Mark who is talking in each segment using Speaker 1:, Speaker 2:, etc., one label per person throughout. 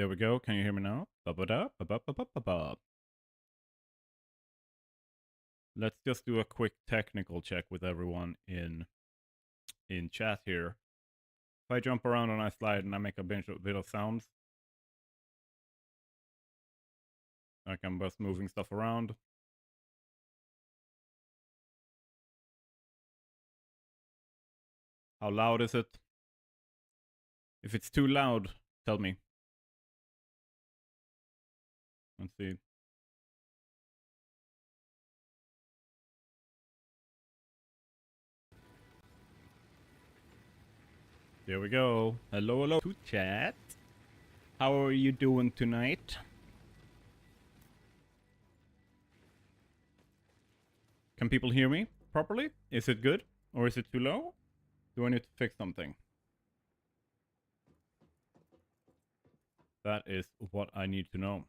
Speaker 1: There we go. Can you hear me now? Ba-ba-da, ba-ba-ba-ba-ba. Let's just do a quick technical check with everyone in chat here. If I jump around on a slide and I make a bit of sounds, like I'm just moving stuff around. How loud is it? If it's too loud, tell me. Let's see. There we go. Hello, hello to chat. How are you doing tonight? Can people hear me properly? Is it good? Or is it too low? Do I need to fix something? That is what I need to know.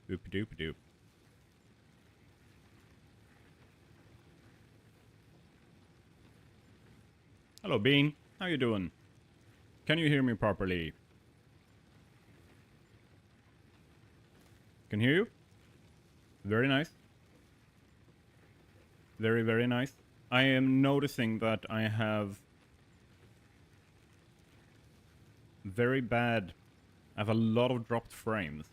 Speaker 1: Doop-a-doop-a-doop. Hello, Bean. How you doing? Can you hear me properly? Can hear you? Very nice. Very, very nice. I am noticing that I have very bad... I have a lot of dropped frames.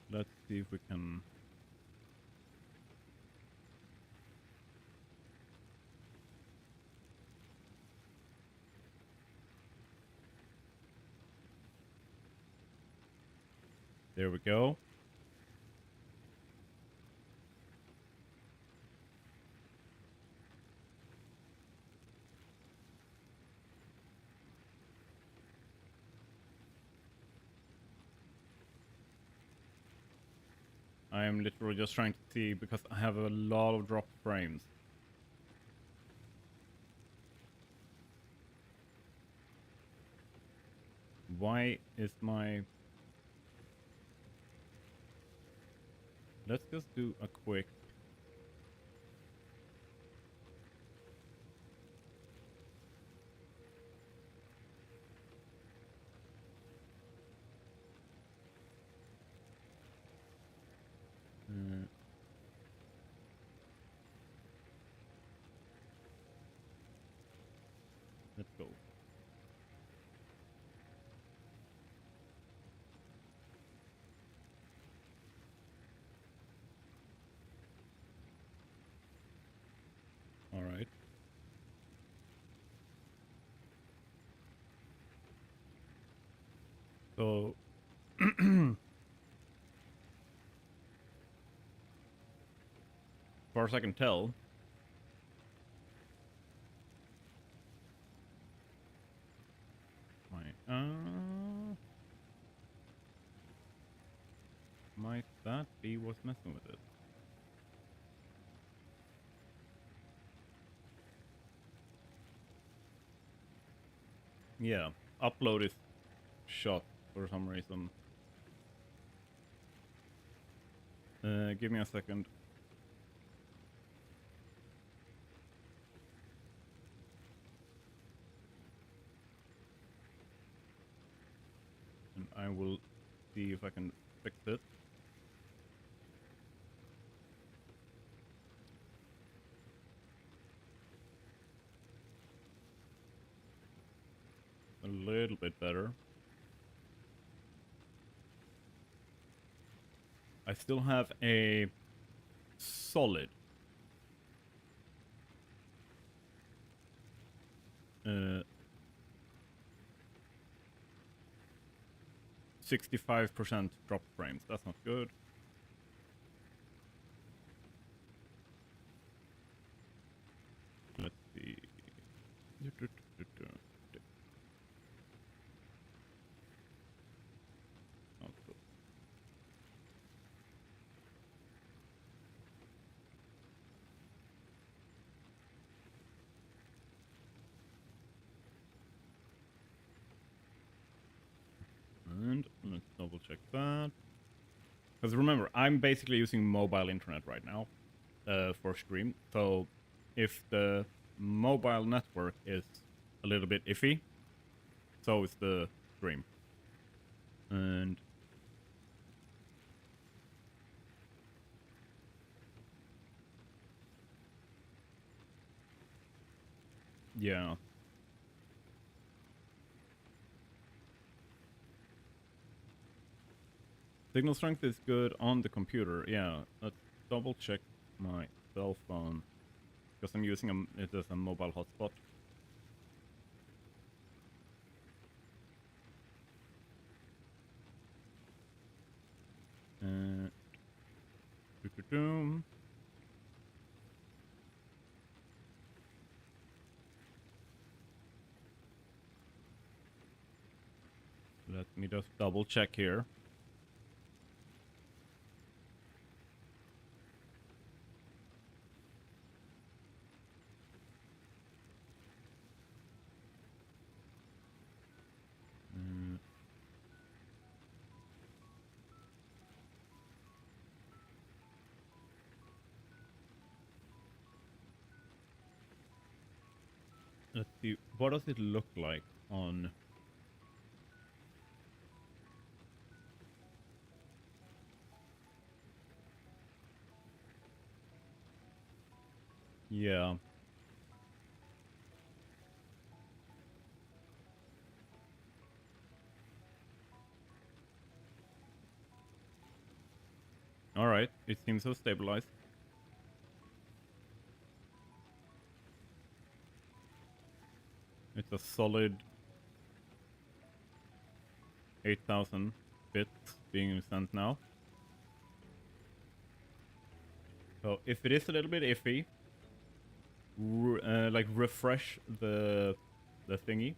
Speaker 1: Let's see if we can... There we go. I am literally just trying to see because I have a lot of dropped frames. Why is my... Let's just do a quick... let's go. All right. So... as far as I can tell... might that be what's messing with it? Yeah, upload is shot for some reason. Give me a second. And I will see if I can fix it. A little bit better. I still have a solid 65% drop frames. That's not good. Let's see. Because remember, I'm basically using mobile internet right now for stream. So if the mobile network is a little bit iffy, so is the stream. And yeah. Signal strength is good on the computer. Yeah, let's double check my cell phone because I'm using it as a mobile hotspot. Uh, doo-doo-doo. Let me just double check here. Let's see, what does it look like on... Yeah. Alright, it seems to stabilize. It's a solid 8,000 bits being sent now. So if it is a little bit iffy, like refresh the thingy.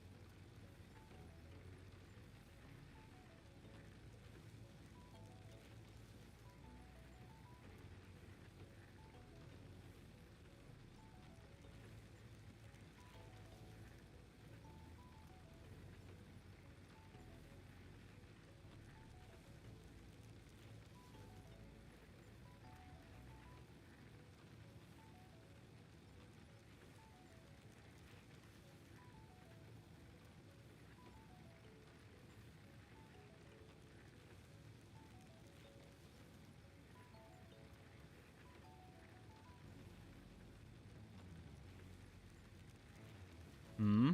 Speaker 1: Hmm.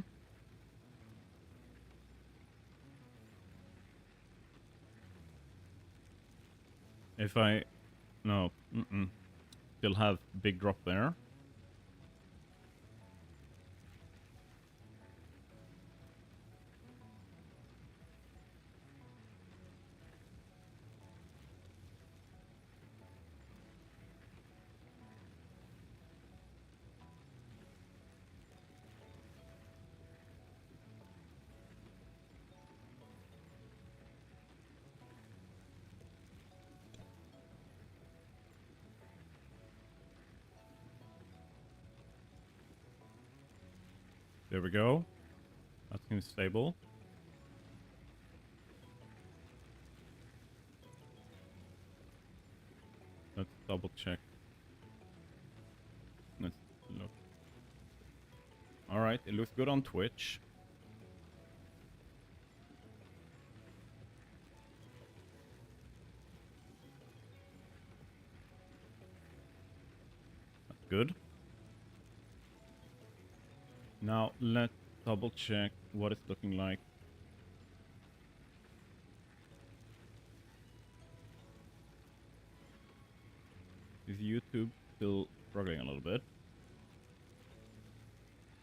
Speaker 1: If I... No. Still have big drop there. There we go. That seems stable. Let's double check. Let's look. Alright, it looks good on Twitch. That's good. Now let's double check what it's looking like. Is YouTube still struggling a little bit?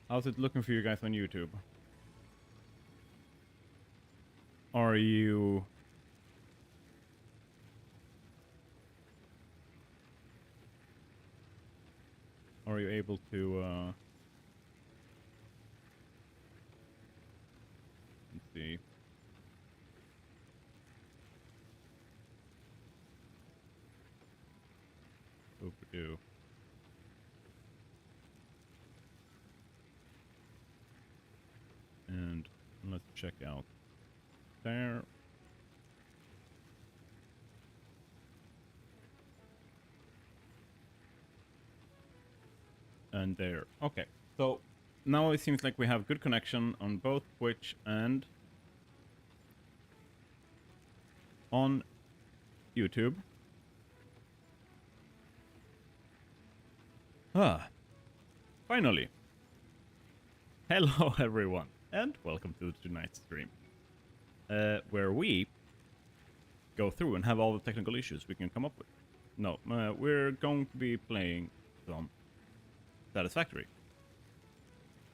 Speaker 1: How's it looking for you guys on YouTube? Are you... Are you able to, let's see. Overdue. And let's check out there. And there. Okay. So now it seems like we have good connection on both Twitch and on YouTube. Ah, finally. Hello everyone, and welcome to tonight's stream, where we go through and have all the technical issues we can come up with. No, we're going to be playing some Satisfactory.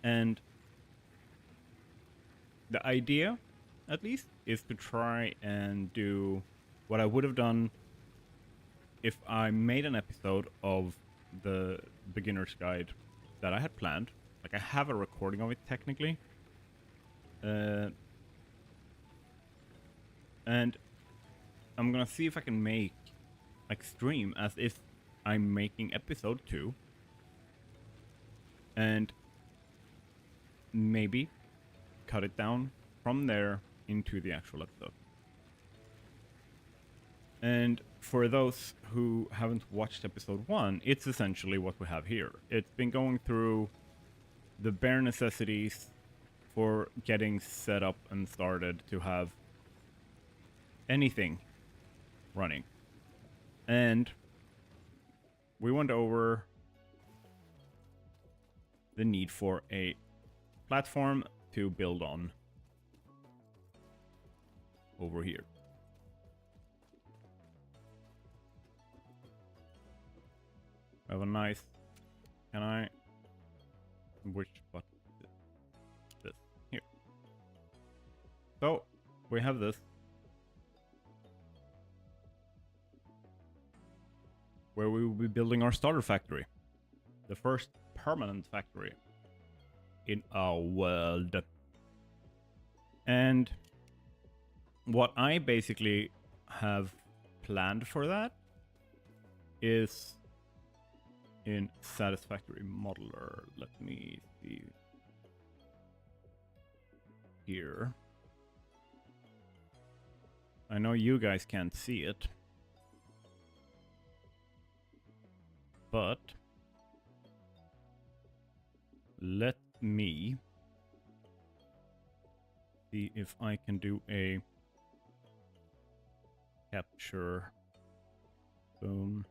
Speaker 1: And the idea, at least, is to try and do what I would have done if I made an episode of the beginner's guide that I had planned. Like, I have a recording of it, technically. And I'm gonna see if I can make, like, stream as if I'm making episode 2. And maybe cut it down from there into the actual episode. And for those who haven't watched episode 1, it's essentially what we have here. It's been going through the bare necessities for getting set up and started to have anything running. And we went over the need for a platform to build on over here. I have a nice... Can I... Which button is it? This. Here. So, we have this. Where we will be building our starter factory. The first permanent factory in our world. And what I basically have planned for that is in Satisfactory Modeler. Let me see here. I know you guys can't see it, but let me see if I can do a capture. Boom.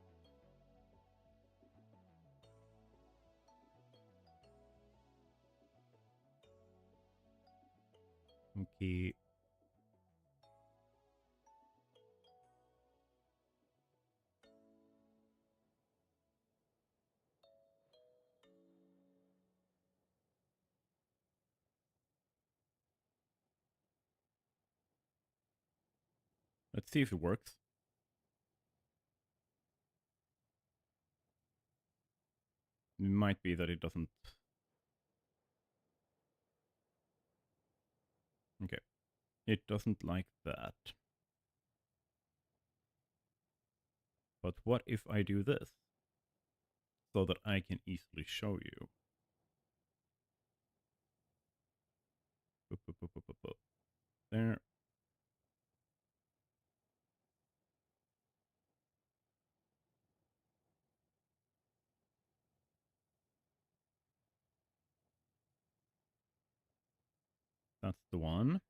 Speaker 1: Okay. Let's see if it works. It might be that it doesn't. Okay. It doesn't like that. But what if I do this? So that I can easily show you. There. That's the one.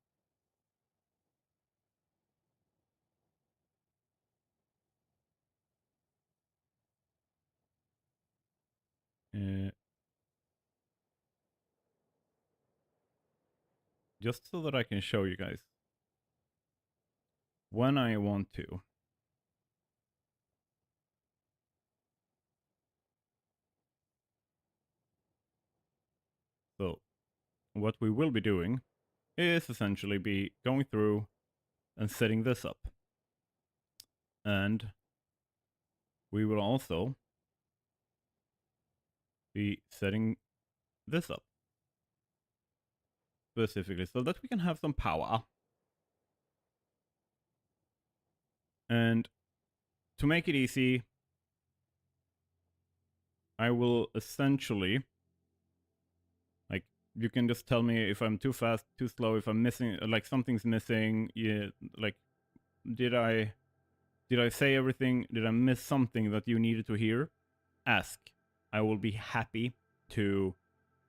Speaker 1: Just so that I can show you guys when I want to. So what we will be doing is essentially be going through and setting this up. And we will also be setting this up specifically so that we can have some power. And to make it easy, I will essentially, like, you can just tell me if I'm too fast, too slow, if I'm missing, like something's missing, yeah, like, did I say everything? Did I miss something that you needed to hear? Ask. I will be happy to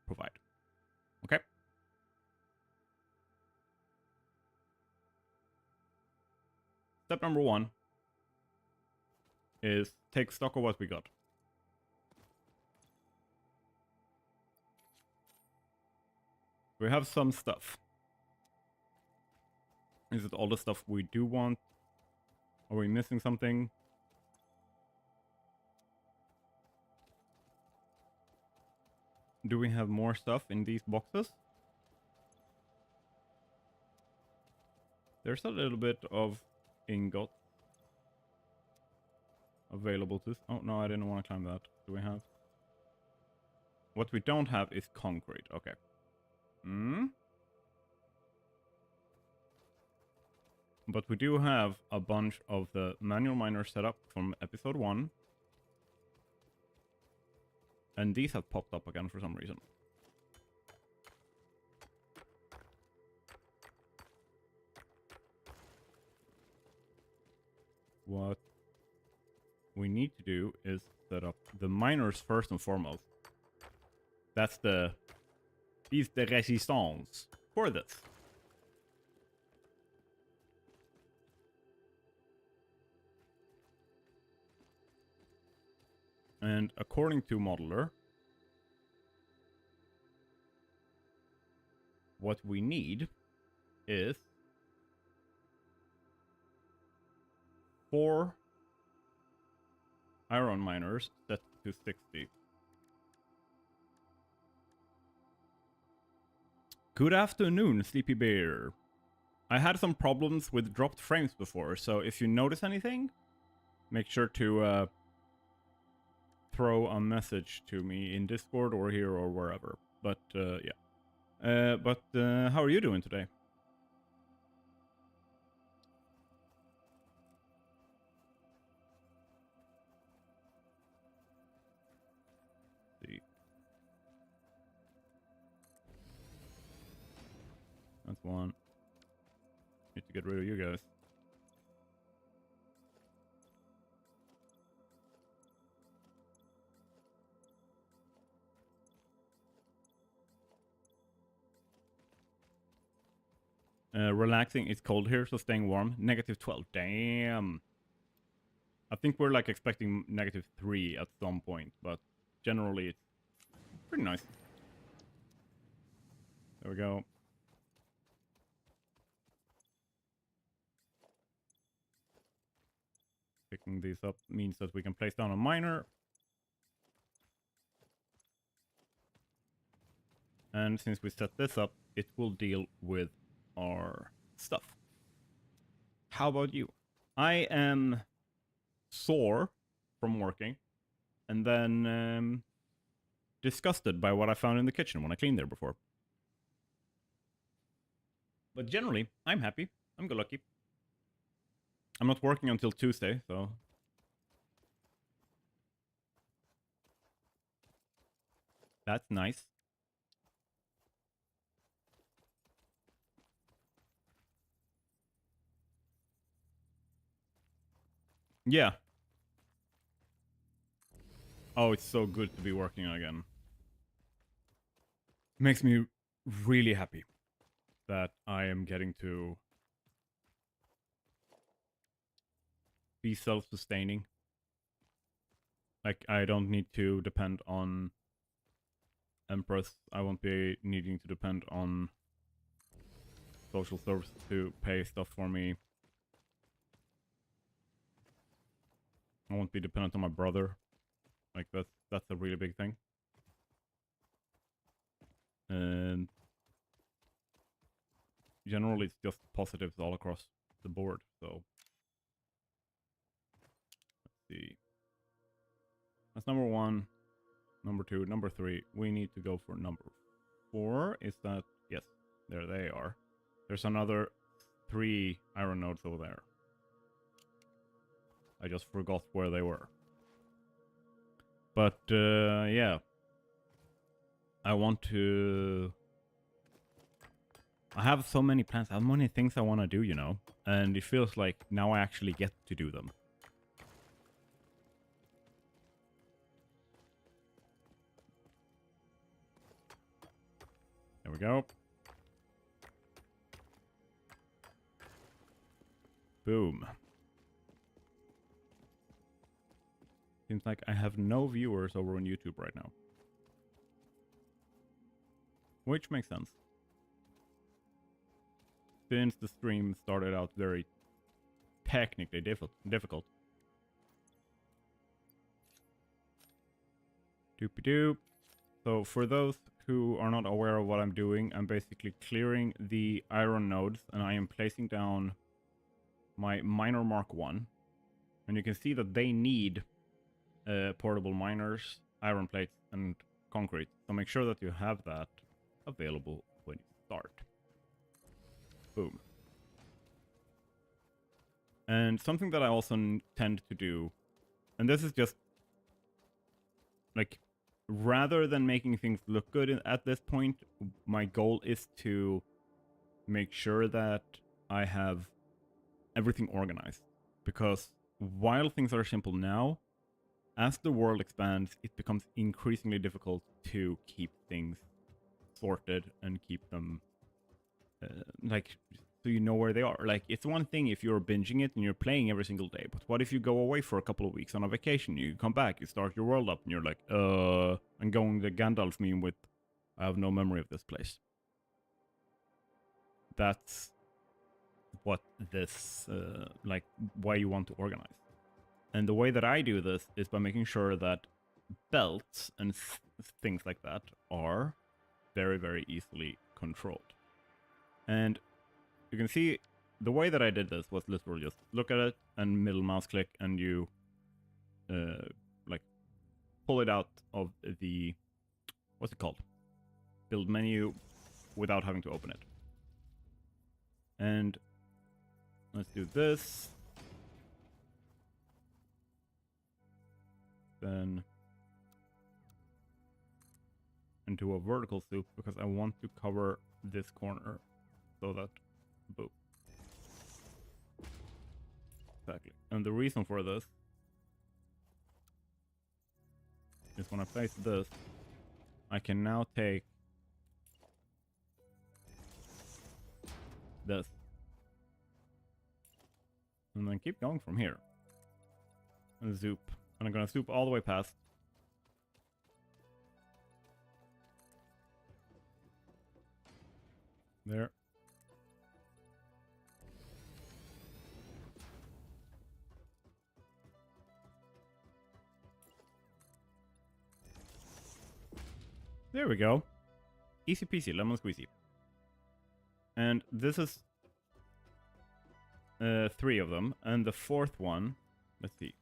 Speaker 1: provide. Okay? Step number 1 is take stock of what we got. We have some stuff. Is it all the stuff we do want? Are we missing something? Do we have more stuff in these boxes? There's a little bit of ingot available to... Oh, no, I didn't want to climb that. Do we have... What we don't have is concrete. Okay. But we do have a bunch of the manual miner setup from episode 1. And these have popped up again for some reason. What we need to do is set up the miners first and foremost. That's the piece de resistance for this. And according to Modeler, what we need is 4 iron miners set to 60. Good afternoon, Sleepy Bear. I had some problems with dropped frames before, so if you notice anything, make sure to throw a message to me in Discord or here or wherever. But yeah. How are you doing today? That's one. Need to get rid of you guys. Relaxing. It's cold here, so staying warm. -12. Damn. I think we're like expecting -3 at some point, but generally it's pretty nice. There we go. Picking these up means that we can place down a miner. And since we set this up, it will deal with our stuff. How about you? I am sore from working, and then disgusted by what I found in the kitchen when I cleaned there before. But generally, I'm happy. I'm good lucky. I'm not working until Tuesday, so... That's nice. Yeah. Oh, it's so good to be working again. Makes me really happy that I am getting to be self-sustaining. Like, I don't need to depend on Empress. I won't be needing to depend on social service to pay stuff for me. I won't be dependent on my brother. Like, that's a really big thing. And generally, it's just positives all across the board, so... Let's see. That's number 1. Number 2. Number 3. We need to go for number 4. Is that... Yes, there they are. There's another 3 iron nodes over there. I just forgot where they were. But, yeah. I want to... I have so many plans. I have many things I want to do, you know? And it feels like now I actually get to do them. go. Boom. Seems like I have no viewers over on YouTube right now. Which makes sense. Since the stream started out very technically difficult. Doopy-doop. So for those who are not aware of what I'm doing, I'm basically clearing the iron nodes and I am placing down my miner Mark 1. And you can see that they need portable miners, iron plates, and concrete. So make sure that you have that available when you start. Boom. And something that I also tend to do, and this is just like, rather than making things look good at this point, my goal is to make sure that I have everything organized. Because while things are simple now, as the world expands, it becomes increasingly difficult to keep things sorted and keep them like, so you know where they are. Like, it's one thing if you're binging it and you're playing every single day, but what if you go away for a couple of weeks on a vacation, you come back, you start your world up, and you're like, I'm going the Gandalf meme with, I have no memory of this place. That's what this, like, why you want to organize. And the way that I do this is by making sure that belts and things like that are very, very easily controlled. And you can see the way that I did this was literally just look at it and middle mouse click and you like pull it out of the, what's it called? Build menu without having to open it. And let's do this. Then into a vertical soup because I want to cover this corner so that, boom. Exactly. And the reason for this is when I place this, I can now take this and then keep going from here and zoop. And I'm gonna zoop all the way past. There. There we go. Easy peasy, lemon squeezy. And this is 3 of them. And the 4th one, let's see.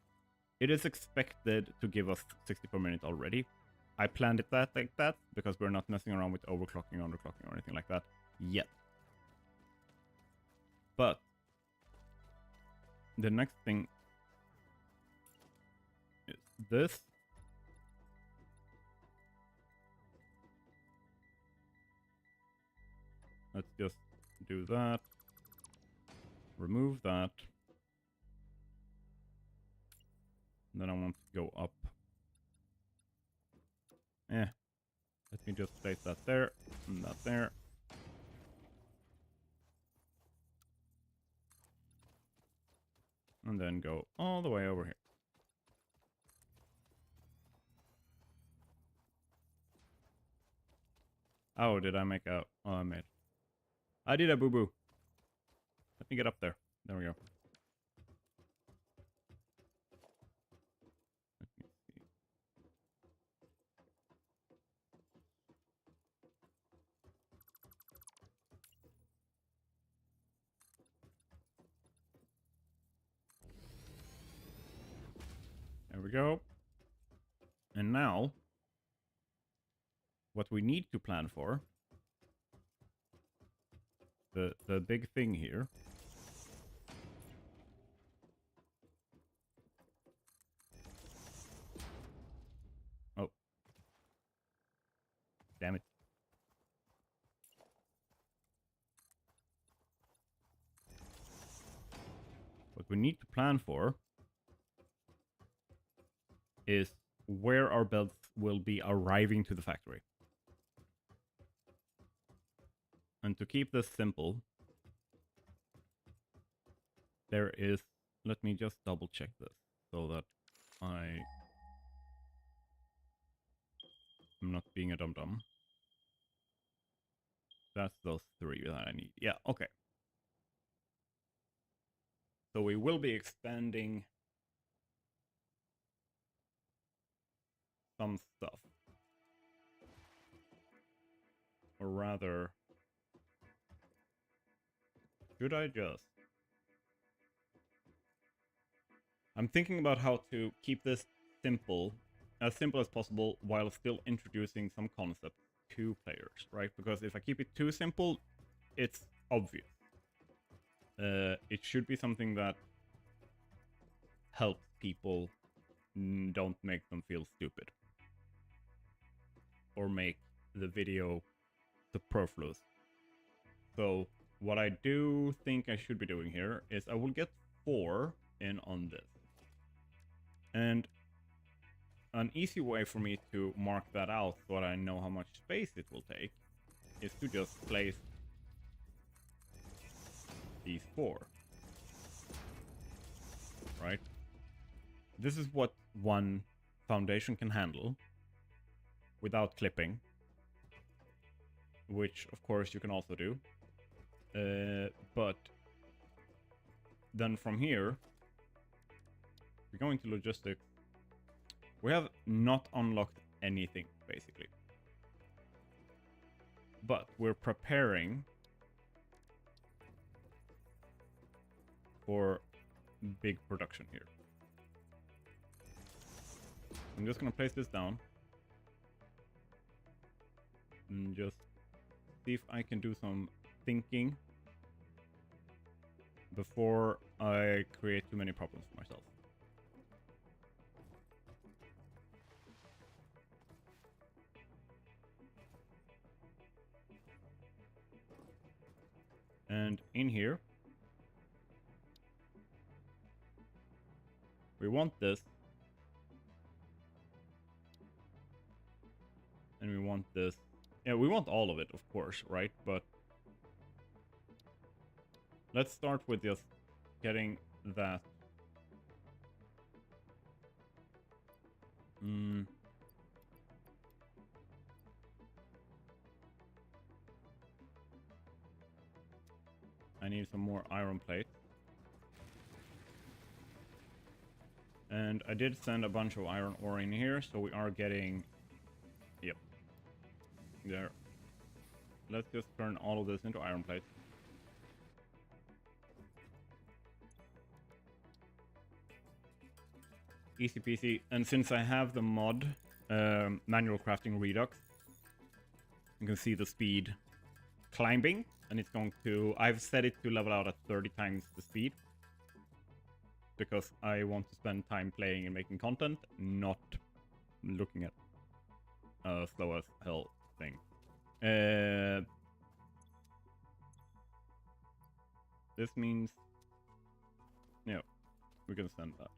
Speaker 1: It is expected to give us 60 per minute already. I planned it like that because we're not messing around with overclocking, underclocking, or anything like that yet. But the next thing is this. Let's just do that. Remove that. And then I want to go up. Let me just place that there and that there. And then go all the way over here. Oh, did I make a... Oh, I made... I did a boo-boo. Let me get up there. There we go. Let me see. There we go. And now, what we need to plan for, the big thing here, oh, damn it. What we need to plan for is where our belts will be arriving to the factory. And to keep this simple, there is, let me just double check this so that I'm not being a dum-dum. That's those three that I need. Yeah, okay. So we will be expanding some stuff. Or rather, should I just... I'm thinking about how to keep this simple as possible, while still introducing some concepts to players, right? Because if I keep it too simple, it's obvious. It should be something that helps people, don't make them feel stupid. Or make the video superfluous. So what I do think I should be doing here is I will get 4 in on this. And an easy way for me to mark that out so that I know how much space it will take is to just place these 4. Right? This is what one foundation can handle without clipping, which of course you can also do. But then from here, we're going to logistics. We have not unlocked anything, basically. But we're preparing for big production here. I'm just gonna place this down. And just see if I can do some thinking before I create too many problems for myself. And in here, we want this. And we want this. Yeah, we want all of it, of course, right? But let's start with just getting that. I need some more iron plate. And I did send a bunch of iron ore in here, so we are getting... Yep. There. Let's just turn all of this into iron plate. Easy peasy. And since I have the mod, manual crafting redux, you can see the speed climbing, and it's going to... I've set it to level out at 30 times the speed, because I want to spend time playing and making content, not looking at a slow as hell thing. This means... Yeah, we can send that.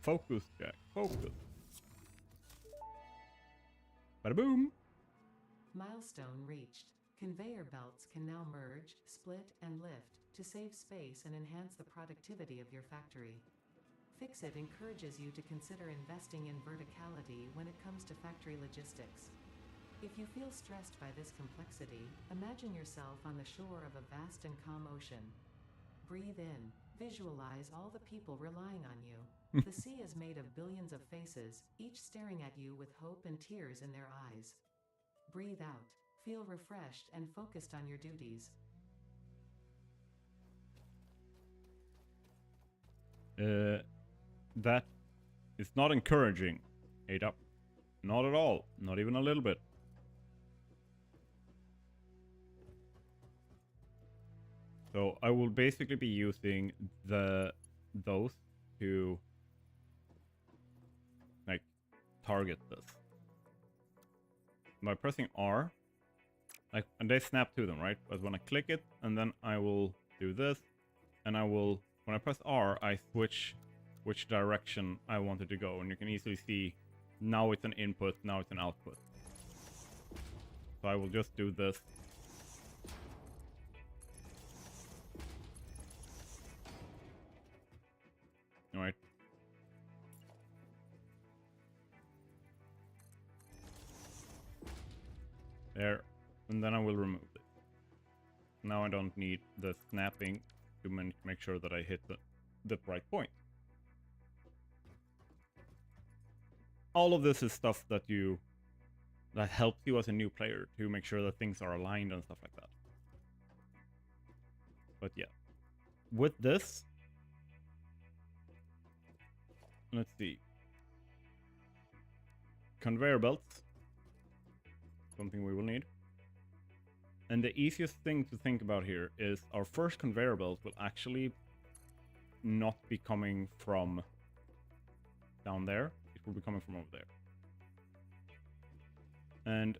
Speaker 1: Focus, Jack. Focus. Bada boom!
Speaker 2: Milestone reached. Conveyor belts can now merge, split, and lift to save space and enhance the productivity of your factory. Fixit encourages you to consider investing in verticality when it comes to factory logistics. If you feel stressed by this complexity, imagine yourself on the shore of a vast and calm ocean. Breathe in. Visualize all the people relying on you. The sea is made of billions of faces, each staring at you with hope and tears in their eyes. Breathe out. Feel refreshed and focused on your duties.
Speaker 1: That is not encouraging, Ada. Not at all. Not even a little bit. So I will basically be using those to like target this by pressing R. Like, and they snap to them, right? But when I click it, and then I will do this, and I will, when I press R, I switch which direction I want it to go, and you can easily see now it's an input, now it's an output. So I will just do this. All right. There. And then I will remove it. Now I don't need the snapping to make sure that I hit the right point. All of this is stuff that helps you as a new player to make sure that things are aligned and stuff like that. But yeah, with this, let's see. Conveyor belts, something we will need. And the easiest thing to think about here is our first conveyor belt will actually not be coming from down there. It will be coming from over there. And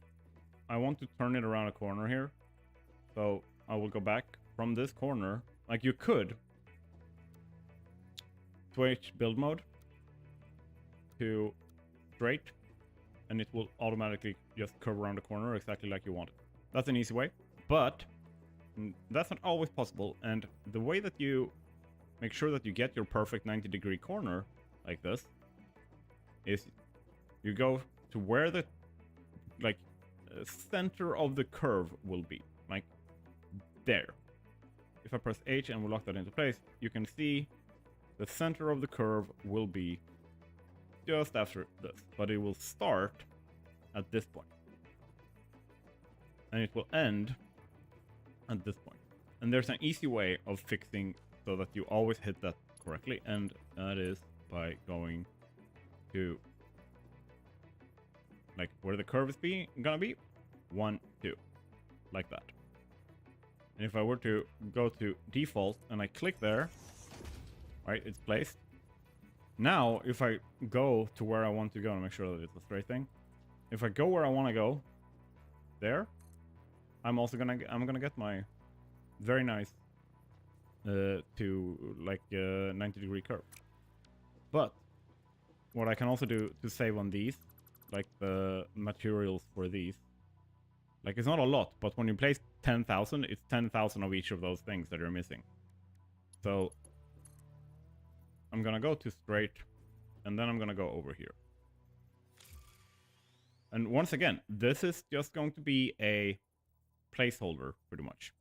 Speaker 1: I want to turn it around a corner here. So I will go back from this corner. Like you could switch build mode to straight, and it will automatically just curve around the corner exactly like you want it. That's an easy way, but that's not always possible. And the way that you make sure that you get your perfect 90-degree corner like this is you go to where the center of the curve will be, like there. If I press H and we lock that into place, you can see the center of the curve will be just after this, but it will start at this point. And it will end at this point. And there's an easy way of fixing so that you always hit that correctly, and that is by going to like where the curve is gonna be 1, 2, like that. And if I were to go to default and I click there, right, it's placed. Now, if I go to where I want to go and make sure that it's a straight thing, if I go where I want to go, there, I'm gonna get my very nice to like 90-degree curve. But what I can also do to save on these, like the materials for these, like it's not a lot, but when you place 10,000, it's 10,000 of each of those things that you're missing. So I'm gonna go to straight, and then I'm gonna go over here. And once again, this is just going to be a placeholder, pretty much.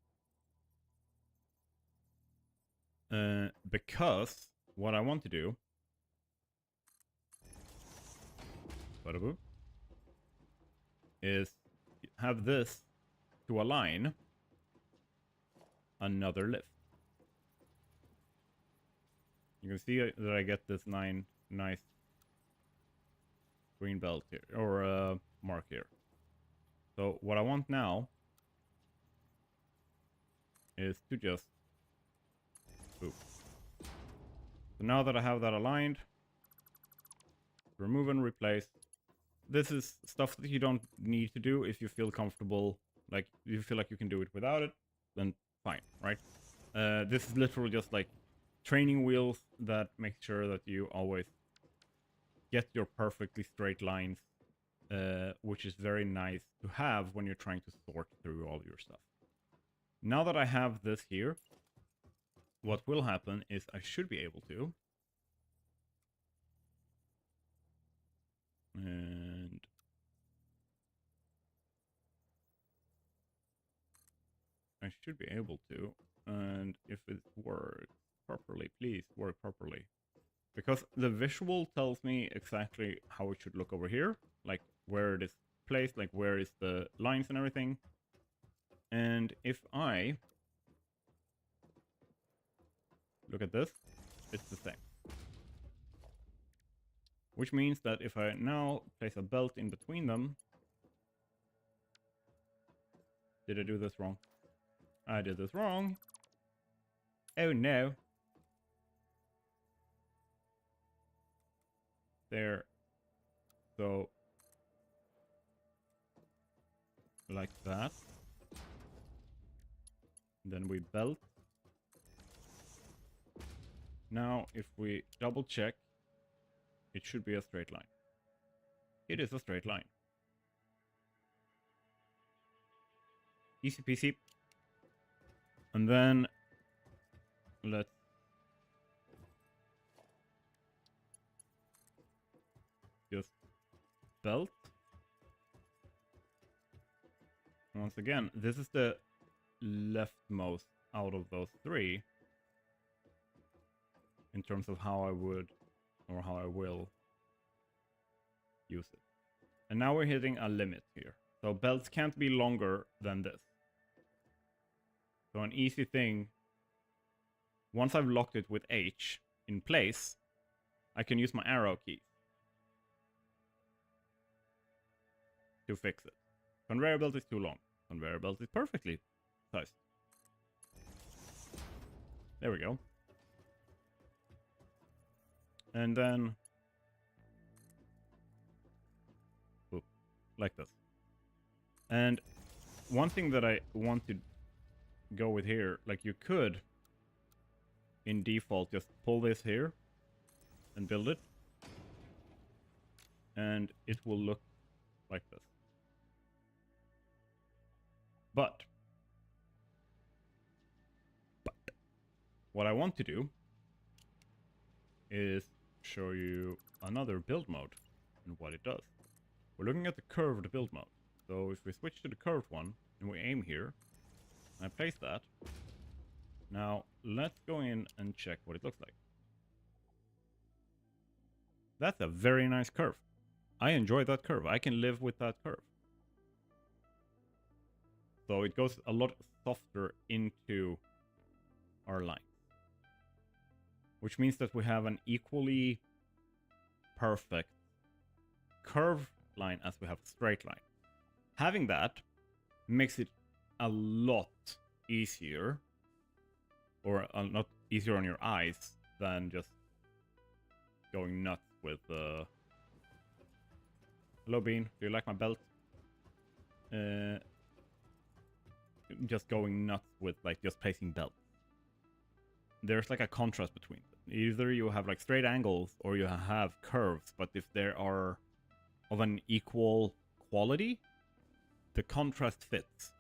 Speaker 1: Because what I want to do is have this to align another lift. You can see that I get this nice green belt here, or mark here. So what I want now is to just boop. So now that I have that aligned, remove and replace. This is stuff that you don't need to do if you feel comfortable, like you feel like you can do it without it, then fine, right? This is literally just like training wheels that make sure that you always get your perfectly straight lines, which is very nice to have when you're trying to sort through all your stuff. Now that I have this here, what will happen is I should be able to, and I should be able to, and if it works properly, please work properly. Because the visual tells me exactly how it should look over here, like where it is placed, like where is the lines and everything. And if I look at this, it's the same. Which means that if I now place a belt in between them... Did I do this wrong? I did this wrong. Oh no. There. So, like that. Then we belt. Now, if we double check, it should be a straight line. It is a straight line. Easy peasy. And then let's just belt. Once again, this is the leftmost out of those three in terms of how I would or how I will use it. And now we're hitting a limit here. So belts can't be longer than this. So an easy thing, once I've locked it with H in place, I can use my arrow keys to fix it. Conveyor belt is too long. Conveyor belt is perfectly sized. There we go. And then, like this. And one thing that I want to go with here, like you could, in default, just pull this here and build it. And it will look like this. But what I want to do is show you another build mode and what it does. We're looking at the curved build mode. So if we switch to the curved one and we aim here, and I place that, now let's go in and check what it looks like. That's a very nice curve. I enjoy that curve. I can live with that curve. So it goes a lot softer into our line. Which means that we have an equally perfect curve line as we have a straight line. Having that makes it a lot easier, or not easier on your eyes, than just going nuts with hello Bean, do you like my belt? Just going nuts with like just placing belts. There's like a contrast between them. Either you have like straight angles or you have curves, but if they are of an equal quality, the contrast fits.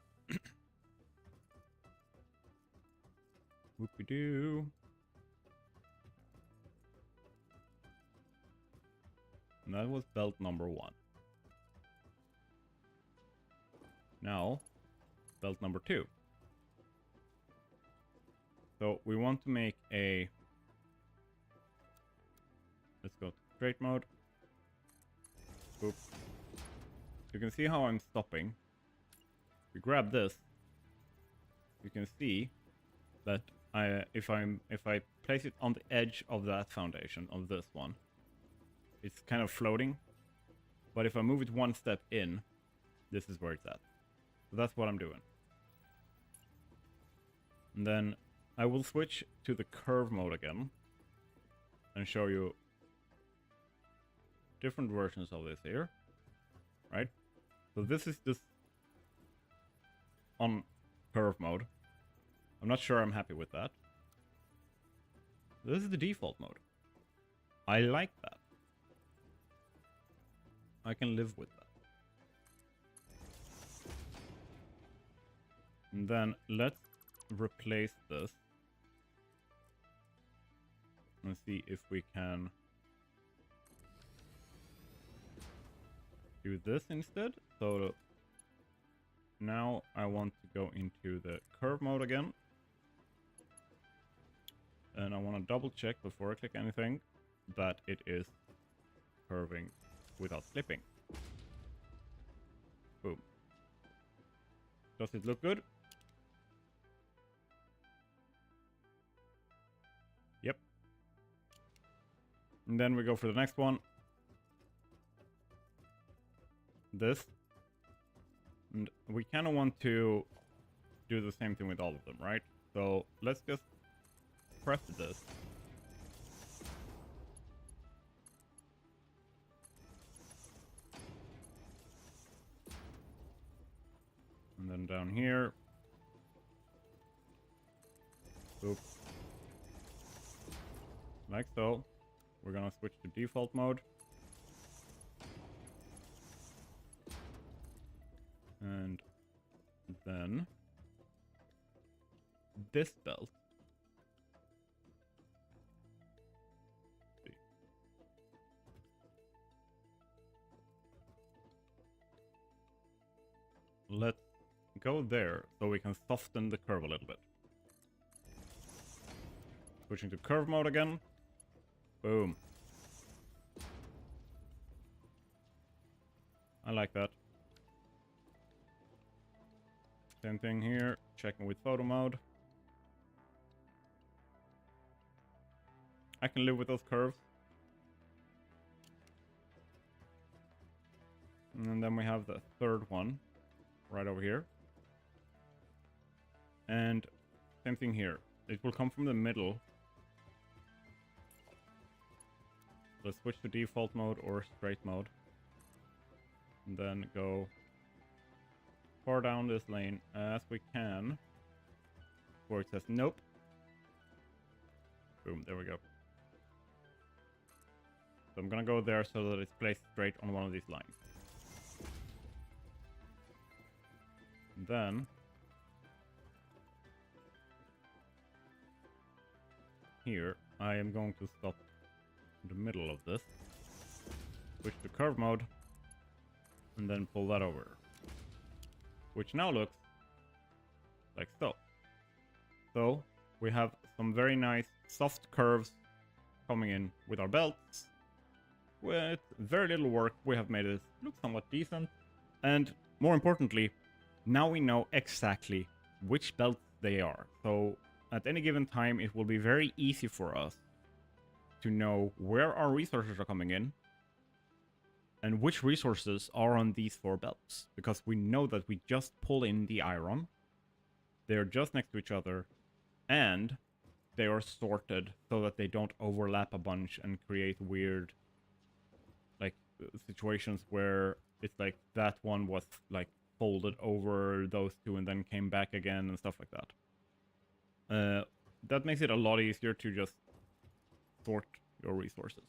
Speaker 1: Whoop-de-doo. And that was belt number 1. Now, belt number 2. So we want to make a, let's go to straight mode. Boop. You can see how I'm stopping. If you grab this, you can see that if I place it on the edge of that foundation of this one, it's kind of floating. But if I move it one step in, this is where it's at. So that's what I'm doing. And then I will switch to the curve mode again and show you different versions of this here, right? So this is this on curve mode. I'm not sure I'm happy with that. This is the default mode. I like that. I can live with that. And then let's replace this and see if we can do this instead. So now I want to go into the curve mode again. And I want to double check before I click anything that it is curving without slipping. Boom. Does it look good? Yep. And then we go for the next one. This. And we kind of want to do the same thing with all of them, right? So let's just press this. And then down here. Boop. Like so. We're gonna switch to default mode. And then this belt. Let's go there so we can soften the curve a little bit. Switching to curve mode again. Boom. I like that. Same thing here. Checking with photo mode. I can live with those curves. And then we have the third one right over here. And same thing here. It will come from the middle. Let's switch to default mode or straight mode. And then go far down this lane as we can. Where it says nope. Boom, there we go. So I'm gonna go there so that it's placed straight on one of these lines. And then here I am going to stop in the middle of this. Switch to curve mode. And then pull that over. Which now looks like so. So we have some very nice soft curves coming in with our belts. With very little work, we have made it look somewhat decent. And more importantly, now we know exactly which belts they are. So at any given time, it will be very easy for us to know where our resources are coming in and which resources are on these 4 belts. Because we know that we just pull in the iron. They're just next to each other. And they are sorted so that they don't overlap a bunch and create weird like situations where it's like that one was like folded over those 2 and then came back again and stuff like that. That makes it a lot easier to just sort your resources.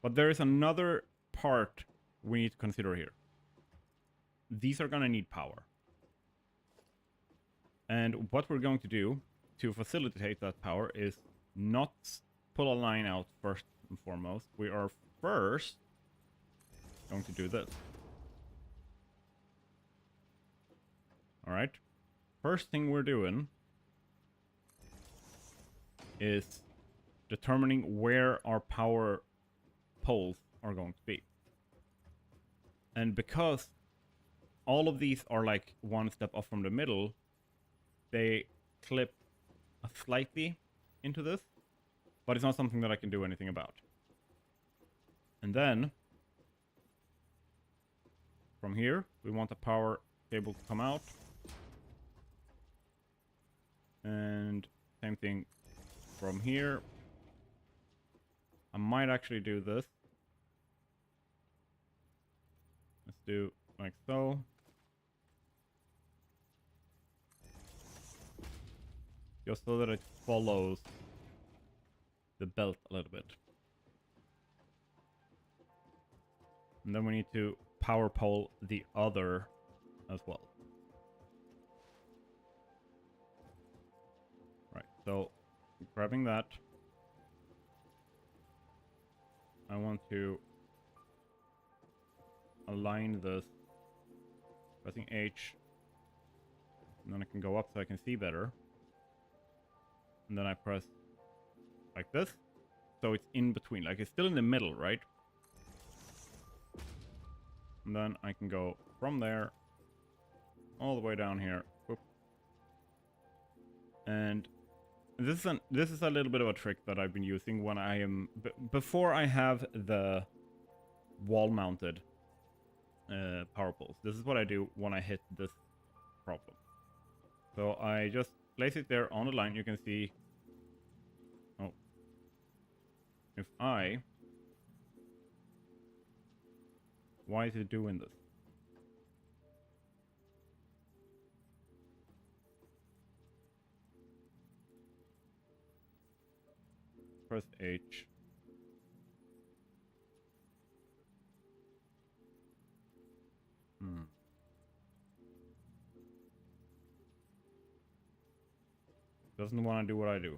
Speaker 1: But there is another part we need to consider here. These are gonna need power. And what we're going to do to facilitate that power is not pull a line out first and foremost. We are first going to do this. Alright. First thing we're doing is determining where our power poles are going to be. And because all of these are like one step off from the middle, they clip slightly into this, but it's not something that I can do anything about. And then from here, we want the power cable to come out. And same thing from here. I might actually do this. Let's do like so. Just so that it follows the belt a little bit. And then we need to power pole the other as well. Right, so grabbing that. I want to align this, pressing H, and then I can go up so I can see better. And then I press like this, so it's in between, like it's still in the middle, right? And then I can go from there all the way down here. Whoop. And this is a little bit of a trick that I've been using when I am before I have the wall-mounted power poles. This is what I do when I hit this problem. So I just place it there on the line. You can see. Oh, if why is it doing this? Press H. Doesn't want to do what I do.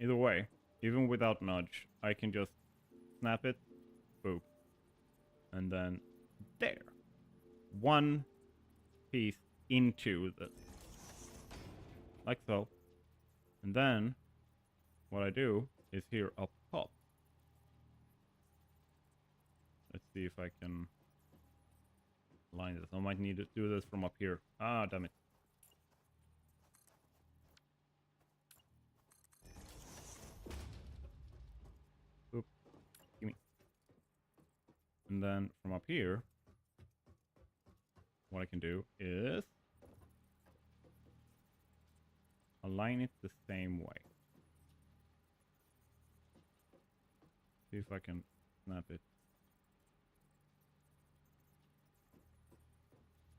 Speaker 1: Either way, even without nudge, I can just snap it, boop, and then there. One piece into the, like so. And then what I do is here up top. Let's see if I can line this. I might need to do this from up here. Ah, damn it. Oop. Gimme. And then from up here, what I can do is align it the same way. See if I can snap it.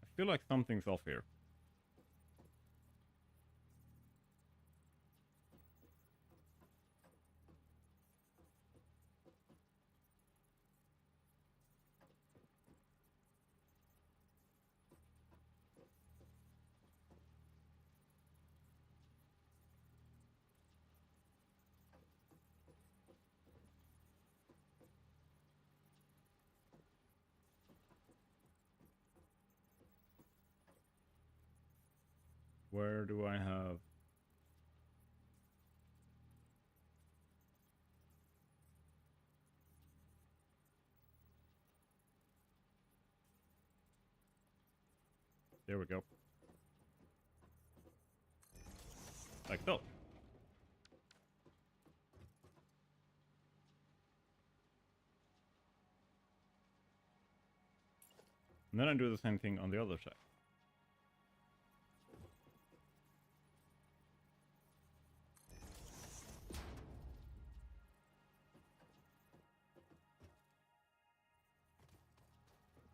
Speaker 1: I feel like something's off here. Where do I have... There we go. Like so. And then I do the same thing on the other side.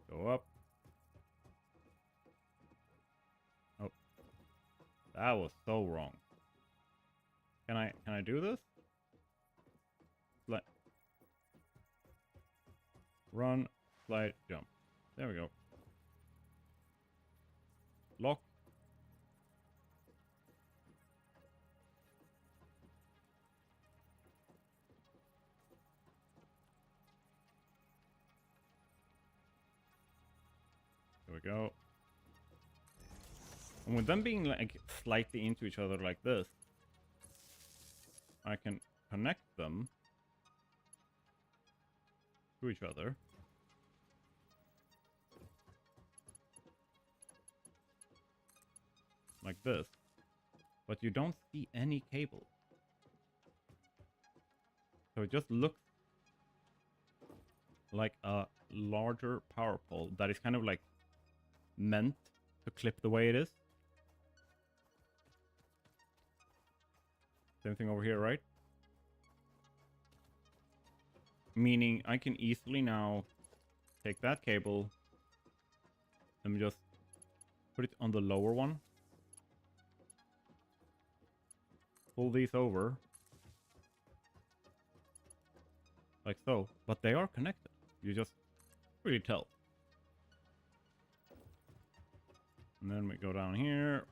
Speaker 1: Go up. Oh. That was so wrong. Can I do this? Run, slide, jump. There we go. Lock. There we go. And with them being like slightly into each other like this, I can connect them to each other. Like this. But you don't see any cable. So it just looks like a larger power pole that is kind of like meant to clip the way it is. Same thing over here, right? Meaning I can easily now take that cable and just put it on the lower one. Pull these over. Like so. But they are connected. You just really tell. And then we go down here.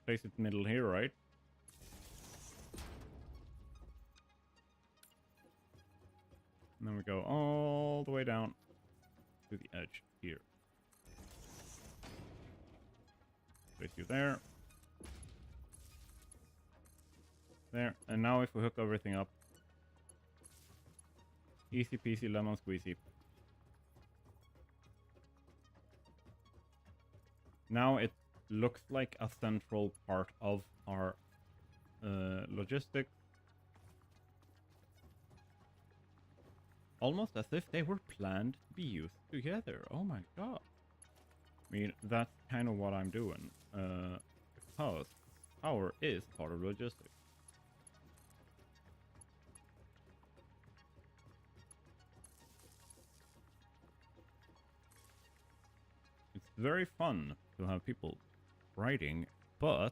Speaker 1: Place it middle here, right? And then we go all the way down to the edge here. Place you there. There. And now if we hook everything up. Easy peasy lemon squeezy. Now it looks like a central part of our logistics. Almost as if they were planned to be used together. Oh my god. I mean, that's kind of what I'm doing. Because power is part of logistics. It's very fun to have people writing, but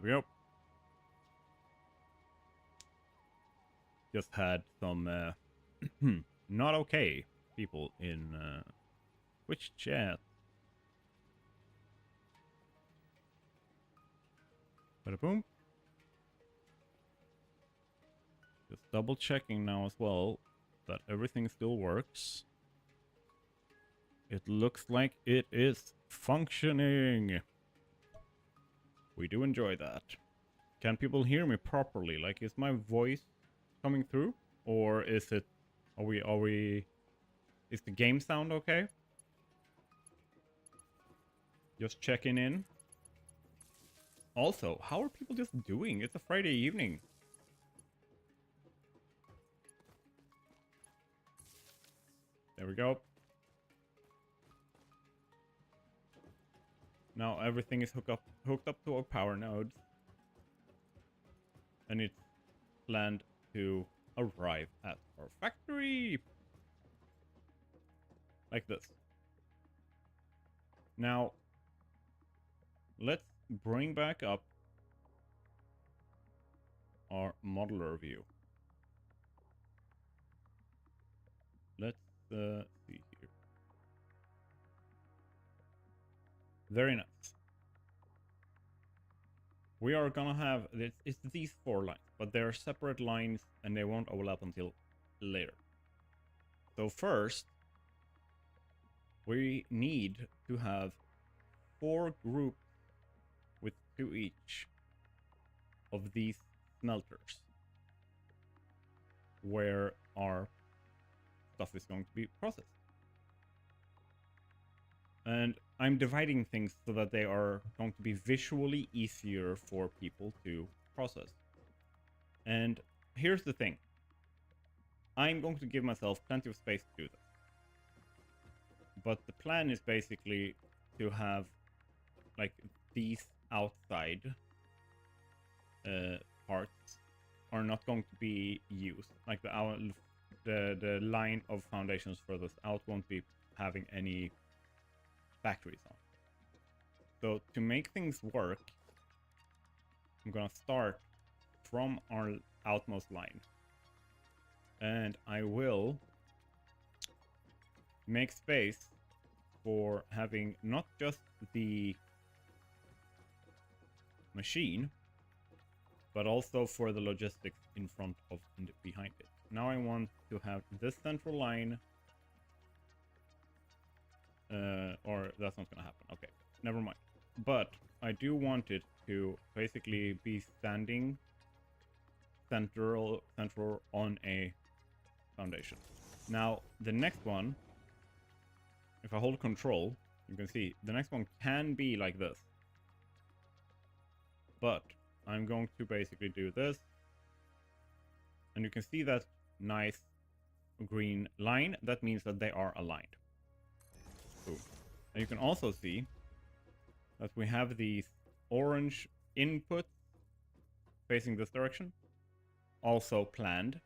Speaker 1: we go. Just had some not okay people in Twitch chat. Bada boom. Just double checking now as well that everything still works. It looks like it is functioning. We do enjoy that. Can people hear me properly? Like, is my voice coming through? Or is it... Are we... Is the game sound okay? Just checking in. Also, how are people just doing? It's a Friday evening. There we go. Now everything is hooked up to our power nodes. And it's planned to arrive at our factory. Like this. Now, let's bring back up our modeler view. Let's see here. Very nice. We are gonna have it's these 4 lines, but they are separate lines and they won't overlap until later. So first, we need to have 4 groups with 2 each of these smelters where our stuff is going to be processed. And I'm dividing things so that they are going to be visually easier for people to process. And here's the thing. I'm going to give myself plenty of space to do this. But the plan is basically to have like these outside parts are not going to be used. Like the line of foundations for this out won't be having any factories on. So to make things work, I'm gonna start from our outmost line. And I will make space for having not just the machine, but also for the logistics in front of and behind it. Now I want to have this central line, or that's not gonna happen. Okay, never mind. But I do want it to basically be standing central on a foundation. Now the next one, if I hold control, you can see the next one can be like this. But I'm going to basically do this. And you can see that nice green line. That means that they are aligned. Boom. And you can also see that we have these orange inputs facing this direction. Also planned.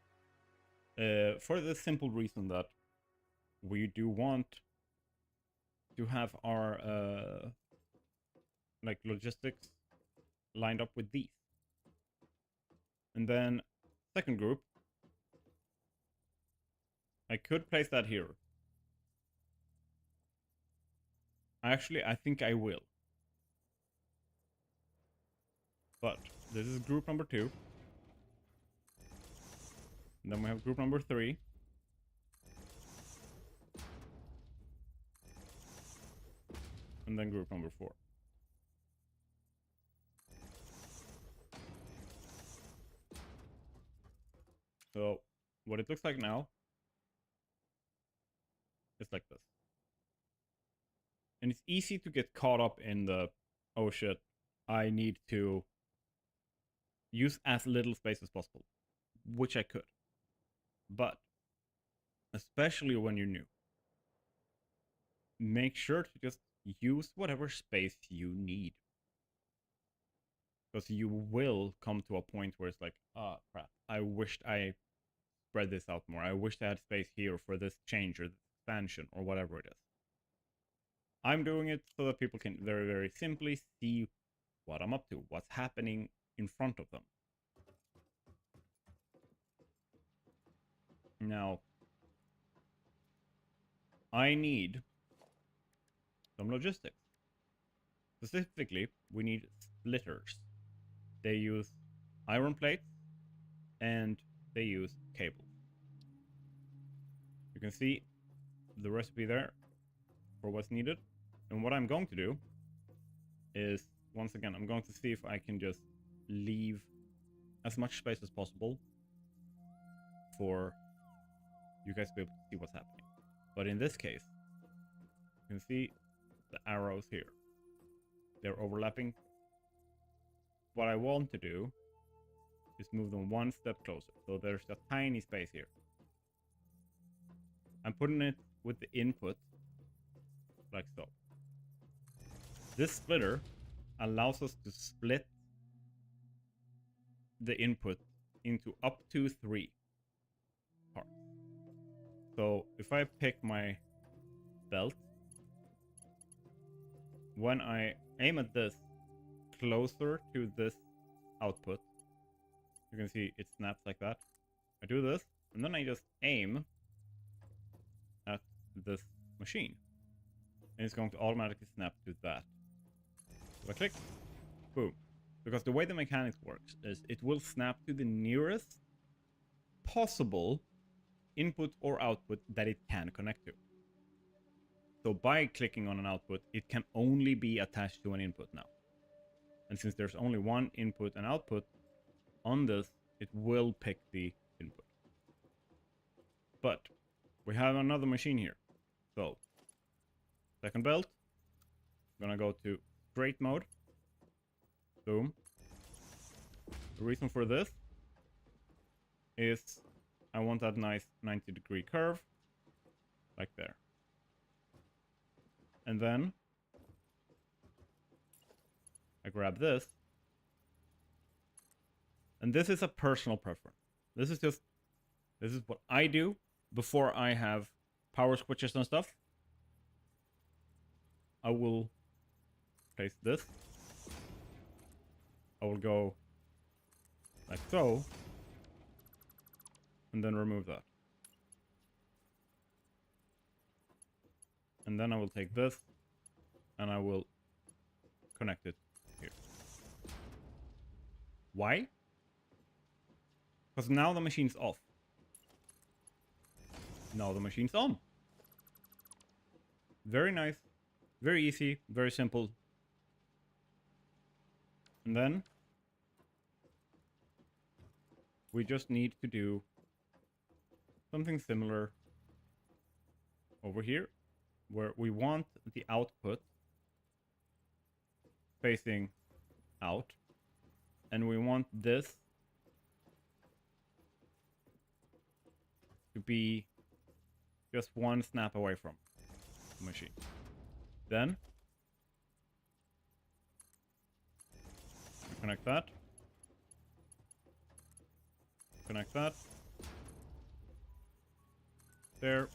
Speaker 1: For the simple reason that we do want to have our like logistics lined up with these. And then second group, I could place that here. Actually, I think I will. But this is group number 2. And then we have group number 3. And then group number 4. So what it looks like now is like this. And it's easy to get caught up in the, oh shit, I need to use as little space as possible, which I could. But especially when you're new, make sure to just use whatever space you need. Because you will come to a point where it's like, ah, crap, I wished I spread this out more. I wished I had space here for this change or this expansion or whatever it is. I'm doing it so that people can very, very simply see what I'm up to, what's happening in front of them. Now, I need some logistics. Specifically, we need splitters. They use iron plates and they use cables. You can see the recipe there for what's needed. And what I'm going to do is, once again, I'm going to see if I can just leave as much space as possible for you guys to be able to see what's happening. But in this case, you can see the arrows here. They're overlapping. What I want to do is move them one step closer. So there's a tiny space here. I'm putting it with the input like so. This splitter allows us to split the input into up to 3 parts. So if I pick my belt, when I aim at this closer to this output, you can see it snaps like that. I do this, and then I just aim at this machine, and it's going to automatically snap to that. So I click, boom. Because the way the mechanics works is it will snap to the nearest possible input or output that it can connect to. So by clicking on an output, it can only be attached to an input now. And since there's only one input and output on this, it will pick the input. But we have another machine here. So, second belt, I'm gonna go to straight mode. Boom. The reason for this is I want that nice 90-degree curve, like there. And then I grab this, and this is a personal preference. This is what I do before I have power switches and stuff. I will place this. I will go like so, and then remove that. And then I will take this, and I will connect it here. Why? Because now the machine's off. Now the machine's on. Very nice, very easy, very simple. And then we just need to do something similar over here, where we want the output facing out, and we want this to be just one snap away from the machine. Then connect that, connect that, there.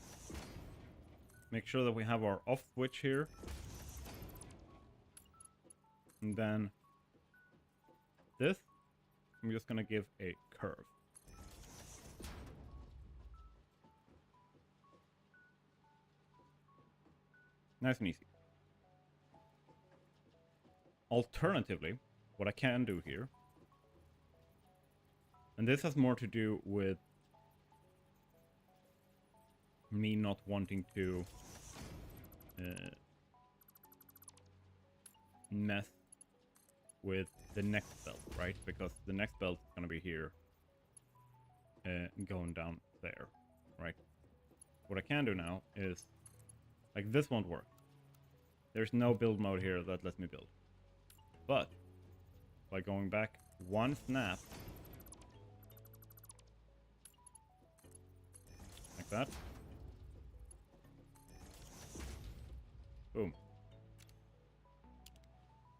Speaker 1: Make sure that we have our off switch here, and then this, I'm just gonna give a curve. Nice and easy. Alternatively, what I can do here, and this has more to do with me not wanting to mess with the next belt, right? Because the next belt is going to be here, going down there, right? What I can do now is, like, this won't work. There's no build mode here that lets me build. But by going back one snap, like that, boom.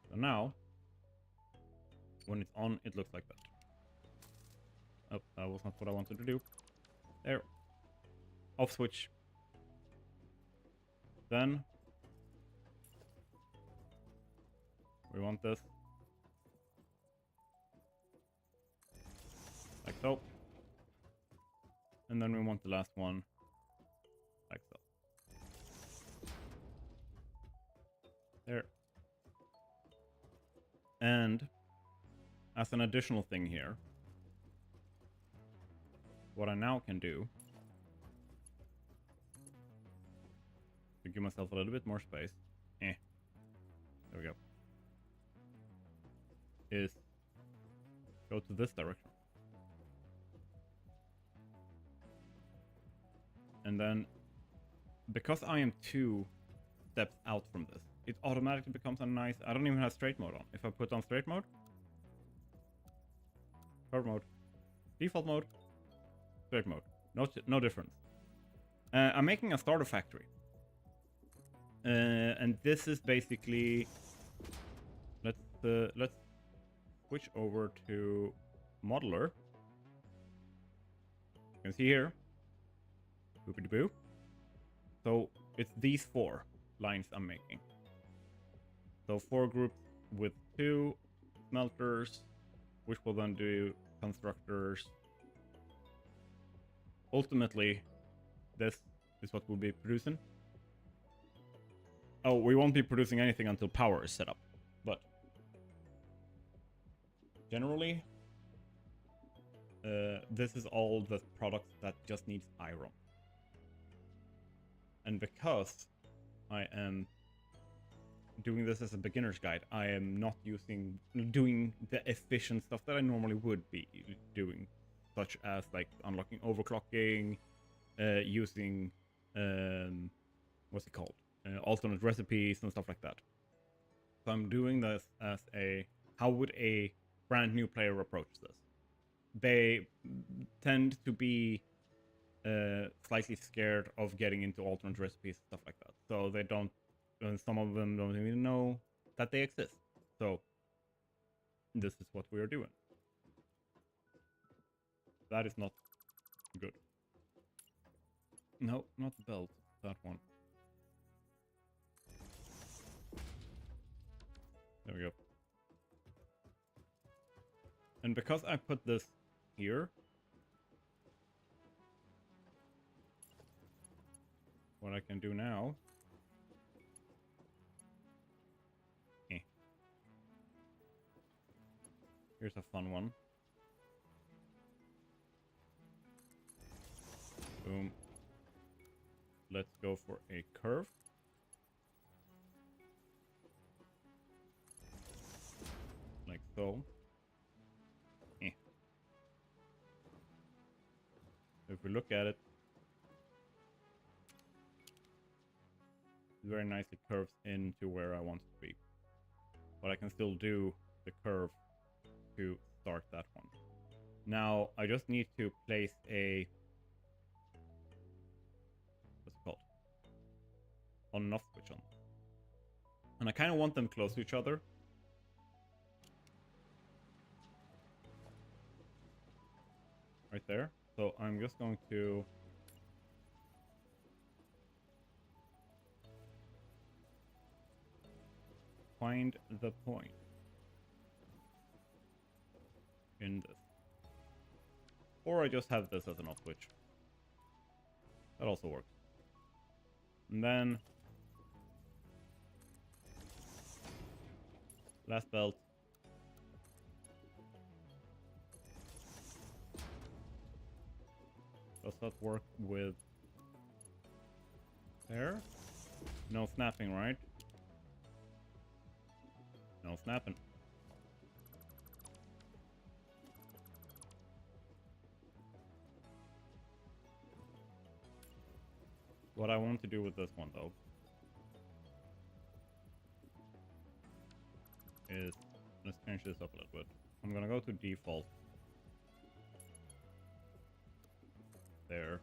Speaker 1: So now, when it's on, it looks like that. Oh, that was not what I wanted to do. There. Off switch. Then we want this so. And then we want the last one like so. There. And as an additional thing here, what I now can do to give myself a little bit more space, there we go, is go to this direction. And then, because I am 2 steps out from this, it automatically becomes a nice... I don't even have straight mode on. If I put on straight mode, curve mode, default mode, straight mode, no difference. I'm making a starter factory. And this is basically... Let's switch over to modeler. You can see here, boopity boo. So it's these 4 lines I'm making. So 4 groups with 2 smelters, which will then do constructors. Ultimately, this is what we'll be producing. Oh, we won't be producing anything until power is set up, but generally, this is all the products that just needs iron. And because I am doing this as a beginner's guide, I am not doing the efficient stuff that I normally would be doing, such as like unlocking overclocking, using what's it called, alternate recipes and stuff like that. So I'm doing this as how would a brand new player approach this? They tend to be slightly scared of getting into alternate recipes and stuff like that. So they don't, and some of them don't even know that they exist. So this is what we are doing. That is not good. No, not the belt, that one. There we go. And because I put this here, what I can do now, here's a fun one. Boom. Let's go for a curve. Like so. If we look at it, it very nicely curves into where I want it to be. But I can still do the curve to start that one. Now, I just need to place a... what's it called? On and off switch on. And I kind of want them close to each other. Right there. So I'm just going to find the point in this. Or I just have this as an off switch. That also works. And then last belt. Does that work with there? No snapping, right? No snapping. What I want to do with this one, though, is let's change this up a little bit. I'm gonna go to default. There.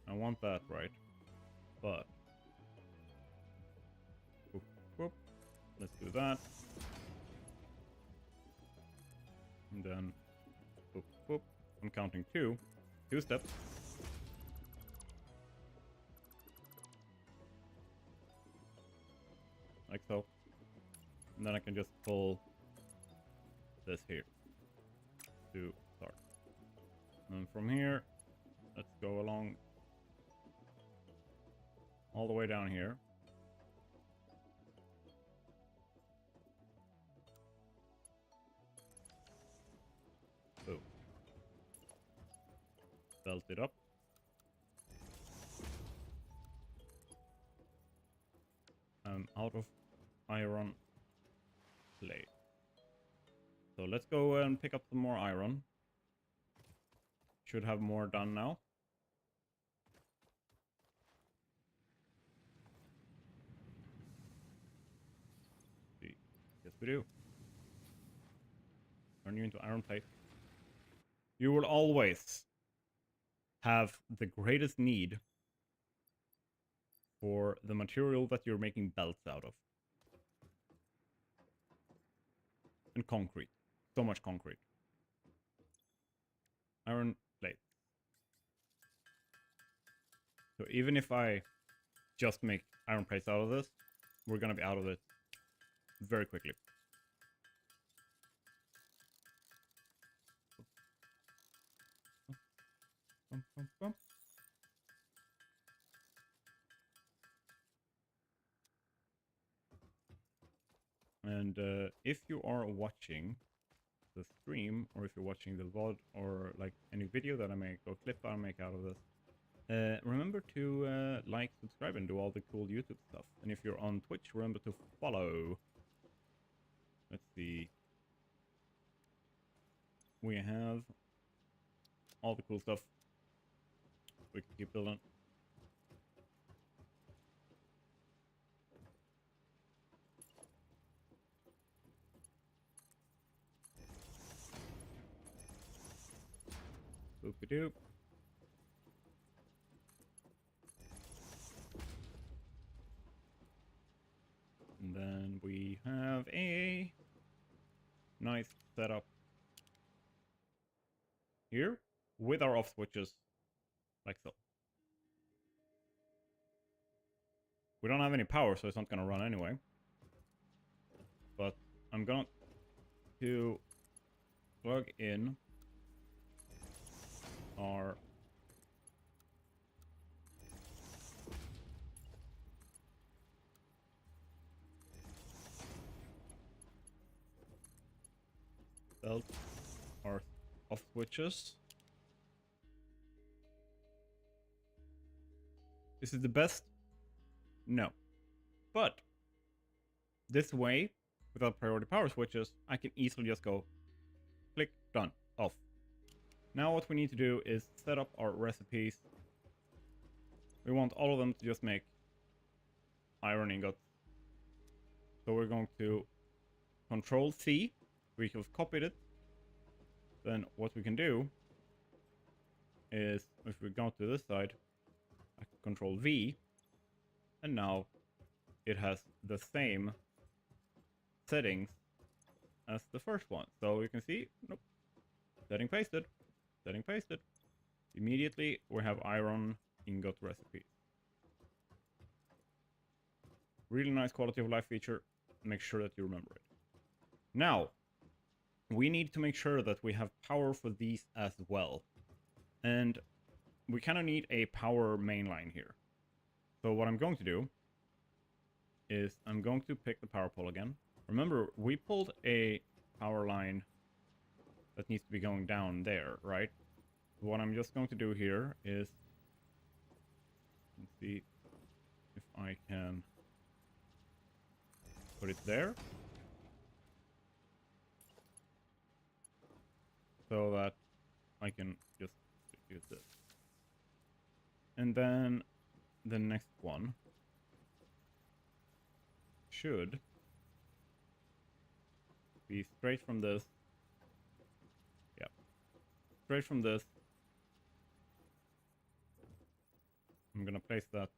Speaker 1: I want that right, but whoop, whoop. Let's do that, and then whoop, whoop. I'm counting two steps. Like so, and then I can just pull this here. to start. And from here, let's go along all the way down here. Boom. Belt it up. I'm out of iron plate. So let's go and pick up some more iron. Should have more done now. See. Yes, we do. Turn you into iron plate. You will always have the greatest need for the material that you're making belts out of. And concrete. So much concrete. Iron plate. So even if I just make iron plates out of this, we're gonna be out of it very quickly. And if you are watching the stream, or if you're watching the VOD, or like any video that I make, or clip that I make out of this, remember to like, subscribe, and do all the cool YouTube stuff. And if you're on Twitch, remember to follow. Let's see. We have all the cool stuff. We can keep building. Boop-a-doop. And then we have a nice setup here with our off switches, like so. We don't have any power, so it's not gonna run anyway. But I'm going to plug in our belt, our off switches. This is the best? No. But this way, without priority power switches, I can easily just go click, done, off. Now what we need to do is set up our recipes. We want all of them to just make iron ingots. So we're going to Control C. We have copied it. Then what we can do is, if we go to this side, I can Control V. And now it has the same settings as the first one. So you can see, nope, setting pasted, setting pasted. Immediately we have iron ingot recipes. Really nice quality of life feature. Make sure that you remember it. Now, we need to make sure that we have power for these as well. And we kind of need a power main line here. So what I'm going to do is I'm going to pick the power pole again. Remember, we pulled a power line that needs to be going down there, right? What I'm just going to do here is, let's see if I can put it there. So that I can just use this. And then the next one should be straight from this. Yep. Straight from this. I'm gonna place that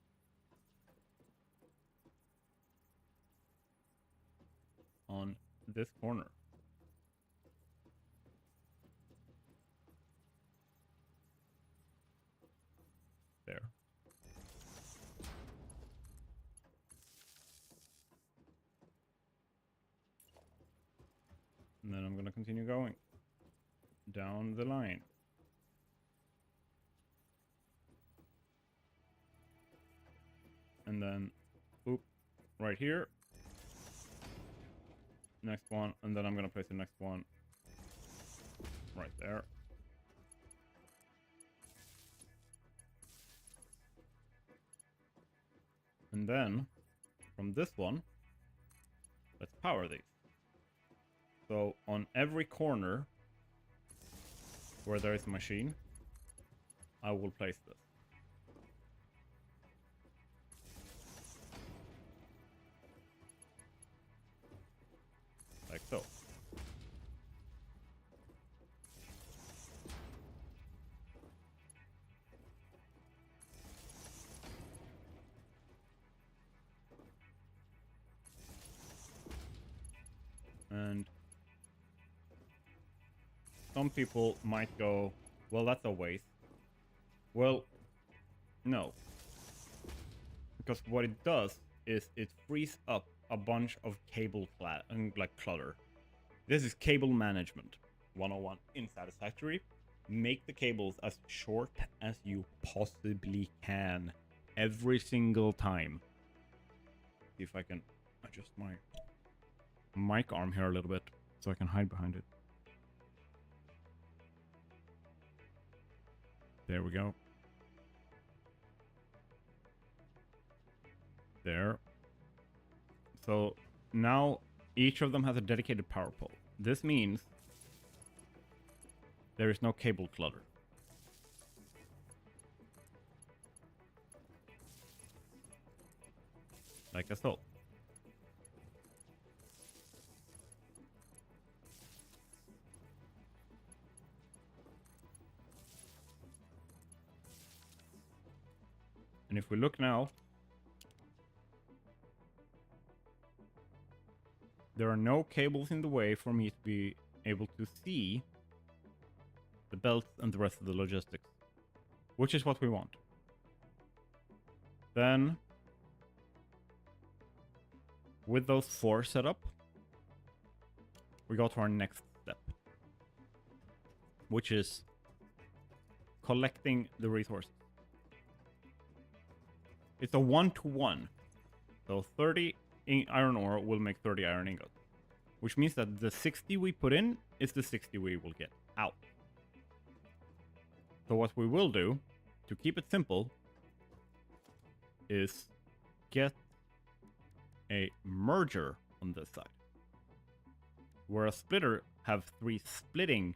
Speaker 1: on this corner. There. And then I'm gonna continue going down the line. And then, oop, right here. Next one, and then I'm gonna place the next one right there. And then, from this one, let's power these. So, on every corner where there is a machine, I will place this. Like so. And some people might go, well, that's a waste. Well, no. Because what it does is it frees up a bunch of cable clutter. This is cable management 101 in Satisfactory. Make the cables as short as you possibly can every single time. See if I can adjust my mic arm here a little bit so I can hide behind it. There we go. There. So now each of them has a dedicated power pole. This means there is no cable clutter. Like so. And if we look now, there are no cables in the way for me to be able to see the belts and the rest of the logistics, which is what we want. Then, with those 4 set up, we go to our next step, which is collecting the resources. It's a 1-to-1. So 30 iron ore will make 30 iron ingots, which means that the 60 we put in is the 60 we will get out. So what we will do, to keep it simple, is get a merger on this side, where a splitter have 3 splitting,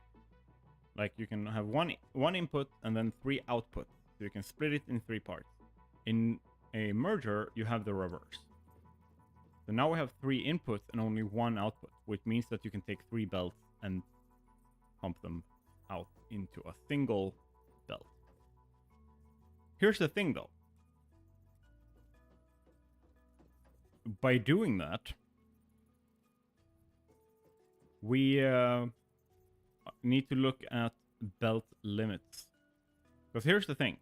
Speaker 1: like you can have one input and then 3 outputs, so you can split it in 3 parts. In a merger, you have the reverse. So now we have 3 inputs and only 1 output, which means that you can take 3 belts and pump them out into a single belt. Here's the thing though. By doing that, we need to look at belt limits. Because here's the thing.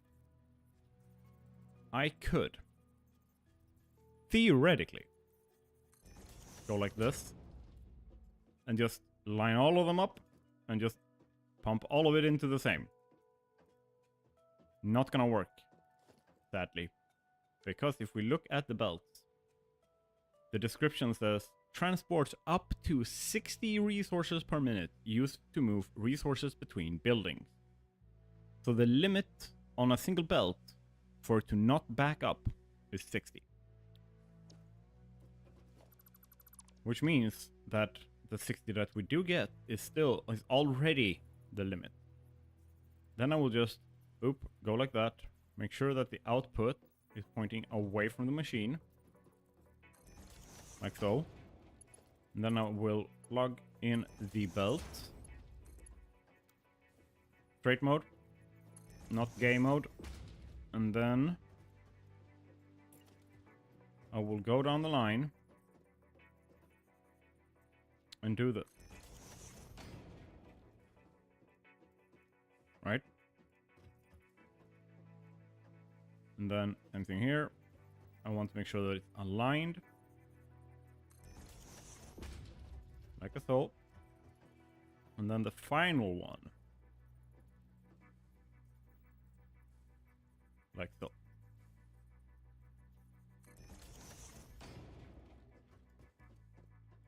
Speaker 1: I could theoretically go like this and just line all of them up and just pump all of it into the same. Not gonna work, sadly, because if we look at the belts, the description says transports up to 60 resources per minute used to move resources between buildings. So the limit on a single belt for it to not back up is 60. Which means that the 60 that we do get is already the limit. Then I will just go like that, make sure that the output is pointing away from the machine, like so. And then I will plug in the belt. Straight mode, not gay mode. And then I will go down the line and do this. Right? And then same thing here. I want to make sure that it's aligned. Like so. And then the final one like so.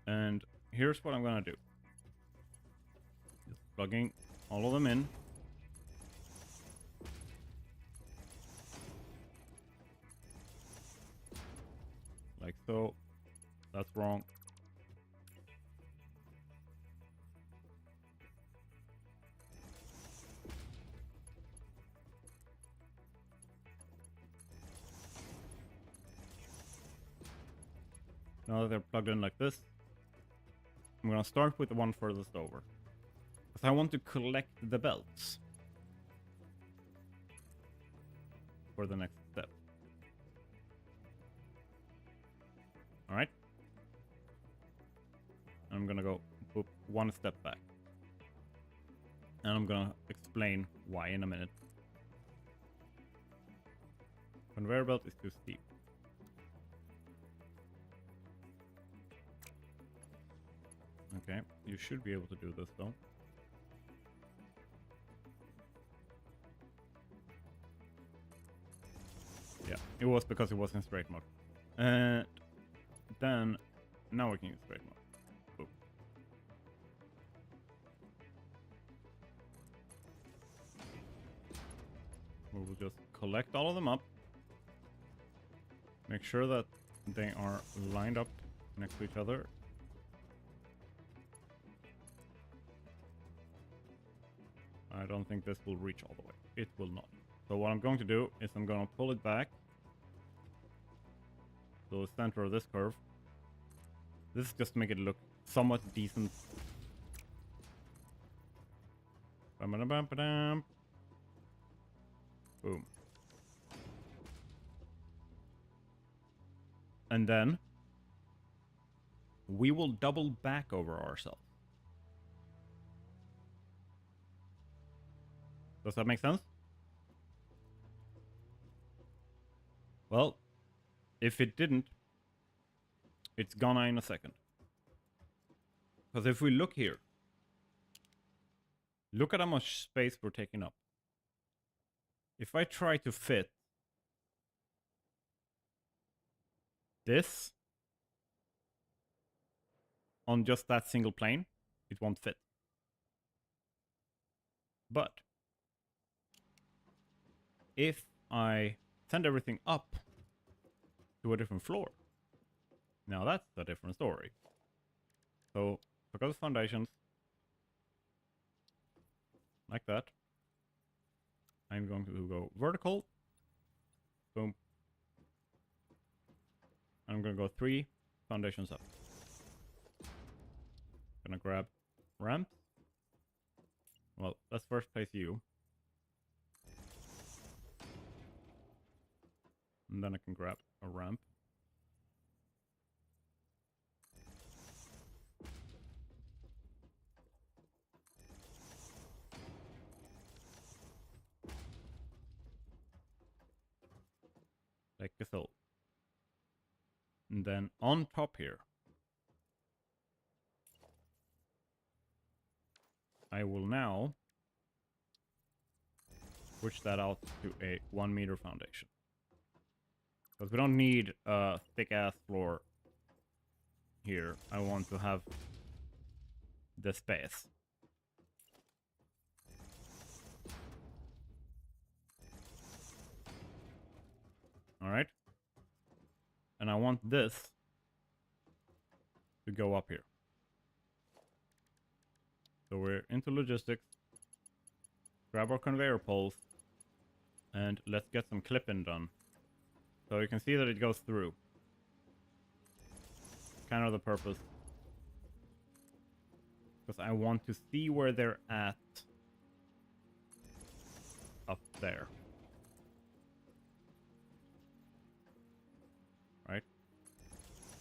Speaker 1: And here's what I'm gonna do. Just plugging all of them in. Like so. That's wrong. Now that they're plugged in like this, I'm gonna start with the one furthest over. Because I want to collect the belts for the next step. Alright? I'm gonna go put one step back. And I'm gonna explain why in a minute. Conveyor belt is too steep. Okay, you should be able to do this though. Yeah, it was because it was in straight mode. And then, now we can use straight mode. Boom. We will just collect all of them up. Make sure that they are lined up next to each other. I don't think this will reach all the way. It will not. So what I'm going to do is I'm going to pull it back to the center of this curve. This is just to make it look somewhat decent. Boom. And then we will double back over ourselves. Does that make sense? Well, if it didn't, it's gonna in a second. Because if we look here, look at how much space we're taking up. If I try to fit this on just that single plane, it won't fit. But if I send everything up to a different floor, now that's a different story. So, because foundations, like that, I'm going to go vertical, boom. I'm going to go 3 foundations up. Gonna grab ramp. Well, let's first place you. And then I can grab a ramp. Like so. And then on top here, I will now switch that out to a 1 meter foundation. Because we don't need a thick ass floor here. I want to have the space. Alright? And I want this to go up here. So we're into logistics. Grab our conveyor poles. And let's get some clipping done. So you can see that it goes through. Kind of the purpose. Because I want to see where they're at. Up there. Right?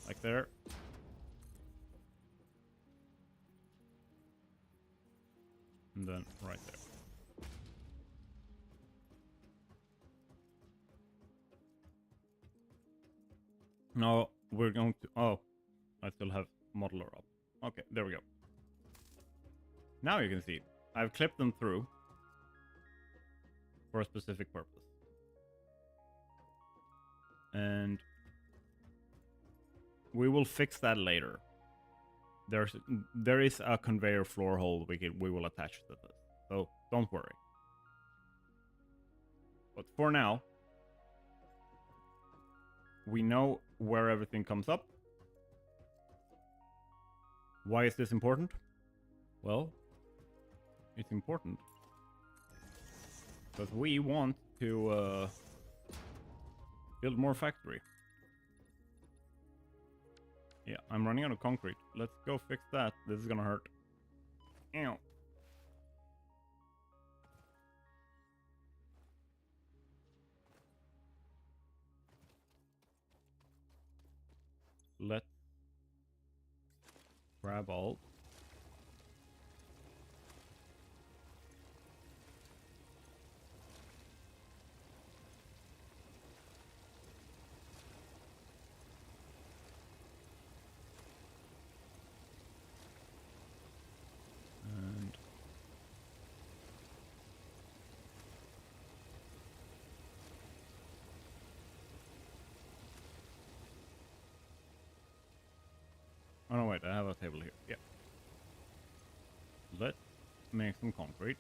Speaker 1: Like there. And then right there. Now we're going to... Oh, I still have modeler up. Okay, there we go. Now you can see, I've clipped them through for a specific purpose. and we will fix that later. There is a conveyor floor hole we will attach to this, so don't worry. But for now, we know where everything comes up. Why is this important? Well, it's important because we want to build more factory. Yeah, I'm running out of concrete. Let's go fix that. This is gonna hurt. Ow. Let's grab all. And oh no, wait, I have a table here. Yeah. Let's make some concrete.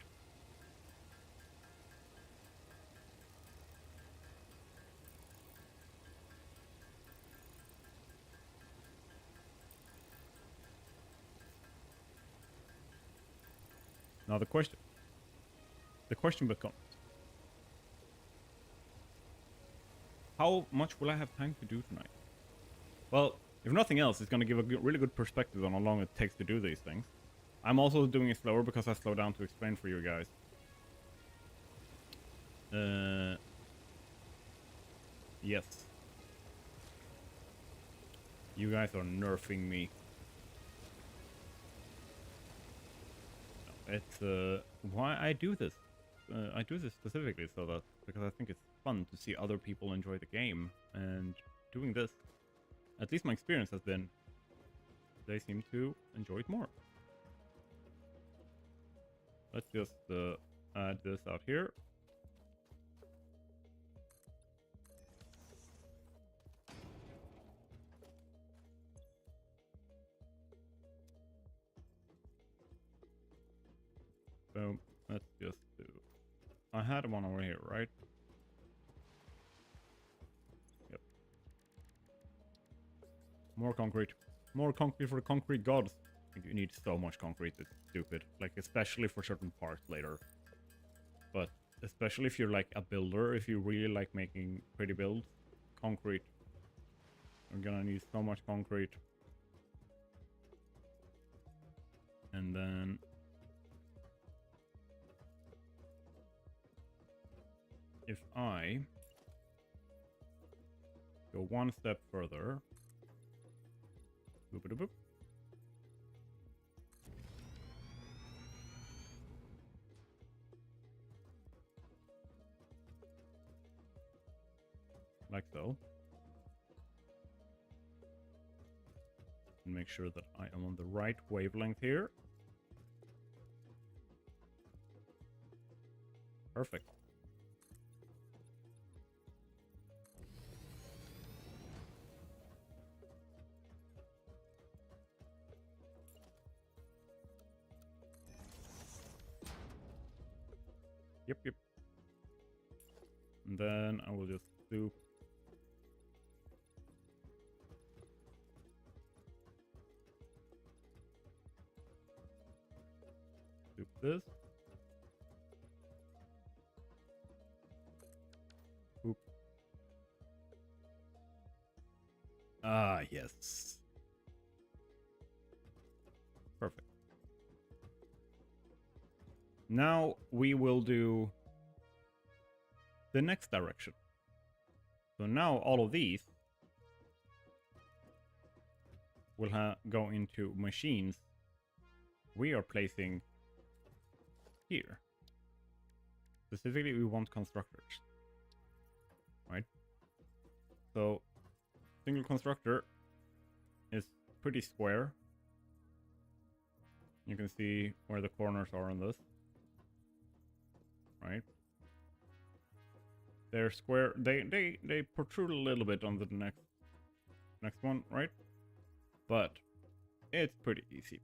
Speaker 1: Now the question becomes, how much will I have time to do tonight? Well, if nothing else, it's going to give a really good perspective on how long it takes to do these things. I'm also doing it slower because I slow down to explain for you guys. Yes. You guys are nerfing me. It's why I do this. I do this specifically because I think it's fun to see other people enjoy the game, and doing this, at least my experience has been, they seem to enjoy it more. Let's just add this out here. So let's just do. I had one over here, right? Yep. More concrete. More concrete for the concrete gods. You need so much concrete, it's stupid. Like, especially for certain parts later. But especially if you're like a builder, if you really like making pretty builds, concrete. You're gonna need so much concrete. And then if I go one step further, boop-a-doop-boop. Like so. And make sure that I am on the right wavelength here. Perfect. Yep. And then I will just do this. Oop. Ah, yes. Perfect. Now we will do the next direction. So now all of these will go into machines we are placing here. Specifically, we want constructors, right? So single constructor is pretty square. You can see where the corners are on this, right? They're square. They protrude a little bit on the next one, right? But it's pretty easy.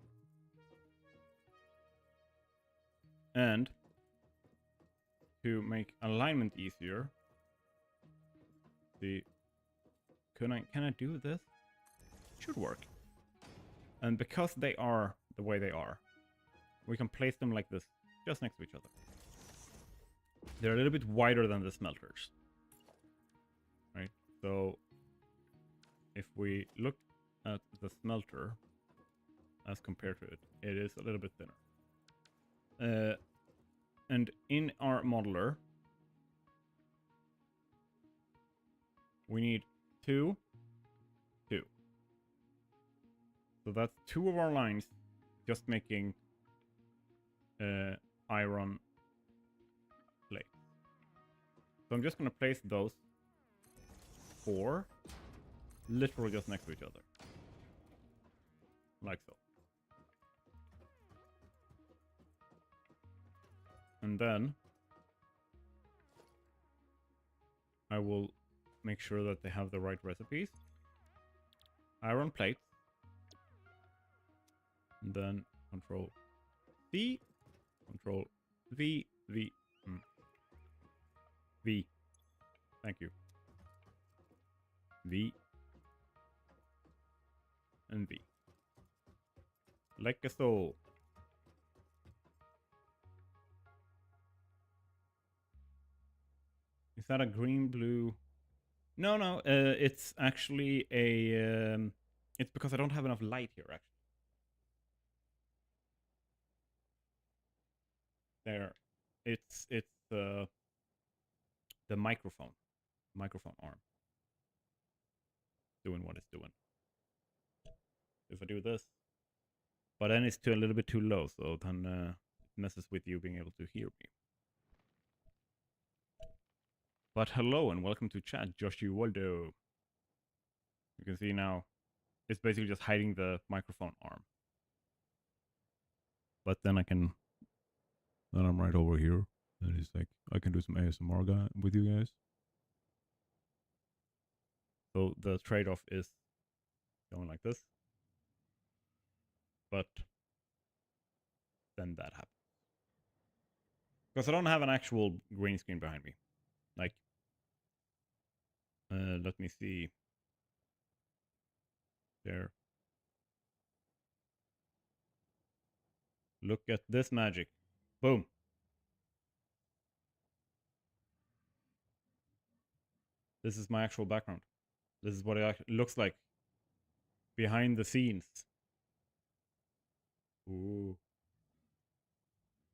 Speaker 1: And to make alignment easier, can I do this? Should work. And because they are the way they are, we can place them like this, just next to each other. They're a little bit wider than the smelters, right? So if we look at the smelter as compared to it, it is a little bit thinner. And in our modeler, we need 2, 2. So that's 2 of our lines just making iron plates. So I'm just going to place those 4 literally just next to each other. Like so. And then I will make sure that they have the right recipes. Iron plates. And then Control C, Control V, V, V. Thank you. V and V. Like so. Is that a green, blue? No. It's actually a. It's because I don't have enough light here, actually. There, it's the microphone arm doing what it's doing. If I do this, but then it's a little bit too low, so then it messes with you being able to hear me. But hello and welcome to chat, Joshi Waldo. You can see now it's basically just hiding the microphone arm. But then then I'm right over here, and it's like I can do some ASMR with you guys. So the trade-off is going like this. But then that happens. Because I don't have an actual green screen behind me. Like, let me see. There. Look at this magic. Boom. This is my actual background. This is what it looks like behind the scenes. Ooh.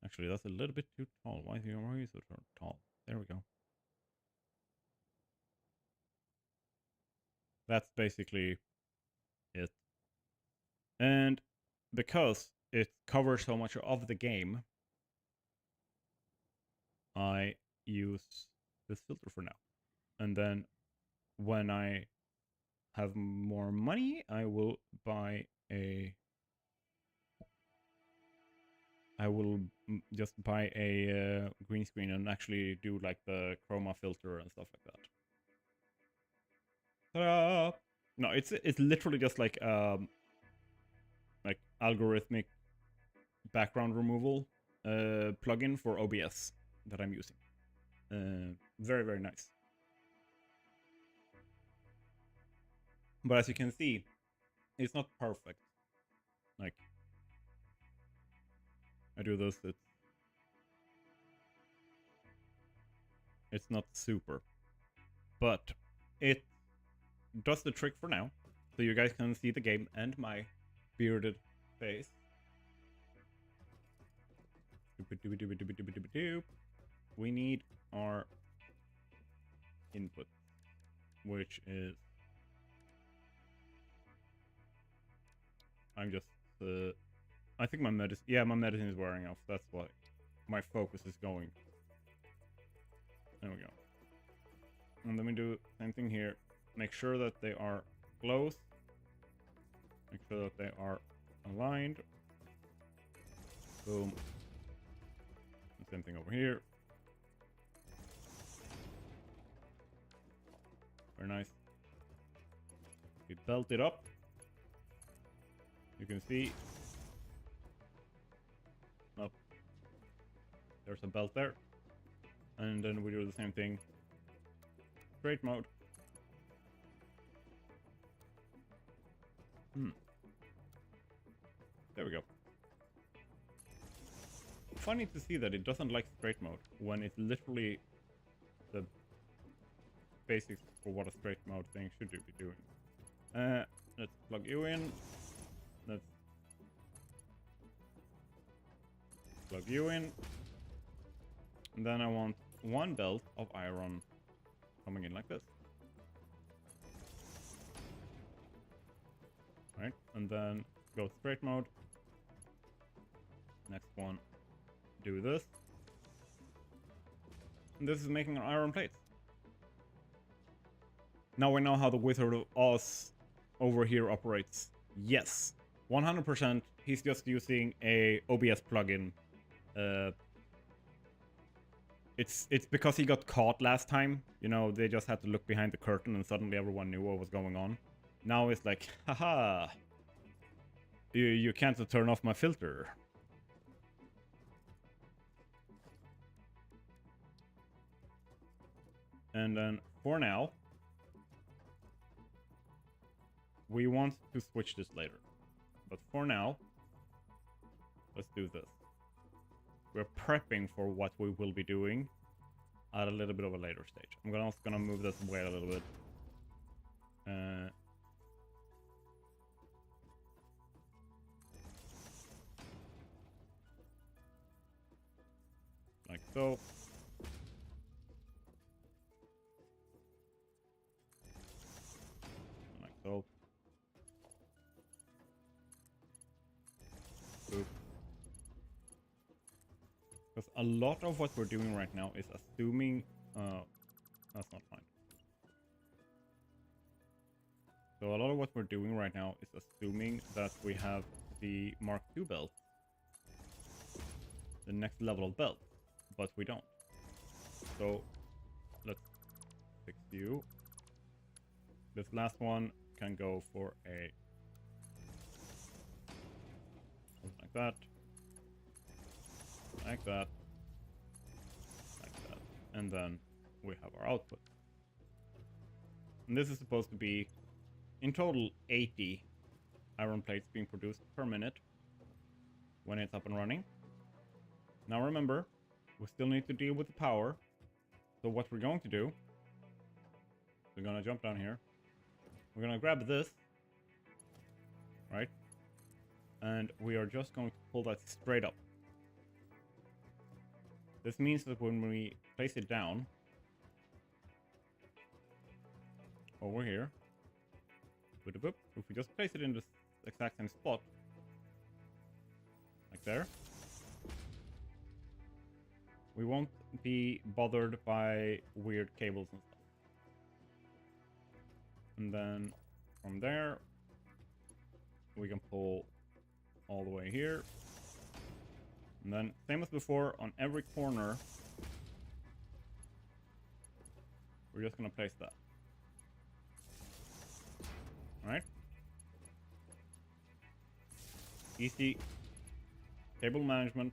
Speaker 1: Actually, that's a little bit too tall. Why is it so tall? There we go. That's basically it. And because it covers so much of the game, I use this filter for now. And then when I have more money, I will buy just buy a green screen and actually do like the chroma filter and stuff like that. Ta-da! No, it's literally just like algorithmic background removal plugin for OBS that I'm using. Very, very nice. But as you can see, it's not perfect. Like, I do this, it's not super. But it does the trick for now. So you guys can see the game and my bearded face. We need our input, which is I think my medicine. Yeah, my medicine is wearing off. That's why my focus is going. There we go. And then we do the same thing here. Make sure that they are close. Make sure that they are aligned. Boom. The same thing over here. Very nice. We belt it up. You can see. Oh, there's a belt there. And then we do the same thing. Straight mode. There we go. Funny to see that it doesn't like straight mode when it's literally the basics for what a straight mode thing should be doing. Let's plug you in. Let's plug you in. And then I want one belt of iron coming in like this. Right, and then go straight mode. Next one, do this. And this is making an iron plate. Now we know how the Wizard of Oz over here operates. Yes, 100%. He's just using a OBS plugin. It's because he got caught last time. You know, they just had to look behind the curtain and suddenly everyone knew what was going on. Now it's like, haha, you can't turn off my filter. And then for now, we want to switch this later. But for now, let's do this. We're prepping for what we will be doing at a little bit of a later stage. I'm also gonna move this away a little bit. Like so. Like so. Boop. Because a lot of what we're doing right now is assuming... that's not fine. So a lot of what we're doing right now is assuming that we have the Mark II belt. The next level of belt. But we don't. So let's fix you. This last one can go for a... something like that. Like that. Like that. And then we have our output. And this is supposed to be, in total, 80 iron plates being produced per minute when it's up and running. Now remember, we still need to deal with the power. So what we're going to do, we're going to jump down here. We're going to grab this. Right? And we are just going to pull that straight up. This means that when we place it down over here, if we just place it in the exact same spot, like there, we won't be bothered by weird cables and stuff. And then from there, we can pull all the way here. And then, same as before, on every corner, we're just going to place that. Alright? Easy cable management.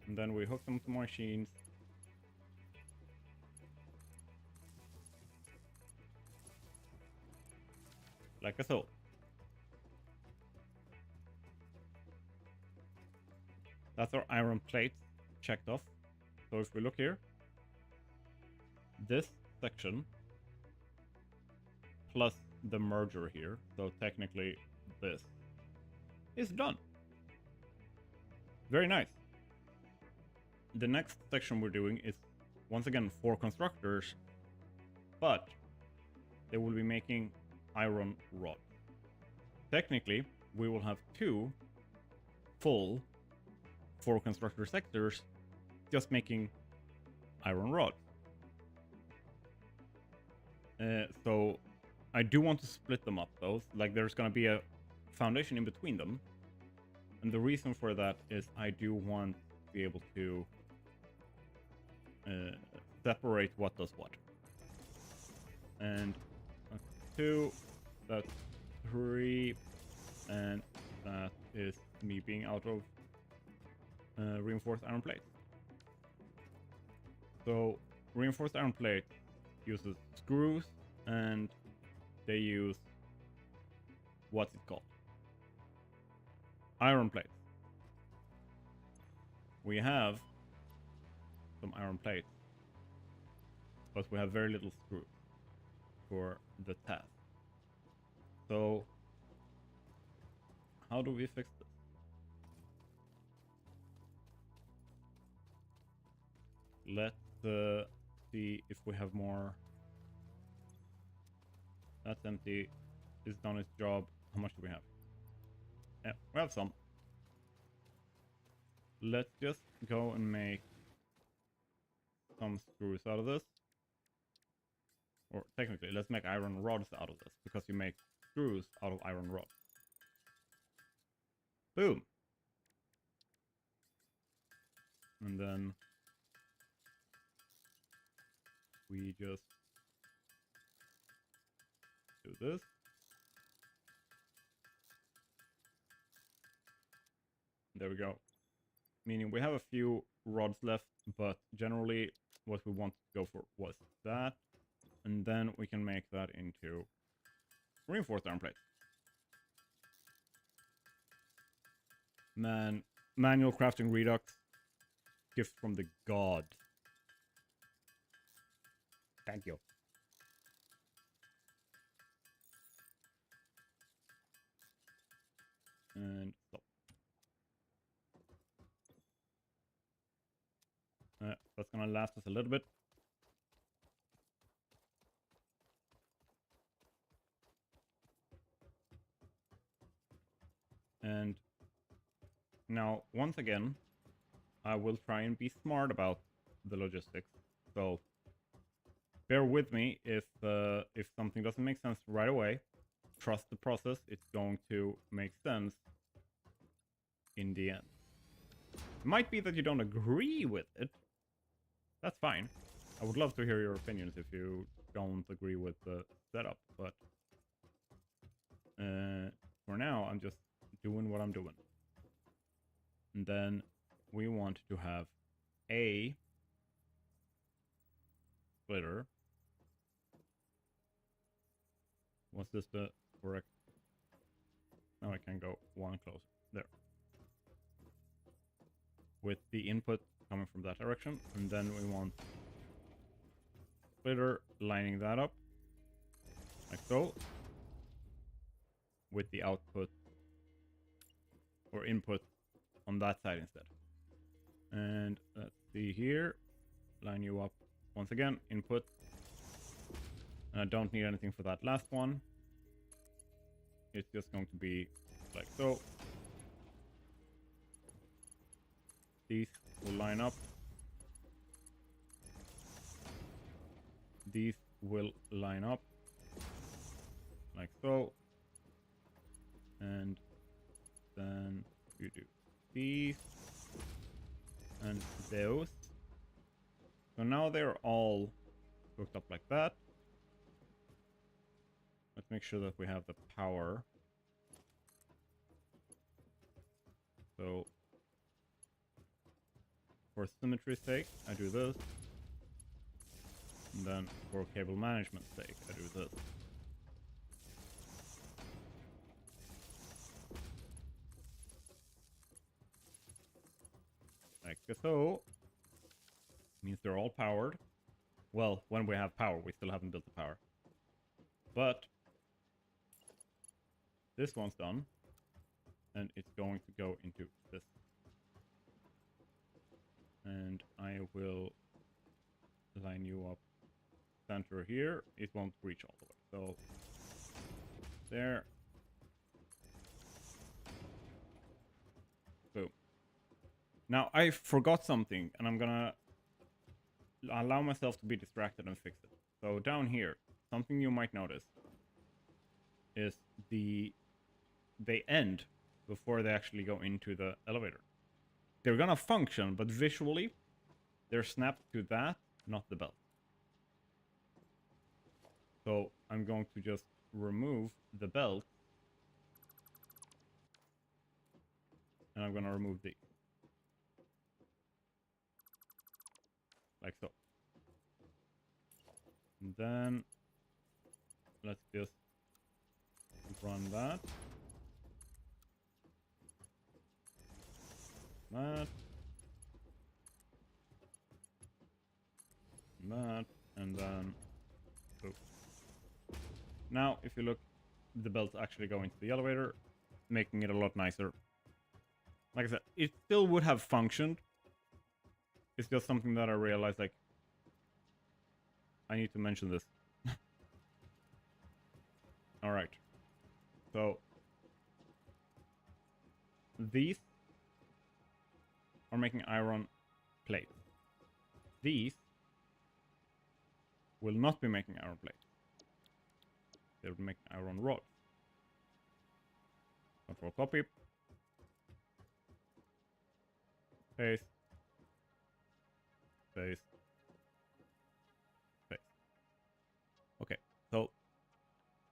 Speaker 1: And then we hook them to machines. Like so. That's our iron plate checked off. So if we look here, this section plus the merger here, so technically this is done. Very nice. The next section we're doing is once again 4 constructors, but they will be making iron rod. Technically, we will have 2 full 4 constructor sectors just making iron rod. So I do want to split them up though, like there's gonna be a foundation in between them, and the reason for that is I do want to be able to separate what does what. And that's 2. That's 3. And that is me being out of reinforced iron plate. So reinforced iron plate uses screws, and they use what's it called? Iron plates. We have some iron plates, but we have very little screws for the task. So how do we fix this? Let's see if we have more. That's empty. It's done its job. How much do we have? Yeah, we have some. Let's just go and make some screws out of this. Or technically, let's make iron rods out of this, because you make screws out of iron rods. Boom! And then we just do this. There we go. Meaning we have a few rods left, but generally what we want to go for was that. And then we can make that into reinforced iron plate. Man, manual crafting redux. Gift from the god. Thank you. And stop. That's gonna last us a little bit. And now, once again, I will try and be smart about the logistics. So bear with me if something doesn't make sense right away. Trust the process. It's going to make sense in the end. It might be that you don't agree with it. That's fine. I would love to hear your opinions if you don't agree with the setup, but for now, I'm just doing what I'm doing. And then we want to have a splitter. Was this the correct? Now I can go one closer. There. With the input coming from that direction. And then we want splitter lining that up. Like so. With the output or input on that side instead. And let's see here. Line you up once again. Input. And I don't need anything for that last one. It's just going to be like so. These will line up. These will line up. Like so. And then you do these. And those. So now they're all hooked up like that. Let's make sure that we have the power. So for symmetry's sake, I do this. And then for cable management's sake, I do this. Like so. Means they're all powered. Well, when we have power, we still haven't built the power. But this one's done. And it's going to go into this. And I will line you up center here. It won't reach all the way. So there. Boom. Now I forgot something, and I'm gonna allow myself to be distracted and fix it. So down here, something you might notice is they end before they actually go into the elevator. They're gonna function, but visually, they're snapped to that, not the belt. So I'm going to just remove the belt. And I'm going to remove these. Like so. And then let's just run that. That. That. And then... Oh. Now, if you look, the belts actually go into the elevator, making it a lot nicer. Like I said, it still would have functioned. It's just something that I realized, like, I need to mention this. Alright. So, these are making iron plates. These will not be making iron plates. They'll be making iron rods. Control copy. Paste. Paste. Paste. Okay, so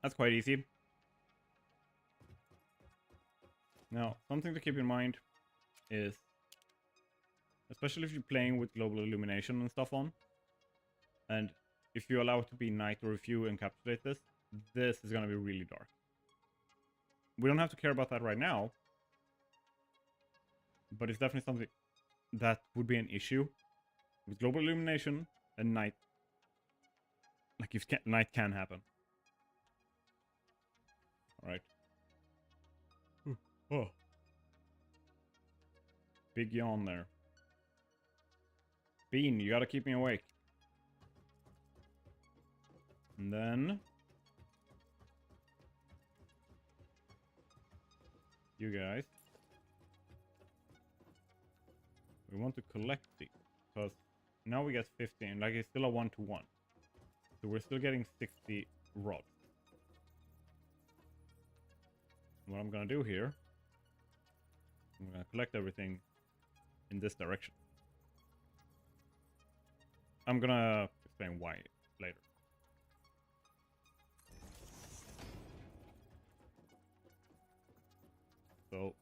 Speaker 1: that's quite easy. Now, something to keep in mind is, especially if you're playing with global illumination and stuff on, and if you allow it to be night or if you encapsulate this, this is going to be really dark. We don't have to care about that right now, but it's definitely something that would be an issue with global illumination and night. Like, if night can happen. Alright. Oh. Big yawn there. Bean, you gotta keep me awake. And then... you guys. We want to collect these. Because now we get 15. Like, it's still a 1-to-1. So we're still getting 60 rods. What I'm gonna do here, I'm gonna collect everything in this direction. I'm gonna explain why later. So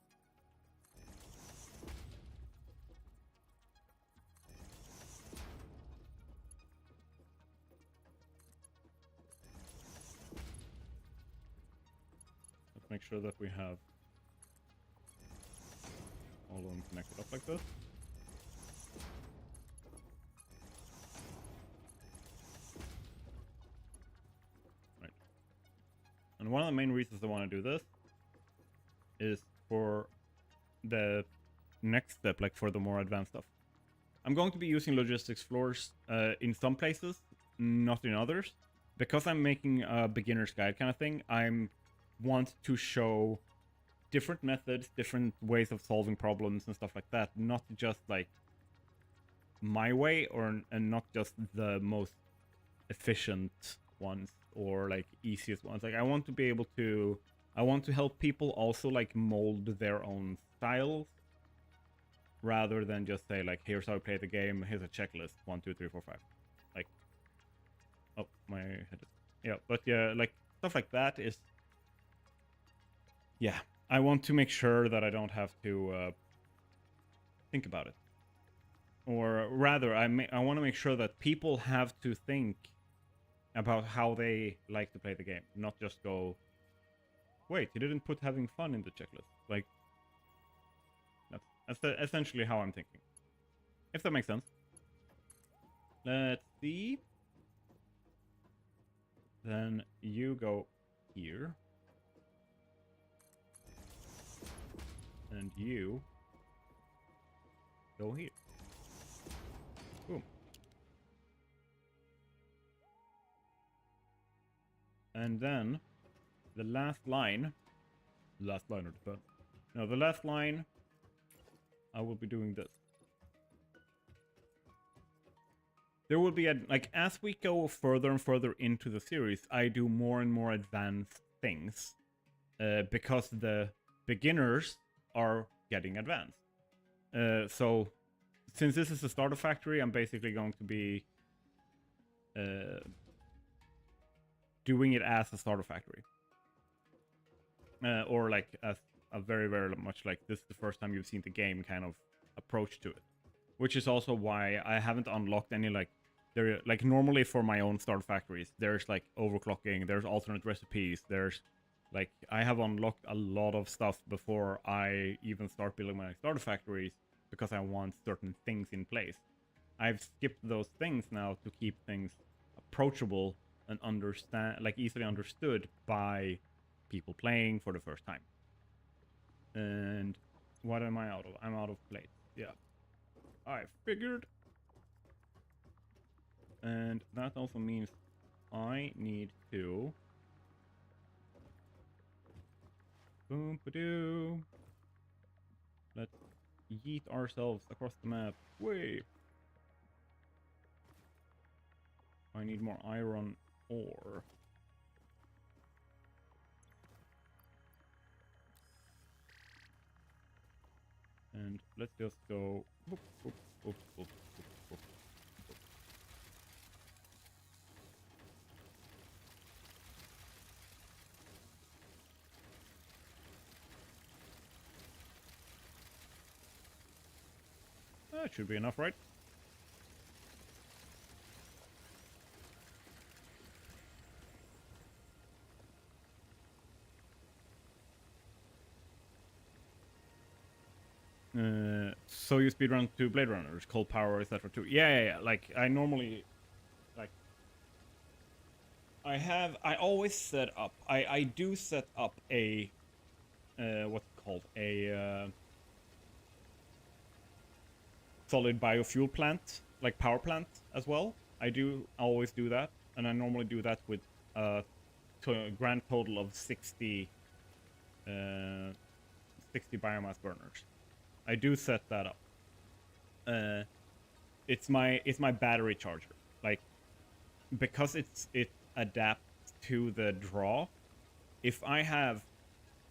Speaker 1: let's make sure that we have all of them connected up like this. Right. And one of the main reasons I want to do this is for the next step, like for the more advanced stuff. I'm going to be using logistics floors in some places, not in others. Because I'm making a beginner's guide kind of thing, I want to show different methods, different ways of solving problems and stuff like that. Not just like my way, and not just the most efficient ones or like easiest ones. Like, I want to be able to... I want to help people also like mold their own styles, rather than just say like, here's how I play the game, here's a checklist, 1, 2, 3, 4, 5. Like, oh, my head is... yeah, but yeah, like stuff like that is... yeah, I want to make sure that I don't have to think about it. Or rather, I want to make sure that people have to think about how they like to play the game, not just go, wait, you didn't put having fun in the checklist. Like, that's essentially how I'm thinking. If that makes sense. Let's see. Then you go here. And you go here. Boom. And then the last line of defense. No, the last line, I will be doing this. There will be like, as we go further and further into the series, I do more and more advanced things, because the beginners are getting advanced. So since this is a starter factory, I'm basically going to be doing it as a starter factory. Or like as a very, very much like this is the first time you've seen the game kind of approach to it. Which is also why I haven't unlocked any like like normally for my own starter factories, there's like overclocking, there's alternate recipes, there's like I have unlocked a lot of stuff before I even start building my starter factories because I want certain things in place. I've skipped those things now to keep things approachable and easily understood by people playing for the first time. And what am I out of? I'm out of plates. Yeah. I figured. And that also means I need to boom ba-doo. Let's yeet ourselves across the map. Way. I need more iron ore. And let's just go boop, boop, boop, boop, boop, boop, boop. That should be enough, right? So you speedrun to Blade Runners, Cold Power, etc. too. Yeah. Like I normally, like, I always set up. I do set up a, what's it called, a solid biofuel plant, like power plant as well. I do always do that, and I normally do that with a grand total of 60 biomass burners. I do set that up. It's my battery charger. Like, because it adapts to the draw. If I have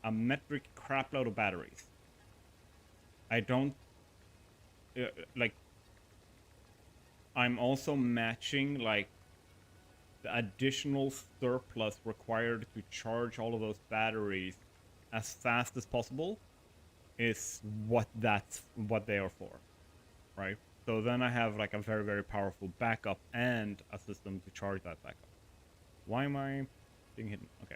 Speaker 1: a metric crapload of batteries, I don't like. I'm also matching like the additional surplus required to charge all of those batteries as fast as possible is what they are for, right? So then I have like a very, very powerful backup and a system to charge that backup. Why am I being hidden? Okay.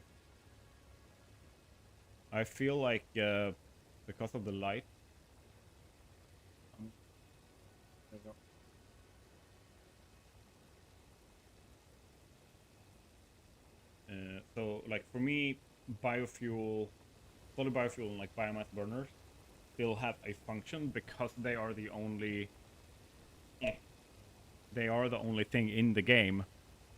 Speaker 1: I feel like because of the light. There we go. So like for me, solid biofuel and like biomass burners still have a function because they are the only thing in the game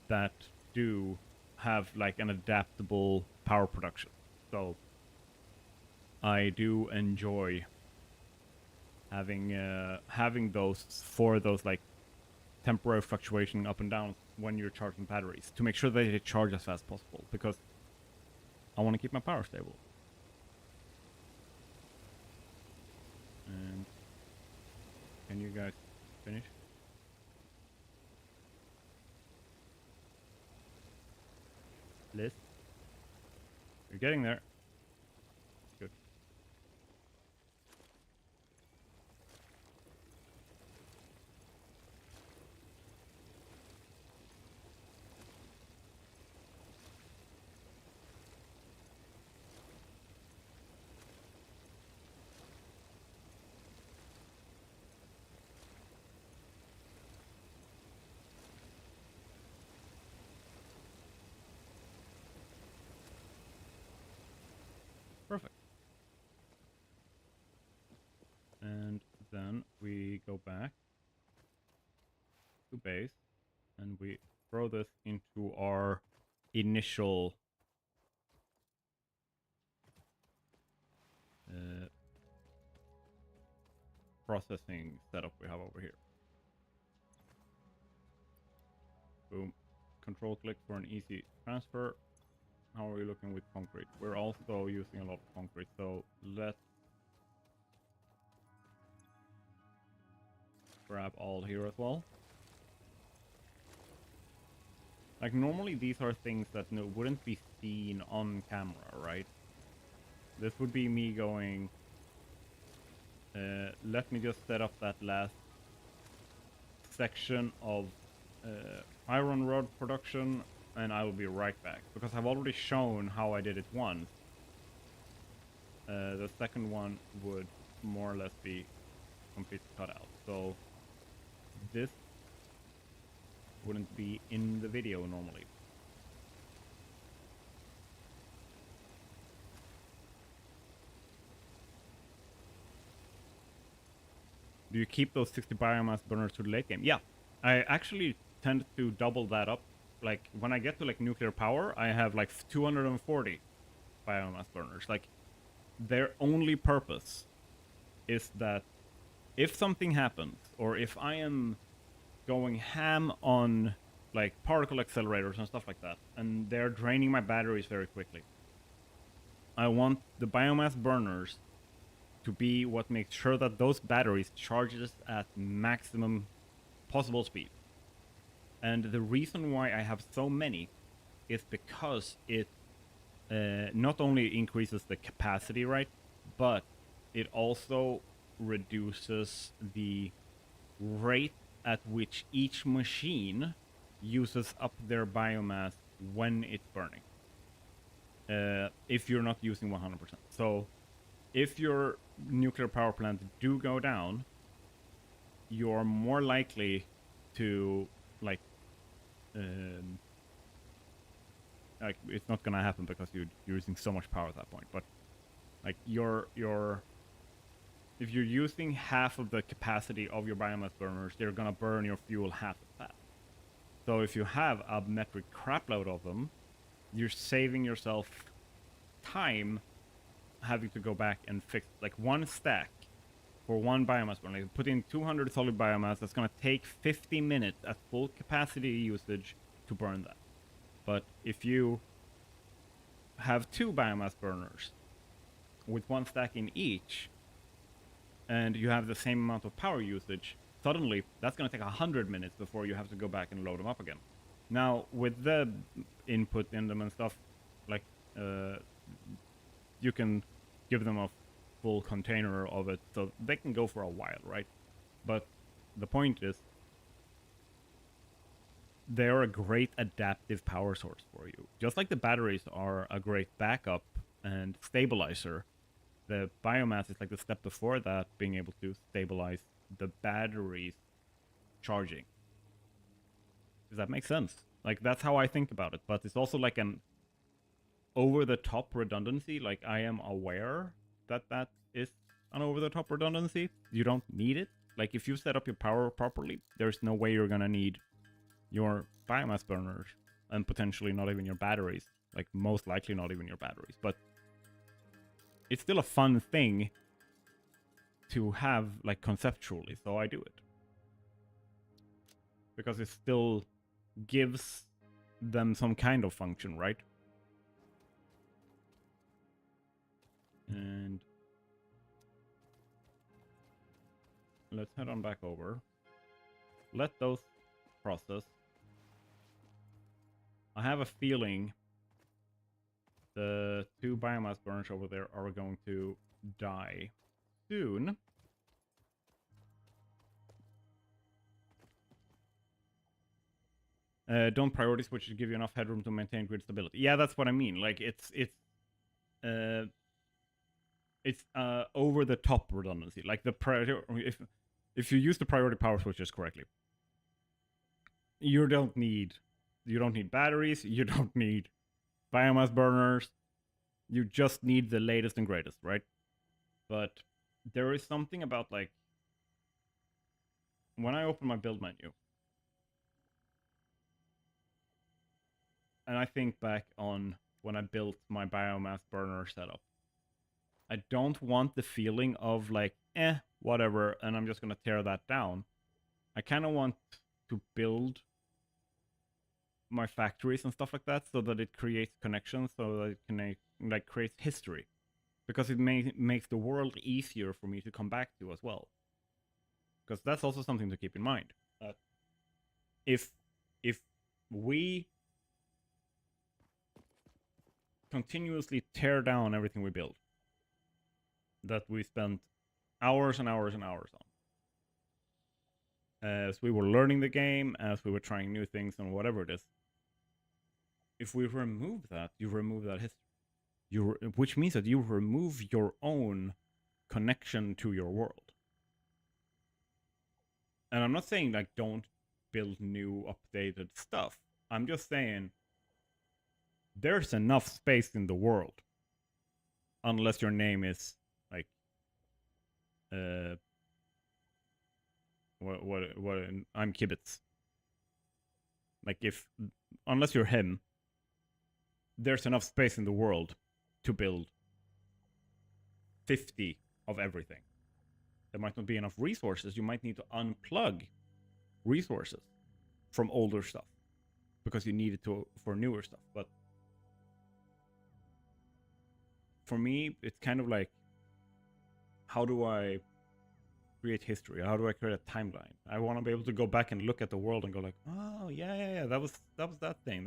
Speaker 1: that do have like an adaptable power production. So I do enjoy having those for those like temporary fluctuation up and down when you're charging batteries to make sure that they charge as fast as possible because I want to keep my power stable. And can you guys finish? Liz? You're getting there. Good. Perfect. And then we go back to base and we throw this into our initial processing setup we have over here. Boom. Control click for an easy transfer. How are we looking with concrete? We're also using a lot of concrete, so let's grab all here as well. Like, normally these are things that wouldn't be seen on camera, right? This would be me going, let me just set up that last section of iron rod production, and I will be right back. Because I've already shown how I did it once. The second one would more or less be completely cut out. So this wouldn't be in the video normally. Do you keep those 60 biomass burners to the late game? Yeah, I actually tend to double that up. Like, when I get to like nuclear power, I have like 240 biomass burners. Like, their only purpose is that if something happens, or if I am going ham on like particle accelerators and stuff like that, and they're draining my batteries very quickly, I want the biomass burners to be what makes sure that those batteries charges at maximum possible speed. And the reason why I have so many is because it not only increases the capacity, right, but it also reduces the rate at which each machine uses up their biomass when it's burning. If you're not using 100%. So if your nuclear power plant do go down, you're more likely to like it's not gonna happen because you're using so much power at that point. But like if you're using half of the capacity of your biomass burners, they're gonna burn your fuel half as fast. So if you have a metric crapload of them, you're saving yourself time having to go back and fix like one stack for one biomass burner. Like, put in 200 solid biomass, that's gonna take 50 minutes at full capacity usage to burn that. But if you have two biomass burners with one stack in each, and you have the same amount of power usage, suddenly that's going to take 100 minutes before you have to go back and load them up again. Now, with the input in them and stuff, like, you can give them a full container of it, so they can go for a while, right? But the point is, they're a great adaptive power source for you. Just like the batteries are a great backup and stabilizer, the biomass is like the step before that, being able to stabilize the batteries charging. Does that make sense? Like, that's how I think about it. But it's also like an over-the-top redundancy. Like, I am aware that that is an over-the-top redundancy. You don't need it. Like, if you set up your power properly, there's no way you're gonna need your biomass burners, and potentially not even your batteries. Like, most likely not even your batteries. But it's still a fun thing to have, like, conceptually, so I do it. Because it still gives them some kind of function, right? And let's head on back over. Let those process. I have a feeling the two biomass burners over there are going to die soon. Don't priority switch to give you enough headroom to maintain grid stability. Yeah, that's what I mean. Like, it's over the top redundancy. Like, the priority, if you use the priority power switches correctly, you don't need batteries, you don't need biomass burners, you just need the latest and greatest, right? But there is something about, like, when I open my build menu and I think back on when I built my biomass burner setup, I don't want the feeling of like, whatever, and I'm just gonna tear that down. I kind of want to build my factories and stuff like that so that it creates connections, so that it can like create history, because it makes the world easier for me to come back to as well. Because that's also something to keep in mind. If we continuously tear down everything we build that we spent hours and hours and hours on. As we were learning the game, as we were trying new things and whatever it is. If we remove that, you remove that history. Which means that you remove your own connection to your world. And I'm not saying like don't build new updated stuff. I'm just saying there's enough space in the world. Unless your name is like what I'm Kibitz. Like unless you're him, there's enough space in the world to build 50 of everything. There might not be enough resources. You might need to unplug resources from older stuff because you need it for newer stuff. But for me, it's kind of like, how do I create history? How do I create a timeline? I want to be able to go back and look at the world and go like, oh yeah, that was that thing.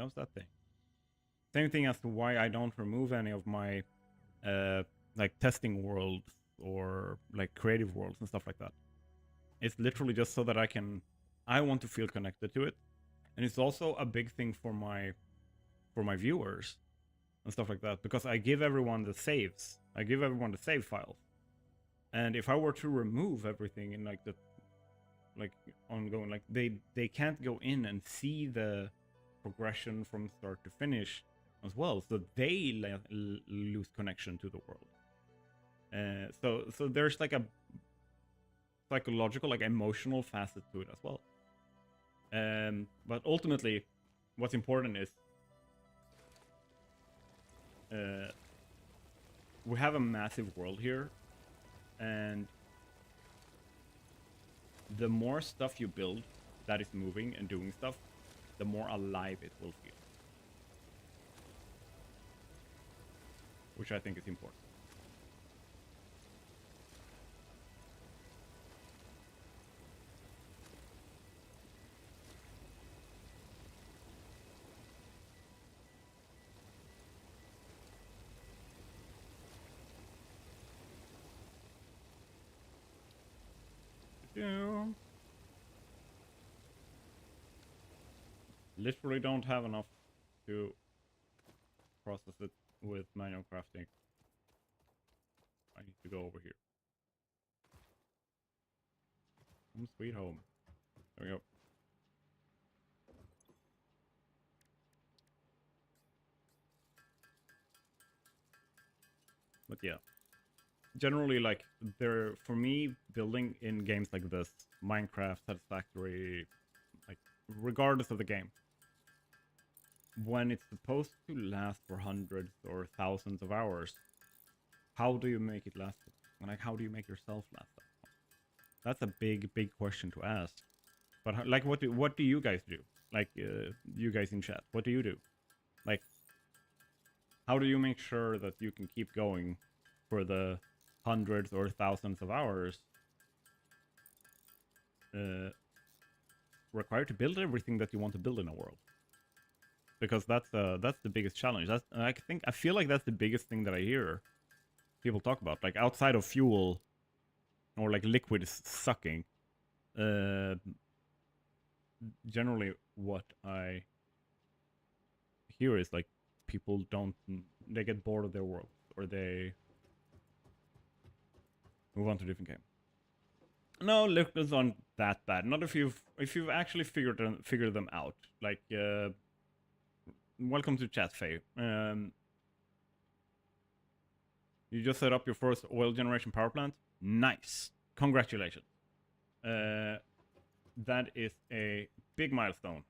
Speaker 1: Same thing as to why I don't remove any of my like testing worlds or like creative worlds and stuff like that. It's literally just so that I want to feel connected to it. And it's also a big thing for my viewers and stuff like that, because I give everyone the saves. I give everyone the save files. And if I were to remove everything in like the ongoing, like they can't go in and see the progression from start to finish as well, so they lose connection to the world. So there's like a psychological, like emotional facet to it as well. But ultimately, what's important is we have a massive world here, and the more stuff you build that is moving and doing stuff, the more alive it will feel. Which I think is important. Literally don't have enough to process it with manual crafting. I need to go over here. Home sweet home. There we go. But yeah, generally, like, for me, building in games like this, Minecraft, Satisfactory, like, regardless of the game, when it's supposed to last for hundreds or thousands of hours, how do you make it last? Like, how do you make yourself last that long? That's a big question to ask. But like, what do you guys do? Like, you guys in chat, what do you do? Like, how do you make sure that you can keep going for the hundreds or thousands of hours required to build everything that you want to build in a world? Because that's the biggest challenge. I feel like that's the biggest thing that I hear people talk about. Like, outside of fuel or like liquid sucking, generally what I hear is like people they get bored of their world, or they move on to a different game. No, liquids aren't that bad. Not if you've actually figured them out. Like, welcome to chat, Faye. You just set up your first oil generation power plant. Nice, congratulations. That is a big milestone.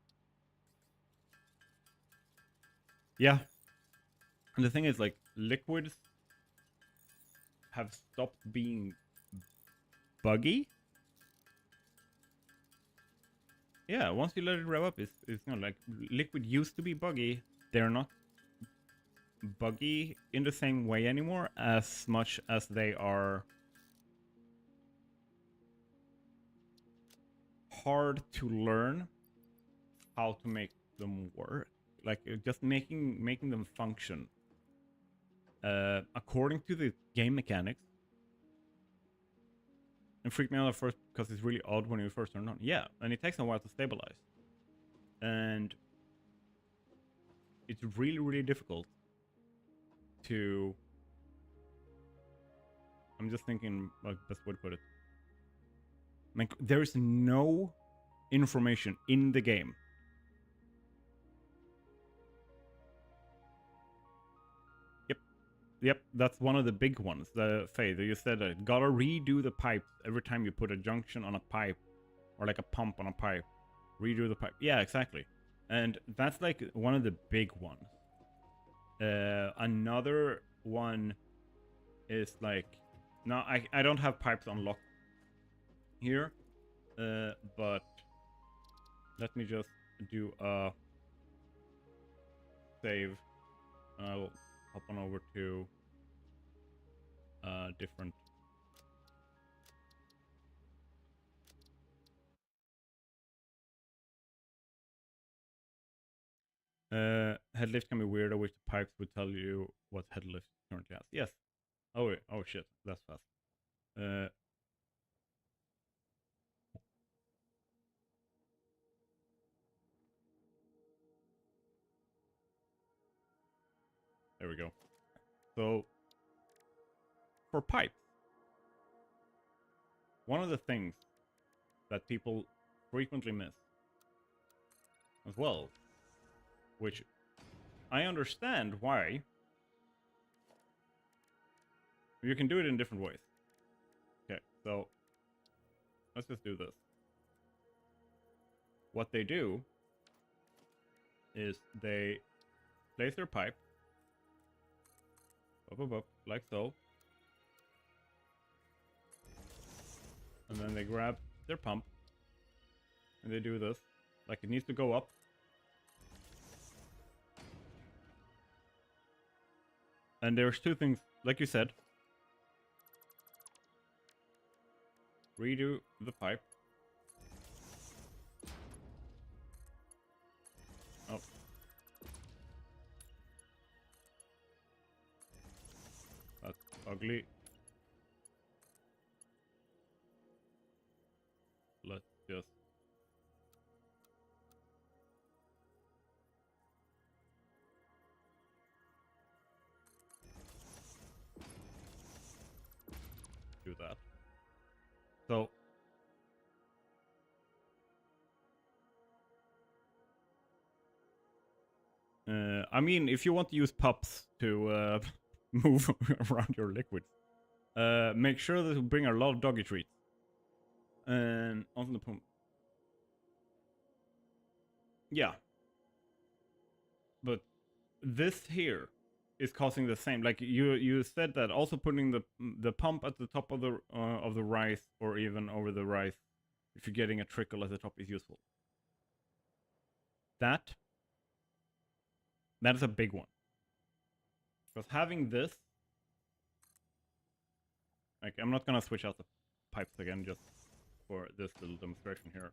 Speaker 1: Yeah, and the thing is, like, liquids have stopped being buggy. Yeah, once you let it rev up, it's not like liquid used to be buggy. They're not buggy in the same way anymore, as much as they are hard to learn how to make them work. Like, just making them function according to the game mechanics, it freaked me out at first because it's really odd when you first turn it on. Yeah, and it takes a while to stabilize. And it's really, really difficult to... I'm just thinking like best way to put it. Like, there is no information in the game. Yep, that's one of the big ones. The Faye, you said gotta redo the pipes every time you put a junction on a pipe or like a pump on a pipe. Redo the pipe. Yeah, exactly. And that's like one of the big ones. Another one is like, now I don't have pipes unlocked here, but let me just do a save. I'll hop on over to different. Head lift can be weird. I wish the pipes would tell you what head lift currently has. Yes. Oh wait. Oh shit. That's fast. There we go. So for pipes, one of the things that people frequently miss as well, which I understand why, you can do it in different ways. Okay, so let's just do this. What they do is they place their pipe up, like so, and then they grab their pump and they do this, like it needs to go up. And there's two things, like you said. Redo the pipe. Oh. That's ugly. Let's just... do that. So... I mean, if you want to use pups to move around your liquids, make sure that you bring a lot of doggy treats. And on the pump. Yeah. But this here is causing the same. Like you said that also putting the pump at the top of the rice, or even over the rice, if you're getting a trickle at the top, is useful. That is a big one. Because having this, like, I'm not gonna switch out the pipes again just for this little demonstration here,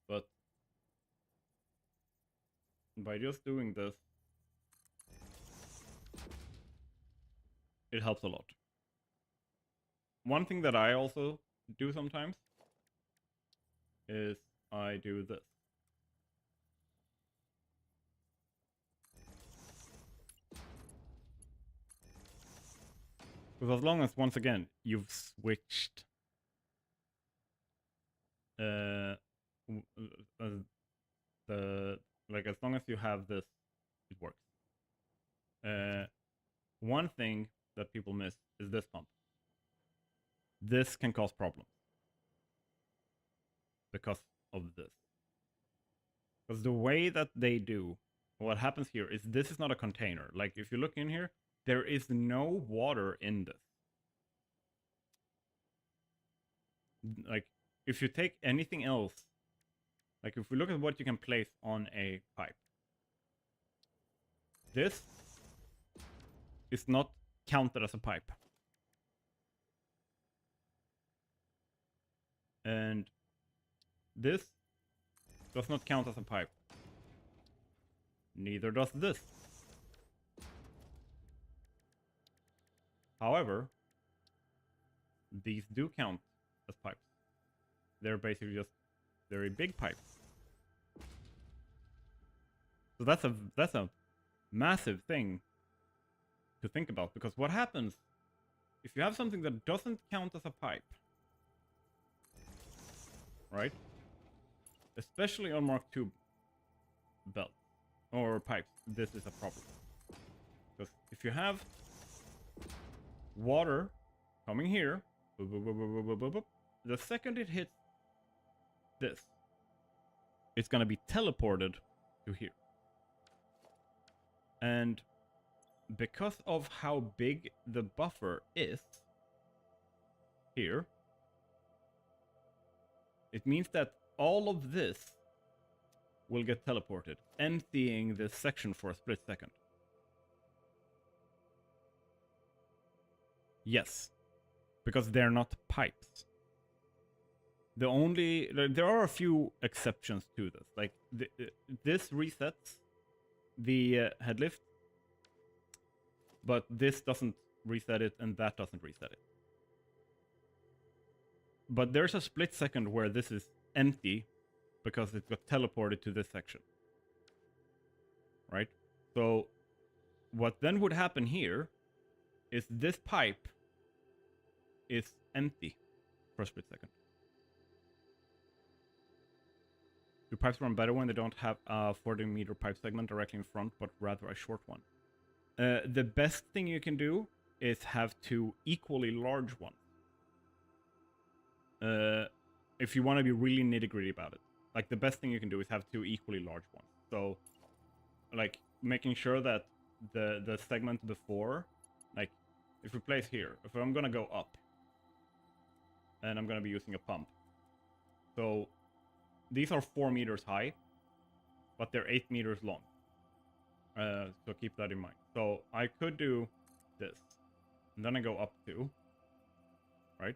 Speaker 1: but by just doing this, it helps a lot. One thing that I also do sometimes is I do this. Because as long as, once again, you've switched like, as long as you have this, it works. One thing that people miss is this pump. This can cause problems because of this. Because the way that they do, what happens here is this is not a container. Like, if you look in here, there is no water in this. Like, if you take anything else, like if we look at what you can place on a pipe, this is not counted as a pipe. And this does not count as a pipe. Neither does this. However, these do count as pipes. They're basically just very big pipes. So that's a massive thing to think about, because what happens if you have something that doesn't count as a pipe, right? Especially on Mark II belts or pipes, this is a problem. Because if you have water coming here, the second it hits this, it's gonna be teleported to here. And because of how big the buffer is here, it means that all of this will get teleported, emptying this section for a split second. Yes, because they're not pipes. There are a few exceptions to this. Like this resets the head lift, but this doesn't reset it, and that doesn't reset it. But there's a split second where this is empty because it got teleported to this section. Right? So what then would happen here is this pipe is empty for a split second. Do pipes run better when they don't have a 40-meter pipe segment directly in front, but rather a short one? The best thing you can do is have two equally large ones. If you want to be really nitty-gritty about it. Like, the best thing you can do is have two equally large ones. So, like, making sure that the segment before, like, if we place here, if I'm gonna go up, and I'm gonna be using a pump. So, these are 4 meters high, but they're 8 meters long. So keep that in mind. So I could do this, and then I go up 2, right?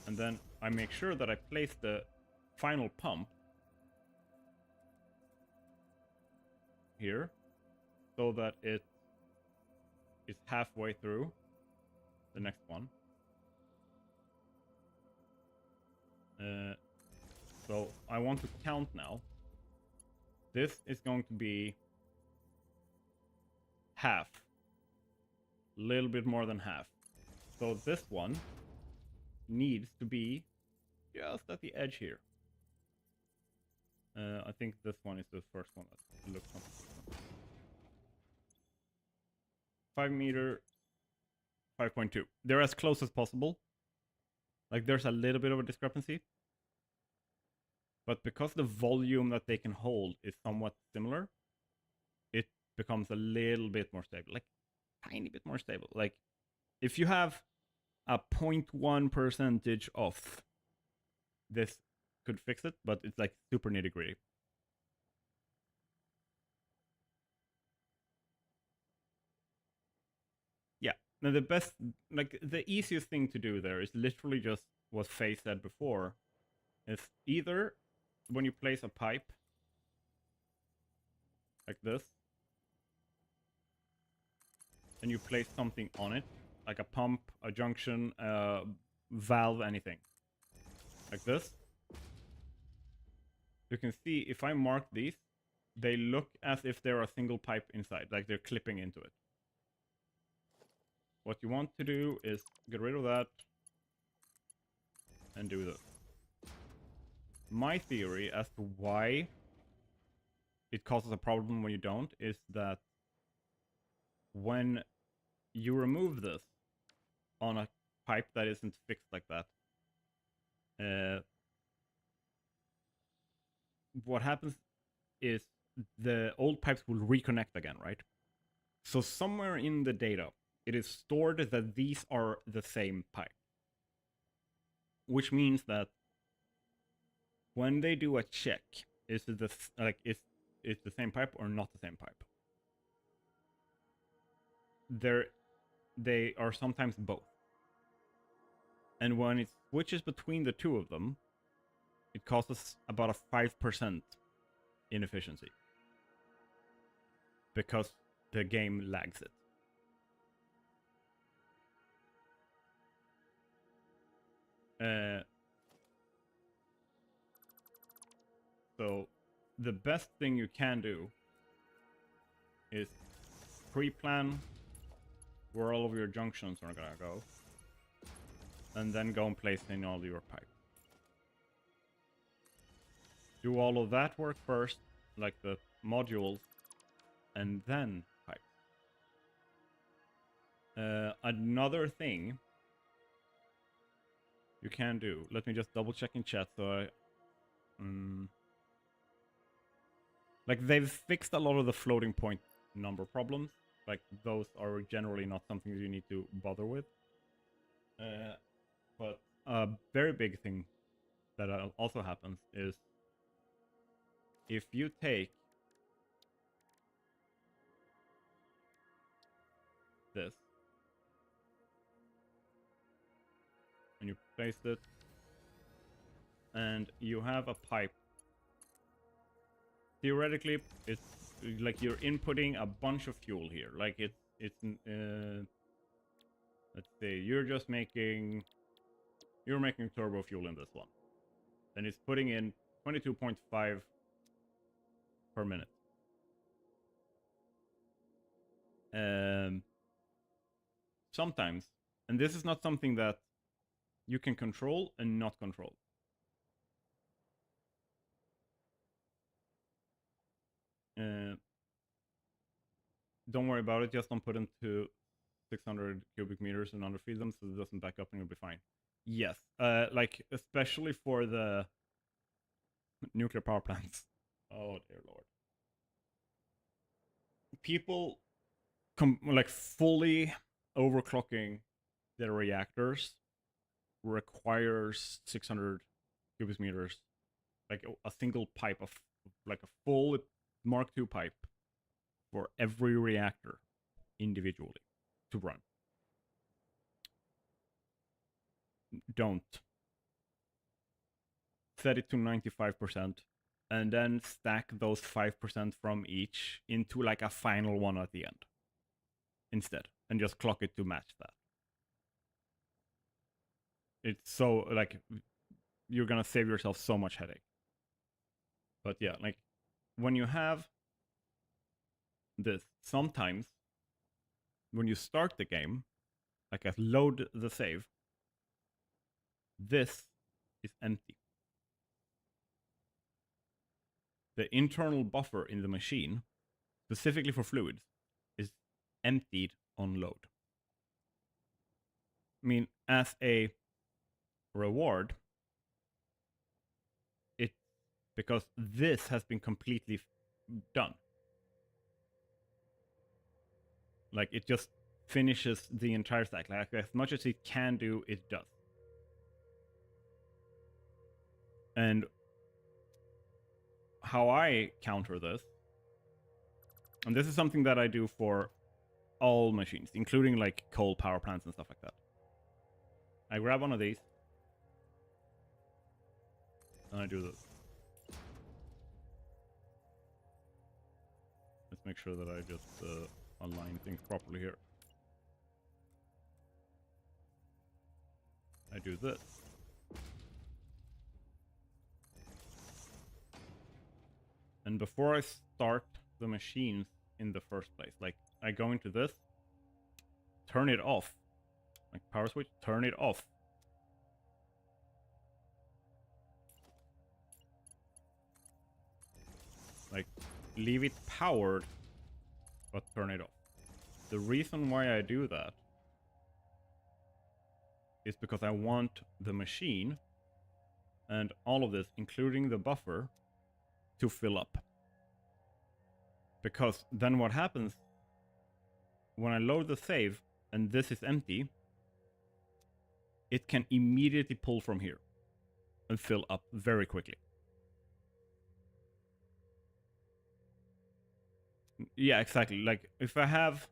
Speaker 1: And then I make sure that I place the final pump here, so that it is halfway through the next one. So I want to count now. This is going to be half. A little bit more than half. So this one needs to be just at the edge here. I think this one is the first one that looks something. 5 meter, 5.2. They're as close as possible. Like, there's a little bit of a discrepancy. But because the volume that they can hold is somewhat similar, it becomes a little bit more stable. Like, tiny bit more stable. Like, if you have a 0.1% off, this could fix it, but it's like super nitty-gritty. Yeah. Now the best, like, the easiest thing to do there is literally just what Faye said before. Is either when you place a pipe like this, and you place something on it, like a pump, a junction, a valve, anything like this. You can see if I mark these, they look as if they're a single pipe inside, like they're clipping into it. What you want to do is get rid of that and do this. My theory as to why it causes a problem when you don't is that when you remove this on a pipe that isn't fixed like that, what happens is the old pipes will reconnect again, right? So somewhere in the data, it is stored that these are the same pipe. Which means that when they do a check, is the same pipe or not the same pipe? They are sometimes both. And when it switches between the two of them, it causes about a 5% inefficiency. Because the game lags it. So the best thing you can do is pre-plan where all of your junctions are gonna go, and then go and place in all your pipe. Do all of that work first, like the modules, and then pipe. Another thing you can do, let me just double check in chat so I... like, they've fixed a lot of the floating point number problems. Like, those are generally not something you need to bother with. But a very big thing that also happens is if you take this and you place it, and you have a pipe, theoretically it's like you're inputting a bunch of fuel here. Like it's let's say you're making turbo fuel in this one, and it's putting in 22.5 per minute. Sometimes, and this is not something that you can control and not control. Don't worry about it, just don't put into 600 cubic meters and underfeed them so it doesn't back up and you'll be fine. Yes, like especially for the nuclear power plants. Oh dear lord. People like fully overclocking their reactors requires 600 cubic meters, like a single pipe of like a full Mark II pipe for every reactor individually to run. Don't. Set it to 95% and then stack those 5% from each into like a final one at the end instead, and just clock it to match that. It's so, like, you're gonna save yourself so much headache. But yeah, like, when you have this, sometimes when you start the game, like I load the save, this is empty. The internal buffer in the machine, specifically for fluids, is emptied on load. I mean, as a reward, it's because this has been completely done. Like, it just finishes the entire stack. Like, as much as it can do, it does. And how I counter this, and this is something that I do for all machines, including like coal power plants and stuff like that. I grab one of these, and I do this. Let's make sure that I just align things properly here. I do this. And before I start the machines in the first place, like, I go into this, turn it off, like power switch, turn it off. Like, leave it powered, but turn it off. The reason why I do that is because I want the machine and all of this, including the buffer, to fill up. Because then what happens when I load the save and this is empty, it can immediately pull from here and fill up very quickly. Yeah, exactly. Like, if I have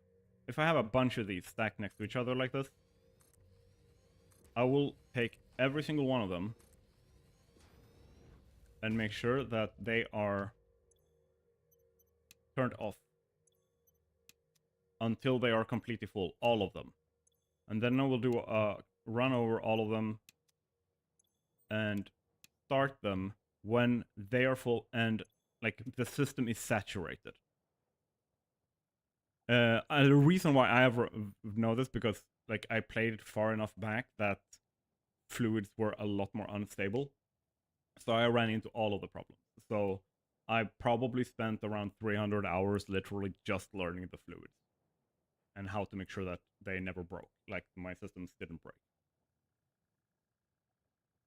Speaker 1: a bunch of these stacked next to each other like this, I will take every single one of them and make sure that they are turned off until they are completely full, all of them. And then I will do a run over all of them and start them when they are full and like the system is saturated. The reason why I have know this because like I played it far enough back that fluids were a lot more unstable, so I ran into all of the problems. So I probably spent around 300 hours literally just learning the fluids and how to make sure that they never broke, like my systems didn't break.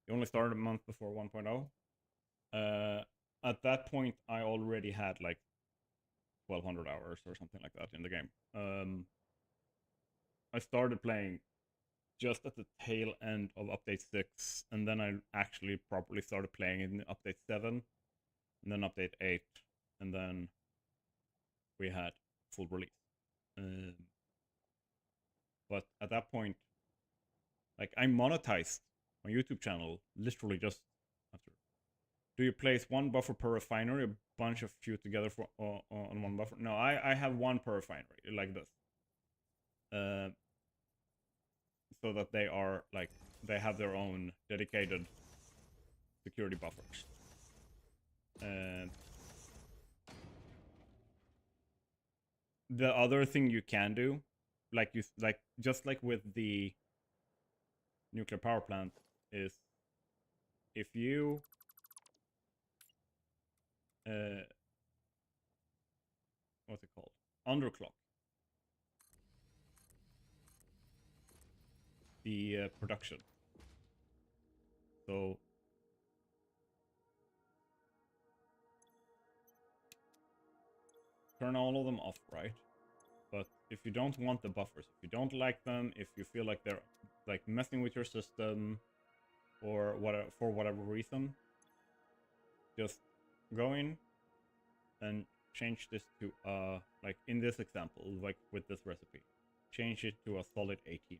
Speaker 1: You only started a month before 1.0. At that point, I already had like 1,200 hours or something like that in the game. I started playing just at the tail end of update 6, and then I actually properly started playing in update 7, and then update 8, and then we had full release. But at that point, like I monetized my YouTube channel literally just after. Do you place one buffer per refinery, a bunch of few together for on one buffer? No, I have one per refinery like this. So that they are like they have their own dedicated security buffers. The other thing you can do, like just like with the nuclear power plant, is if you what's it called, underclock the production. So turn all of them off, right? But if you don't want the buffers, if you don't like them, if you feel like they're like messing with your system or whatever for whatever reason, just go in and change this to like in this example, like with this recipe, change it to a solid 18 instead.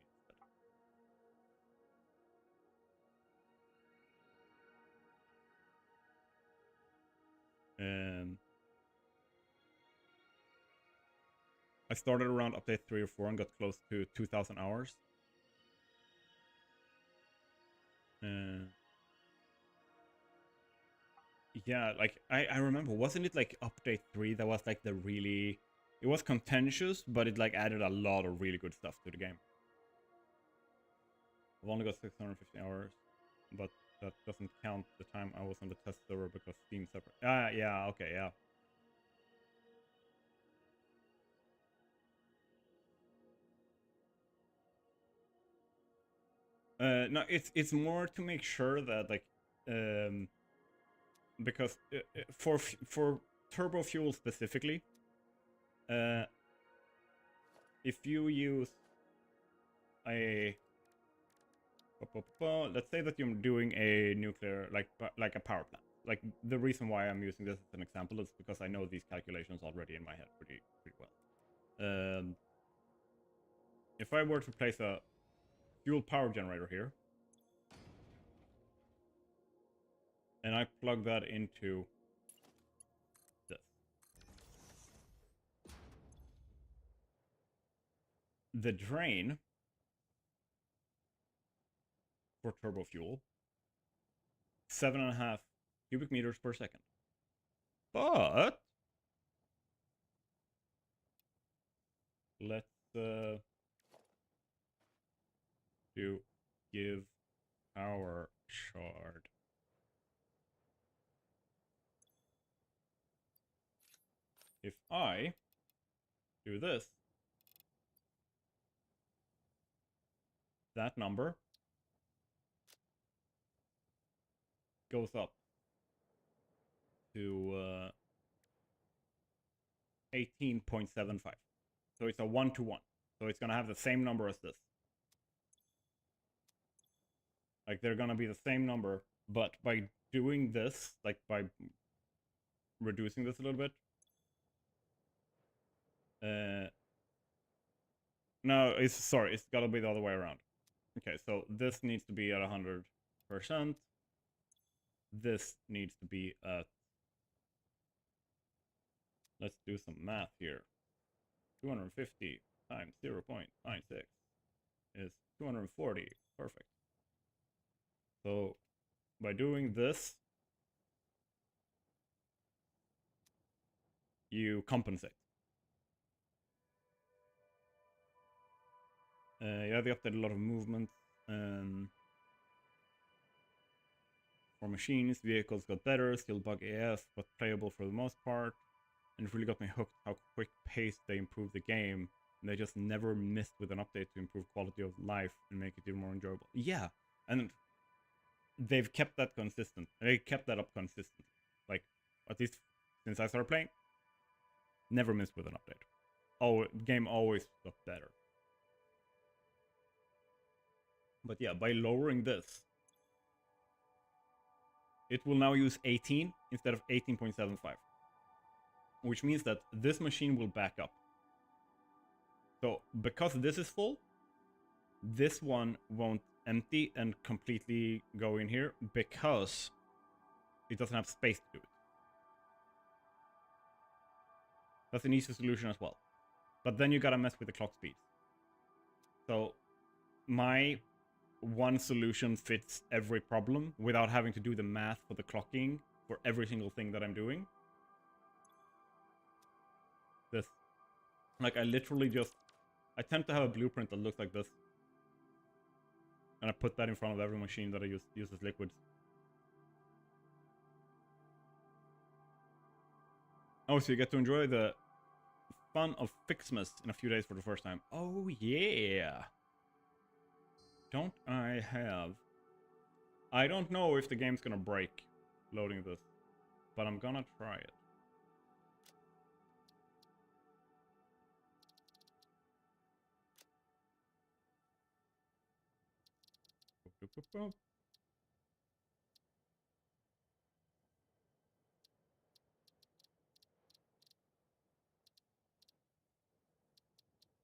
Speaker 1: I started around update 3 or 4 and got close to 2,000 hours. Yeah, like I remember, wasn't it like update 3 that was like the really, it was contentious, but it like added a lot of really good stuff to the game. I've only got 650 hours, but that doesn't count the time I was on the test server because Steam separate. Yeah, okay, yeah. No, it's more to make sure that like, because for turbo fuel specifically, if you use a let's say that you're doing a nuclear like a power plant. Like the reason why I'm using this as an example is because I know these calculations already in my head pretty well. If I were to place a fuel power generator here, and I plug that into this, the drain for turbo fuel, 7.5 cubic meters per second. But let's do give power shard. If I do this, that number goes up to 18.75. So it's a 1-to-1. So it's gonna have the same number as this. Like they're gonna be the same number, but by doing this, like by reducing this a little bit, no, it's gotta be the other way around. Okay, so this needs to be at 100%. This needs to be at, let's do some math here. 250 times 0.96 is 240. Perfect. So by doing this, you compensate. Yeah, they updated a lot of movement for machines. Vehicles got better, still bug AF, but playable for the most part. And it really got me hooked how quick pace they improved the game. And they just never missed with an update to improve quality of life and make it even more enjoyable. Yeah, and they've kept that consistent. They kept that up consistent. Like, at least since I started playing, never missed with an update. Oh, game always got better. But yeah, by lowering this, it will now use 18 instead of 18.75. Which means that this machine will back up. So because this is full, this one won't empty and completely go in here because it doesn't have space to do it. That's an easy solution as well. But then you gotta mess with the clock speed. So my one solution fits every problem without having to do the math for the clocking for every single thing that I'm doing. This. Like, I literally just... I tend to have a blueprint that looks like this. And I put that in front of every machine that I uses liquids. Oh, so you get to enjoy the fun of Fixmas in a few days for the first time. Oh, yeah! Don't I have... I don't know if the game's gonna break loading this, but I'm gonna try it.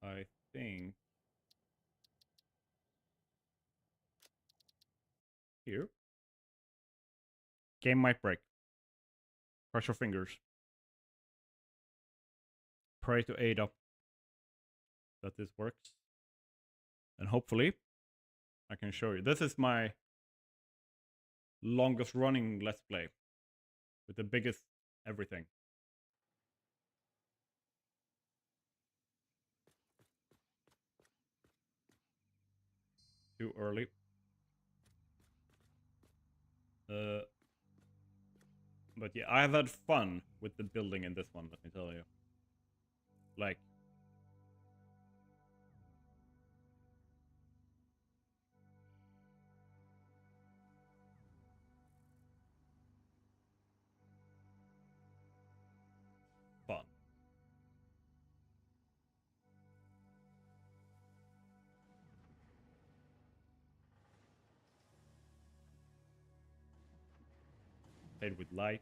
Speaker 1: I think... Here? Game might break. Cross your fingers. Pray to Ada that this works. And hopefully, I can show you. This is my longest running Let's Play. With the biggest everything. Too early. But yeah, I've had fun with the building in this one, let me tell you. Like... fun. Played with light.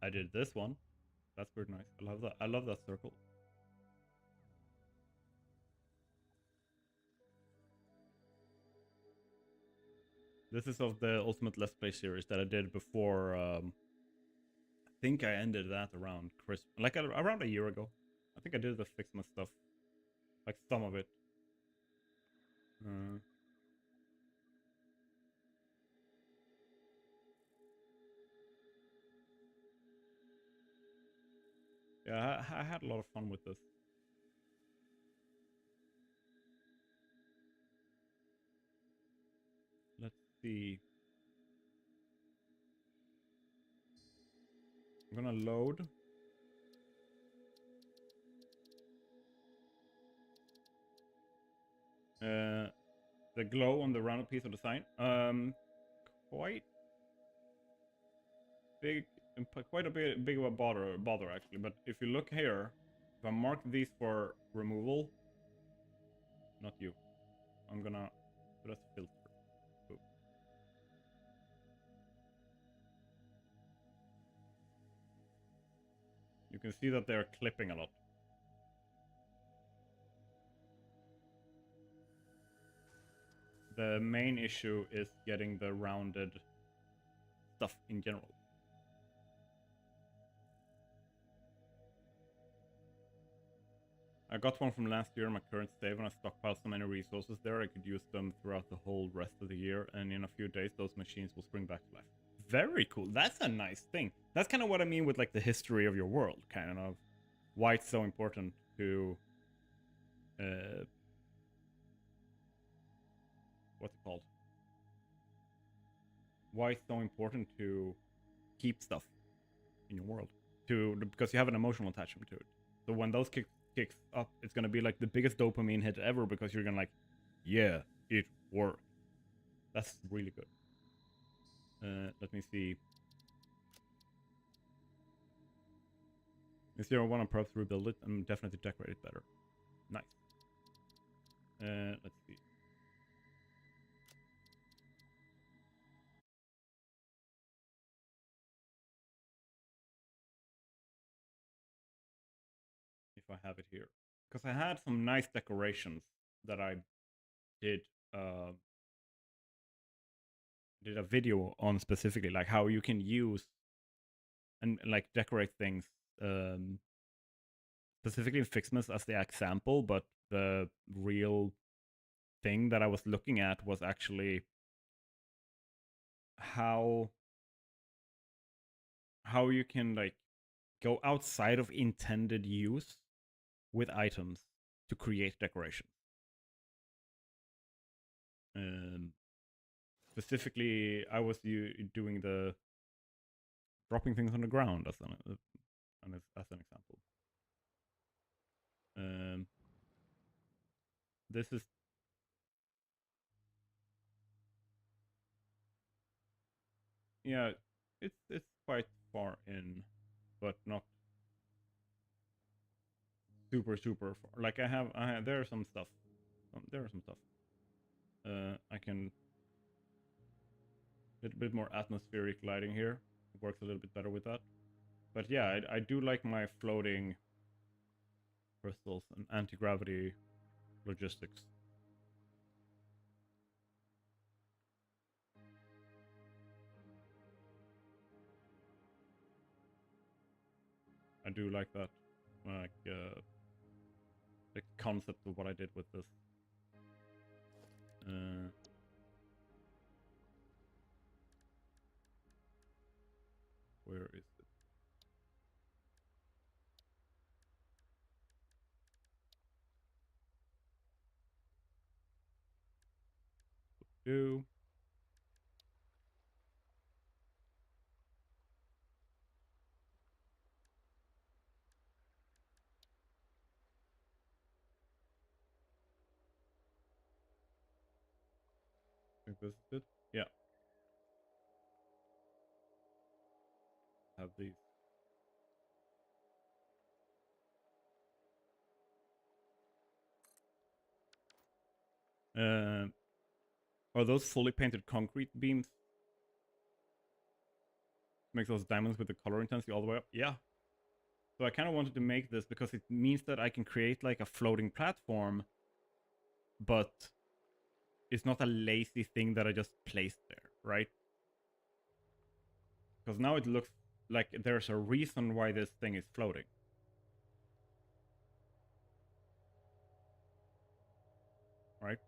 Speaker 1: I did this one. That's pretty nice. I love that. I love that circle. This is of the Ultimate Let's Play series that I did before. I think I ended that around Christmas, like around a year ago. I think I did the Fixmas stuff, like some of it. Yeah, I had a lot of fun with this. Let's see. I'm gonna load. The glow on the rounded piece of the sign. Quite big, quite a bit big of a bother actually. But if you look here, if I mark these for removal, not you. I'm gonna put as filter. Boop. You can see that they're clipping a lot. The main issue is getting the rounded stuff in general. I got one from last year in my current save, and I stockpiled so many resources there I could use them throughout the whole rest of the year, and in a few days those machines will spring back to life. Very cool. That's a nice thing. That's kind of what I mean with like the history of your world, kind of why it's so important to what's it called? Why it's so important to keep stuff in your world, because you have an emotional attachment to it. So when those kicks up, it's gonna be like the biggest dopamine hit ever, because you're gonna like, yeah, it worked. That's really good. Let me see. This year I want to perhaps rebuild it and definitely decorate it better. Nice. Let's see. If I have it here. Because I had some nice decorations that I did did a video on specifically, like how you can use and like decorate things, specifically in Fixmas as the example, but the real thing that I was looking at was actually how you can like go outside of intended use with items to create decoration. Specifically, I was doing the dropping things on the ground as an example. This is yeah, it's quite far in, but not super far. Like I have there's some stuff. There are some stuff. I can a little bit more atmospheric lighting here. It works a little bit better with that. But yeah, I do like my floating crystals and anti-gravity logistics. I do like that, like the concept of what I did with this. Where is it? Do I think this is it? Yeah, have these. Uh, are those fully painted concrete beams? Make those diamonds with the color intensity all the way up? Yeah. So I kind of wanted to make this because it means that I can create like a floating platform, but it's not a lazy thing that I just placed there, right? Because now it looks like there's a reason why this thing is floating. Right?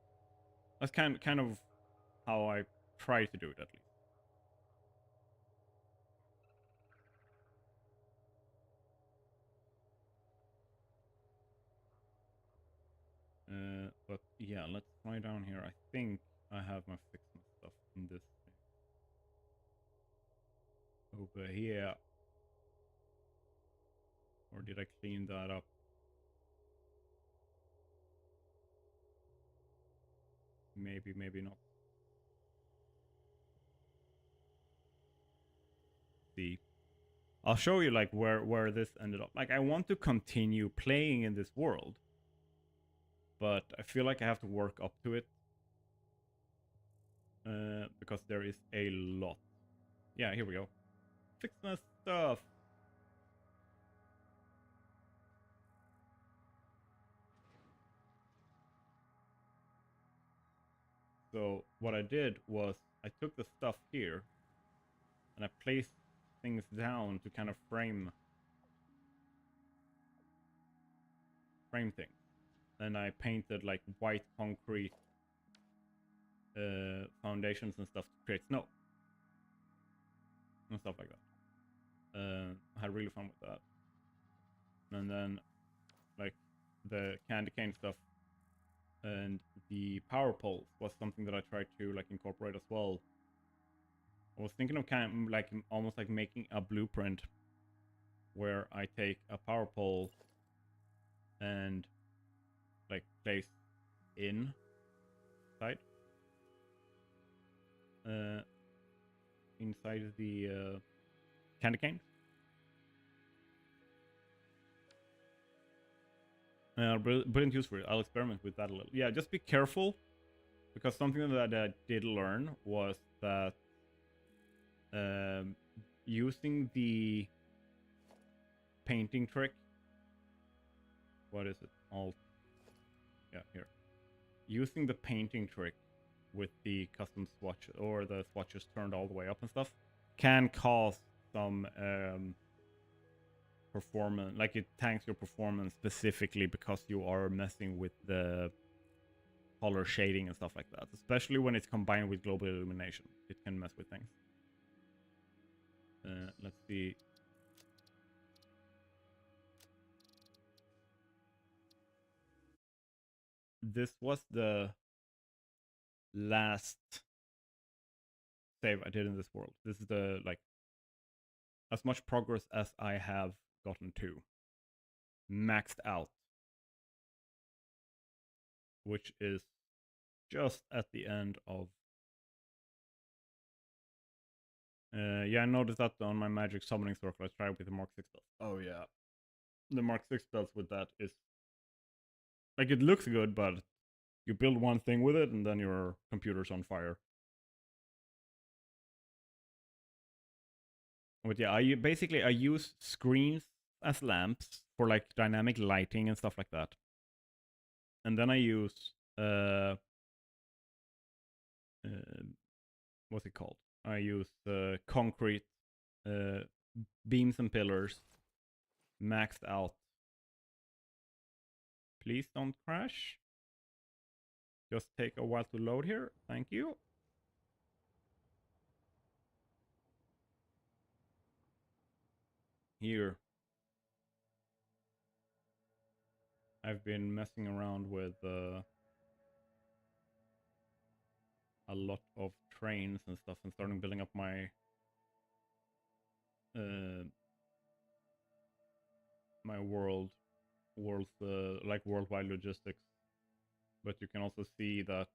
Speaker 1: That's kind of how I try to do it, at least. But yeah, let's try down here. I think I have my fixing stuff in this thing. Over here. Or did I clean that up? Maybe, maybe not. See. I'll show you like where this ended up. Like I want to continue playing in this world, but I feel like I have to work up to it. Because there is a lot. Yeah, here we go. Fix my stuff. So what I did was I took the stuff here and I placed things down to kind of frame frame things. And I painted like white concrete foundations and stuff to create snow and stuff like that. I had really fun with that. And then like the candy cane stuff and the power poles was something that I tried to like incorporate as well. I was thinking of kind of like almost like making a blueprint where I take a power pole and like place inside the candy cane. Brilliant use for it. I'll experiment with that a little. Yeah, just be careful, because something that I did learn was that using the painting trick. What is it? Yeah, here. Using the painting trick with the custom swatch or the swatches turned all the way up and stuff can cause some performance, like it tanks your performance specifically because you are messing with the color shading and stuff like that, especially when it's combined with global illumination. It can mess with things. Let's see. This was the last save I did in this world. This is the like as much progress as I have gotten to, maxed out, which is just at the end of yeah, I noticed that on my magic summoning circle. I tried with the Mark 6 belts. Oh yeah, the Mark 6 belts with that is like, it looks good, but you build one thing with it and then your computer's on fire. But yeah, I use screens as lamps for like dynamic lighting and stuff like that. And then I use what's it called? I use concrete beams and pillars maxed out. Please don't crash. Just take a while to load here. Thank you. Here. I've been messing around with a lot of trains and stuff and starting building up my my world's like worldwide logistics. But you can also see that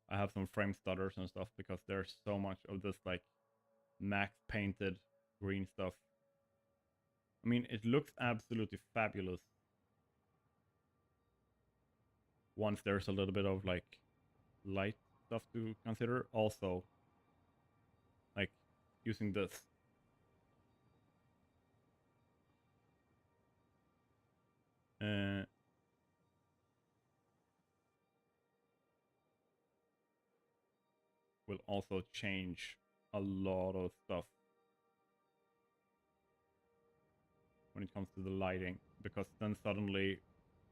Speaker 1: I have some frame stutters and stuff because there's so much of this like max painted green stuff. I mean, it looks absolutely fabulous once there's a little bit of like light stuff to consider. Also, like using this will also change a lot of stuff when it comes to the lighting, because then suddenly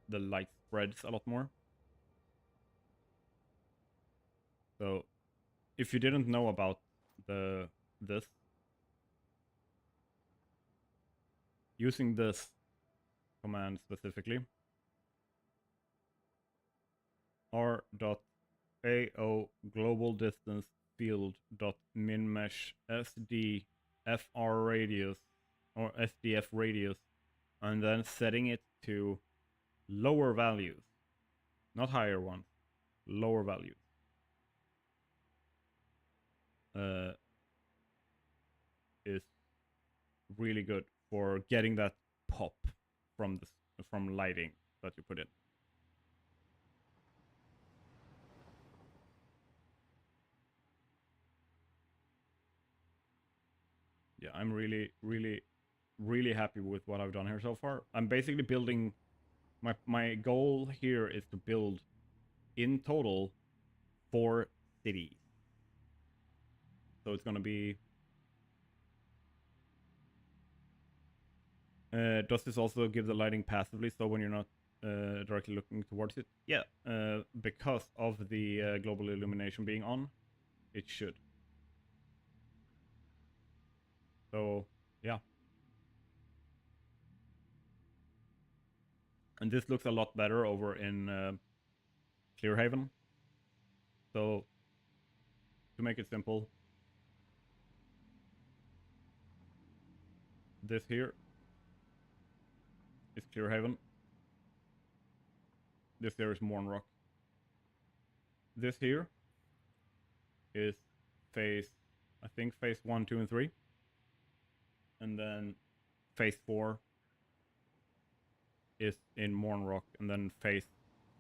Speaker 1: the light spreads a lot more. So if you didn't know about this, using this command specifically, r.ao global distance field dot minmesh sdfr radius or sdf radius, and then setting it to lower values, not higher ones, lower values. Is really good for getting that pop from lighting that you put in. Yeah, I'm really happy with what I've done here so far. I'm basically building my goal here is to build in total 4 cities. So it's gonna be Does this also give the lighting passively, so when you're not directly looking towards it? Yeah, because of the global illumination being on, it should. So, yeah. And this looks a lot better over in Clearhaven. So, to make it simple, this here is Clearhaven. This here is Mornrock. This here is phase, I think phase 1, 2, and 3. And then phase 4 is in Mornrock. And then phase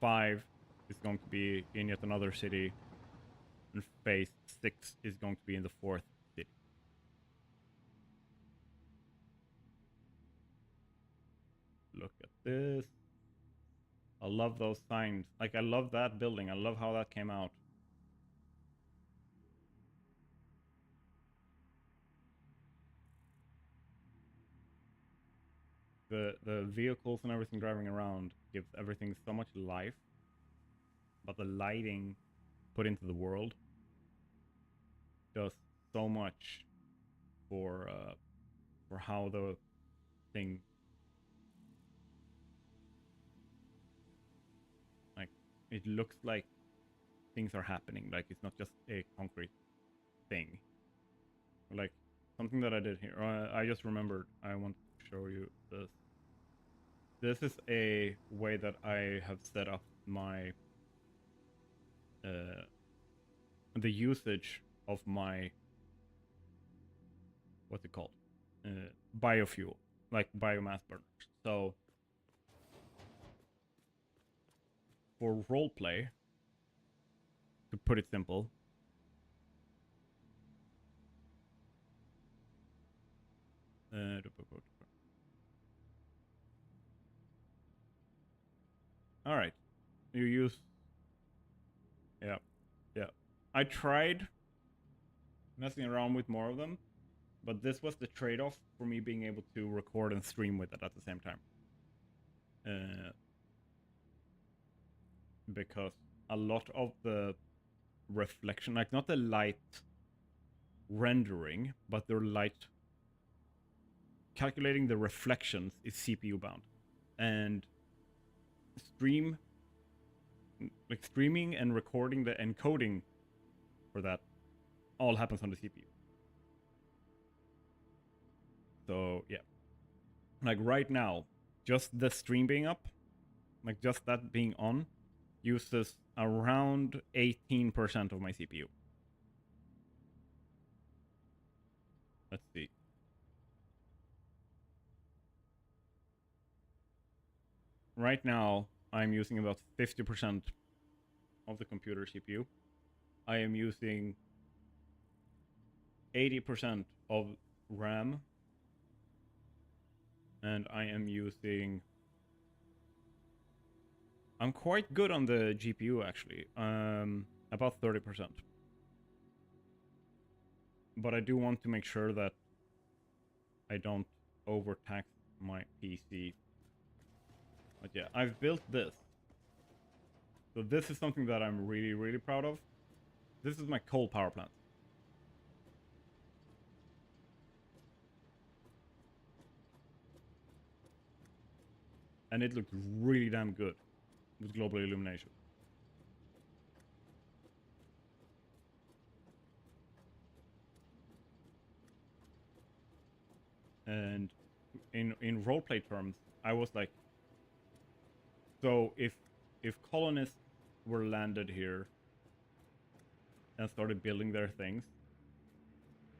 Speaker 1: 5 is going to be in yet another city. And phase 6 is going to be in the 4th city. Look at this. I love those signs. Like, I love that building. I love how that came out. The vehicles and everything driving around gives everything so much life. But the lighting put into the world does so much for how the thing, like, it looks like things are happening. Like, it's not just a concrete thing. Like, something that I did here. I just remembered. I want to show you this. This is a way that I have set up my the usage of my, what's it called, biofuel, like biomass burners. So for roleplay, to put it simple, all right, you use, yeah. I tried messing around with more of them, but this was the trade-off for me being able to record and stream with it at the same time. Because a lot of the reflection, like not the light rendering, but the light calculating the reflections is CPU bound. And streaming and recording the encoding for that all happens on the CPU. So yeah, like right now, just the stream being up, like just that being on, uses around 18% of my CPU. Let's see. Right now, I'm using about 50% of the computer CPU. I am using 80% of RAM. And I am using... I'm quite good on the GPU, actually. About 30%. But I do want to make sure that I don't overtax my PC. But yeah, I've built this. So this is something that I'm really, really proud of. This is my coal power plant. And it looks really damn good with global illumination. And in roleplay terms, I was like, so if colonists were landed here and started building their things,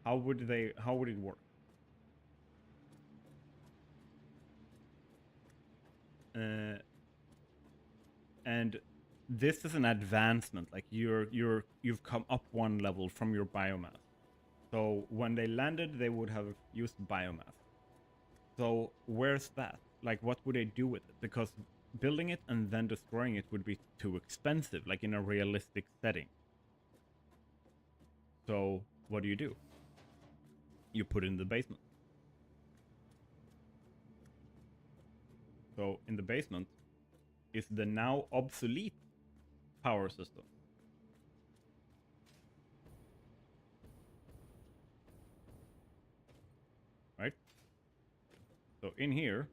Speaker 1: how would it work? And this is an advancement. Like you've come up one level from your biomass. So when they landed, they would have used biomass. So where's that? Like, what would they do with it? Because building it and then destroying it would be too expensive, like in a realistic setting. So what do? You put it in the basement. So in the basement is the now obsolete power system. Right? So in here,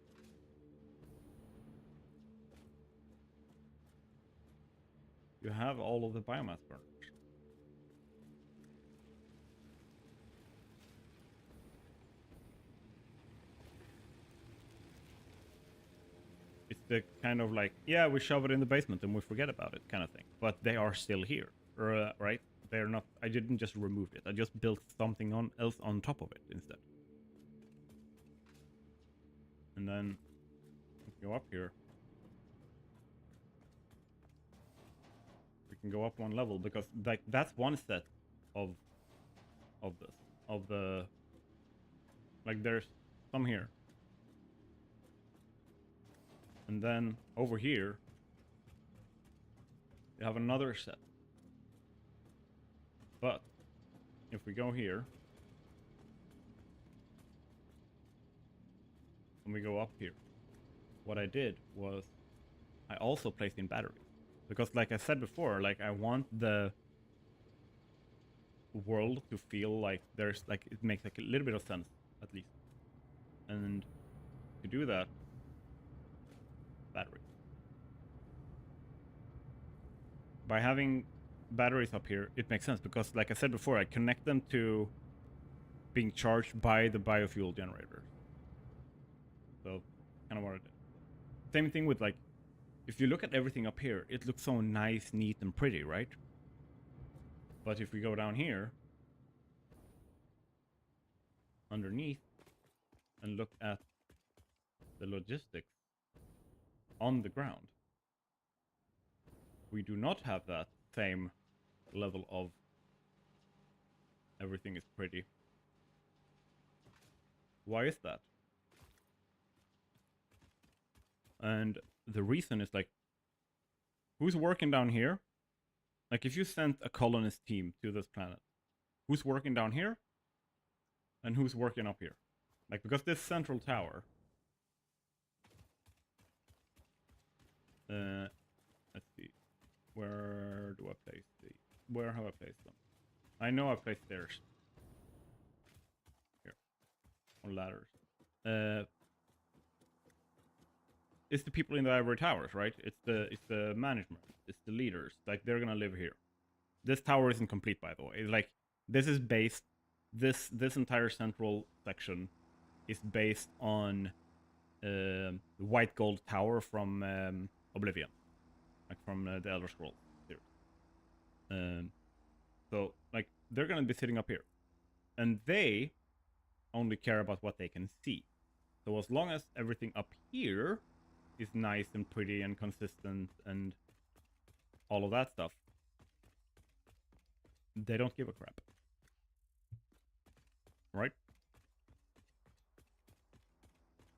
Speaker 1: you have all of the biomass burners. It's the kind of like, yeah, we shove it in the basement and we forget about it kind of thing. But they are still here, right? They're not, I didn't just remove it. I just built something else on top of it instead. And then if we go up here, we can go up one level because like that's one set of this, of the, like there's some here. And then over here, you have another set. But if we go here, and we go up here, what I did was I also placed in batteries. Because like I said before, like I want the world to feel like there's like, it makes like a little bit of sense, at least. And to do that, battery. By having batteries up here, it makes sense because like I said before, I connect them to being charged by the biofuel generator. So kind of what I did. Same thing with like, if you look at everything up here, it looks so nice, neat, and pretty, right? But if we go down here, underneath, and look at the logistics on the ground, we do not have that same level of everything is pretty. Why is that? And the reason is like, who's working down here? Like if you sent a colonist team to this planet, who's working down here? And who's working up here? Like, because this central tower, let's see, where do I place the, where have I placed them? I know I placed stairs. Here, on ladders. It's the people in the ivory towers, right? It's the management, it's the leaders. Like they're gonna live here. This tower isn't complete, by the way. It's like this is based. This entire central section is based on the white gold tower from Oblivion, like from the Elder Scrolls series. So like they're gonna be sitting up here, and they only care about what they can see. So as long as everything up here is nice and pretty and consistent and all of that stuff, they don't give a crap. Right?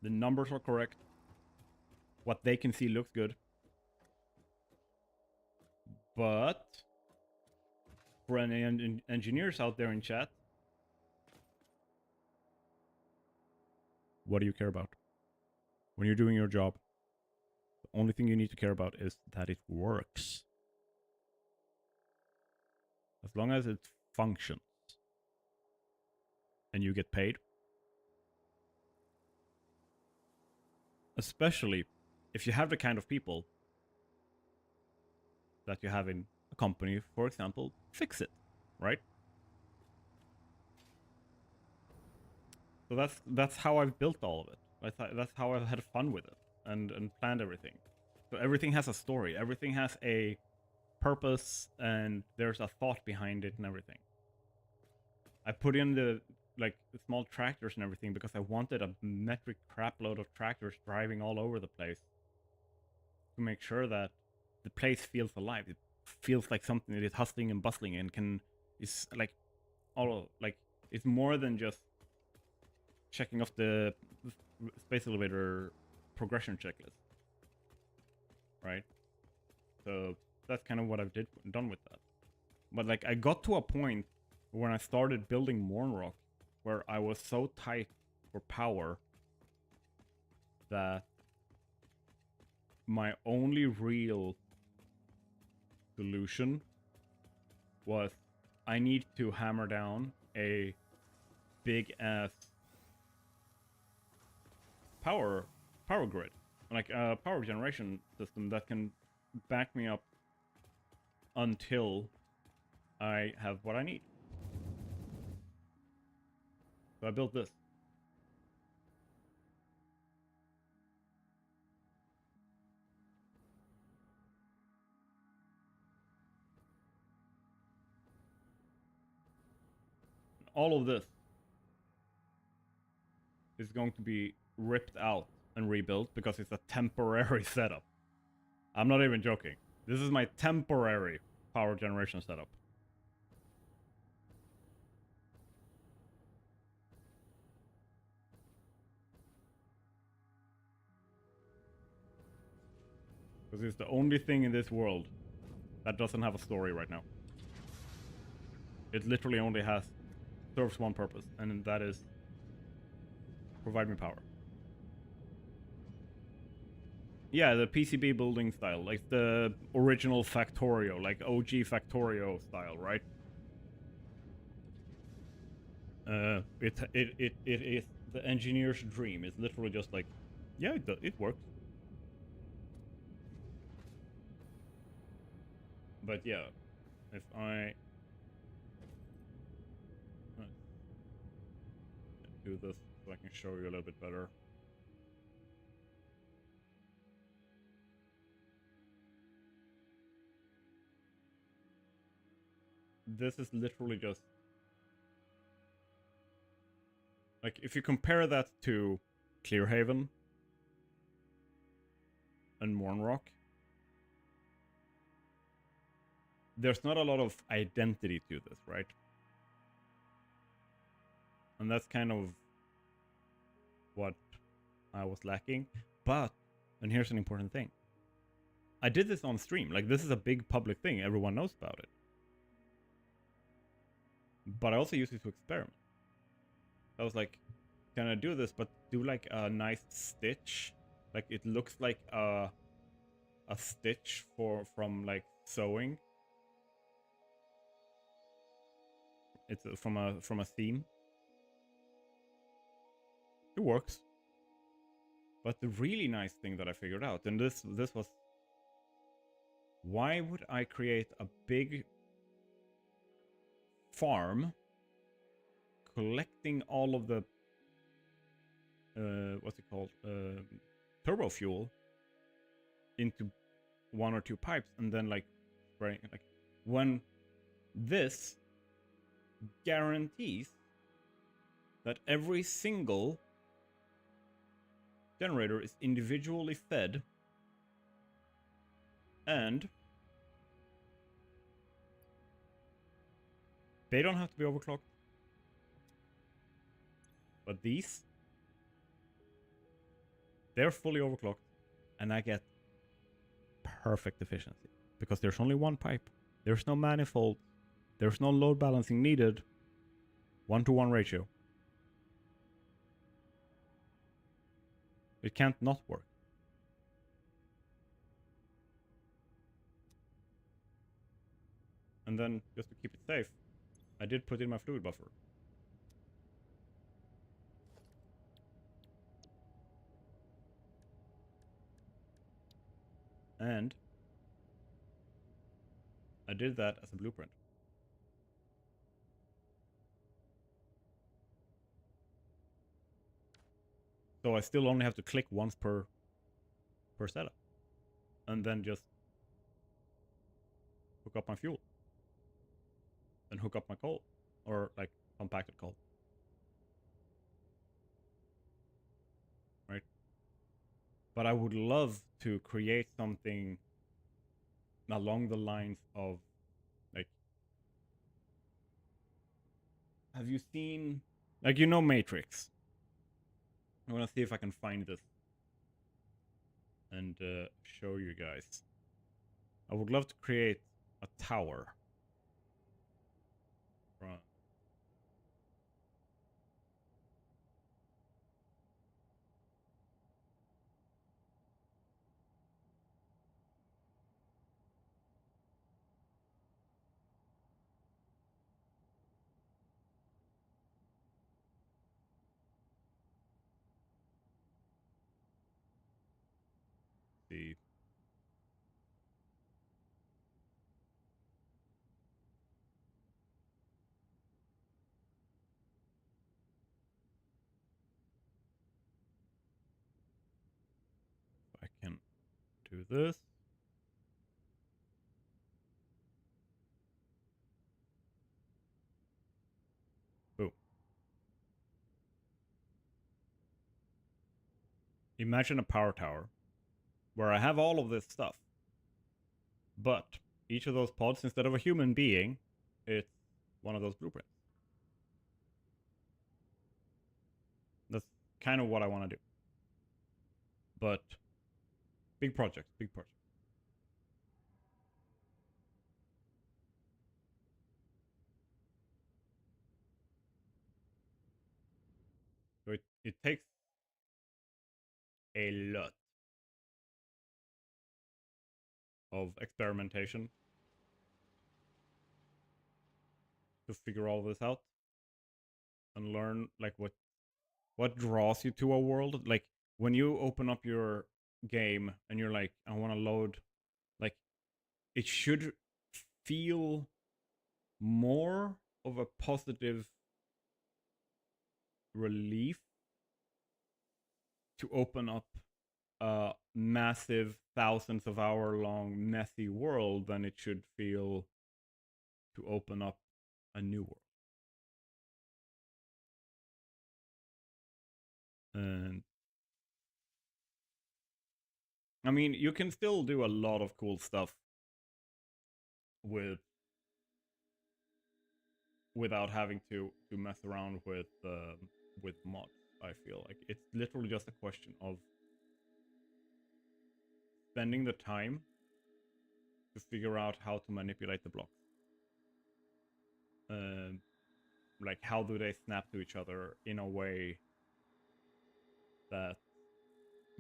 Speaker 1: The numbers are correct. What they can see looks good. But for any engineers out there in chat, what do you care about? When you're doing your job, the only thing you need to care about is that it works. As long as it functions and you get paid. Especially if you have the kind of people that you have in a company, for example, fix it, right? So that's how I've built all of it. That's how I've had fun with it and planned everything. So everything has a story. Everything has a purpose, and there's a thought behind it and everything. I put in the small tractors and everything because I wanted a metric crapload of tractors driving all over the place to make sure that the place feels alive. It feels like something that is hustling and bustling and it's like it's more than just checking off the space elevator progression checklist, right? So that's kind of what I've done with that. But like I got to a point when I started building Mornrock where I was so tight for power that my only real solution was I need to hammer down a big ass power grid, like a power generation system that can back me up until I have what I need. So I built this. All of this is going to be ripped out and rebuilt because it's a temporary setup. I'm not even joking. This is my temporary power generation setup. Because it's the only thing in this world that doesn't have a story right now. It literally only serves one purpose, and that is provide me power. Yeah, the PCB building style, like the original Factorio, like OG Factorio style, right? It is the engineer's dream. It's literally just like, yeah, it works. But yeah, if I do this so I can show you a little bit better. This is literally just like if you compare that to Clearhaven and Mornrock, there's not a lot of identity to this, right? And that's kind of what I was lacking. But, and here's an important thing. I did this on stream. Like, this is a big public thing. Everyone knows about it. But I also used it to experiment. I was like, can I do this, but do like a nice stitch? Like, it looks like a stitch from like sewing. It's from a theme. It works. But the really nice thing that I figured out, and this was, why would I create a big farm collecting all of the what's it called, turbo fuel into one or two pipes, and then like spraying, like, when this guarantees that every single generator is individually fed, and they don't have to be overclocked. But these, they're fully overclocked, and I get perfect efficiency because there's only one pipe. There's no manifold. There's no load balancing needed. 1-to-1 ratio. It can't not work. And then, just to keep it safe, I did put in my fluid buffer. And I did that as a blueprint. So I still only have to click once per setup. And then just hook up my fuel. Then hook up my coal. Or like compacted coal. Right? But I would love to create something along the lines of, like, have you seen, like, you know, Matrix? I want to see if I can find this and show you guys. I would love to create a tower. this. Boom. Imagine a power tower where I have all of this stuff, but each of those pods, instead of a human being, it's one of those blueprints. That's kind of what I want to do. But big project, big project. So it takes a lot of experimentation to figure all this out and learn like what draws you to a world. Like when you open up your game and you're like, I want to load, like it should feel more of a positive relief to open up a massive thousands of hour long messy world than it should feel to open up a new world. And I mean, you can still do a lot of cool stuff with without having to mess around with mods. I feel like it's literally just a question of spending the time to figure out how to manipulate the blocks. Like how do they snap to each other in a way that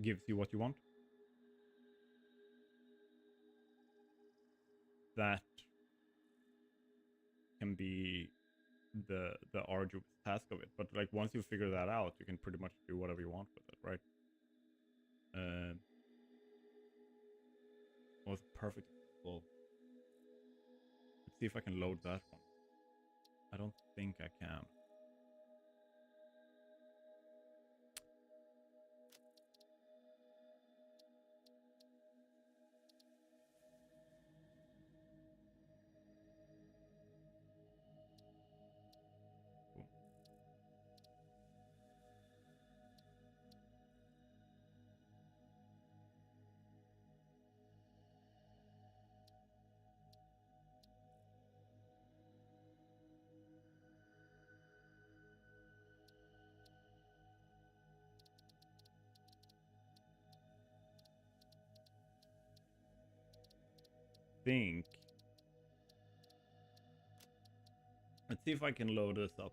Speaker 1: gives you what you want? That can be the arduous task of it. But like once you figure that out, you can pretty much do whatever you want with it, right? Was perfect example. Let's see if I can load that one. I don't think I can. Cool. Think. Let's see if I can load this up.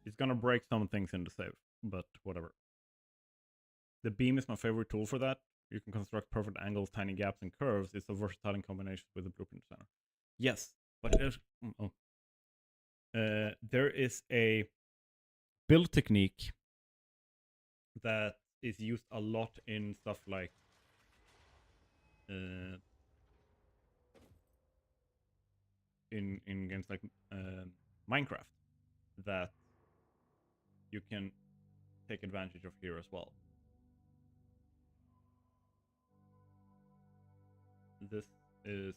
Speaker 1: It's gonna break some things in the save, but whatever. The beam is my favorite tool for that. You can construct perfect angles, tiny gaps, and curves. It's a versatile in combination with the blueprint designer. Yes, but there is a build technique that is used a lot in stuff like in games like Minecraft that you can take advantage of here as well. This is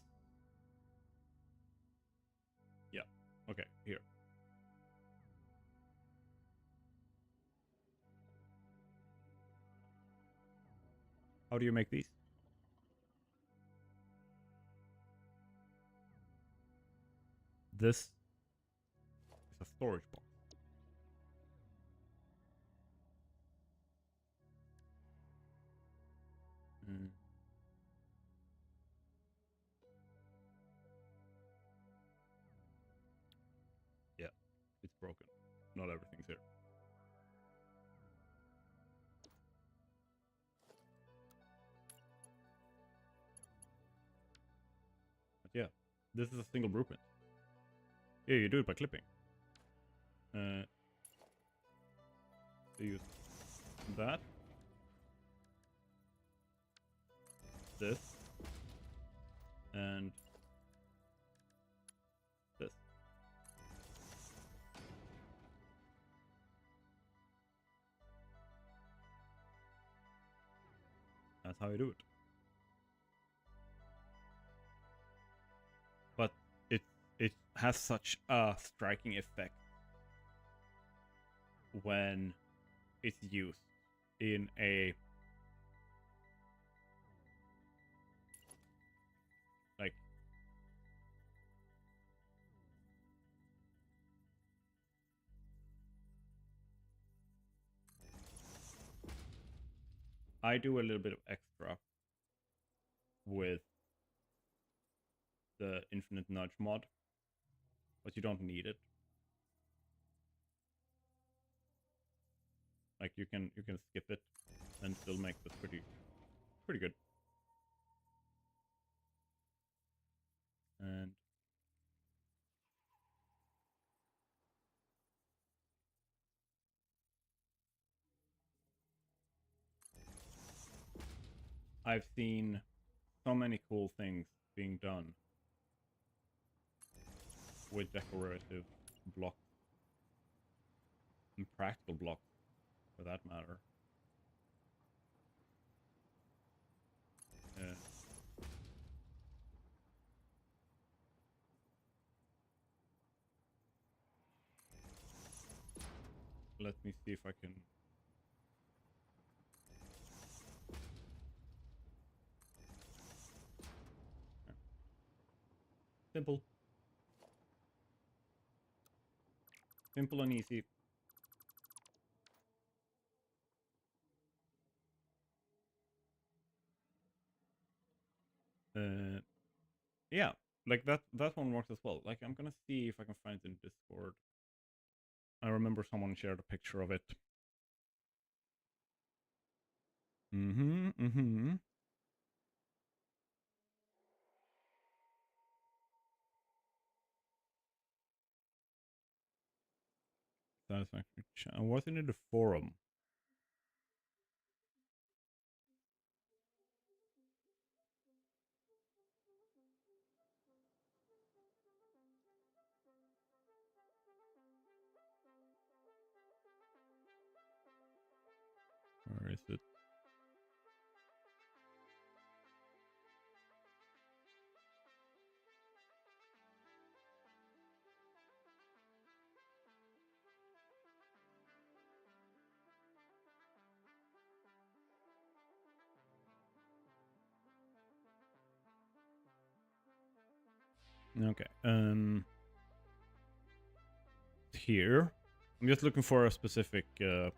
Speaker 1: okay, here. How do you make these? This is a storage box. Yeah, it's broken. Not everything's here. But yeah, this is a single blueprint. Yeah, you do it by clipping. So use that. This. And this. That's how you do it. But it has such a striking effect when it's used in a like I do a little bit of extra with the infinite nudge mod, but you don't need it. Like you can skip it and still make this pretty good. And I've seen so many cool things being done with decorative blocks and practical blocks, for that matter. Let me see if I can. Yeah. Simple. Simple and easy. Yeah, like that one works as well. Like I'm gonna see if I can find it in Discord. I remember someone shared a picture of it. Satisfactory. Wasn't it a forum? Where is it? Okay. Here. I'm just looking for a specific here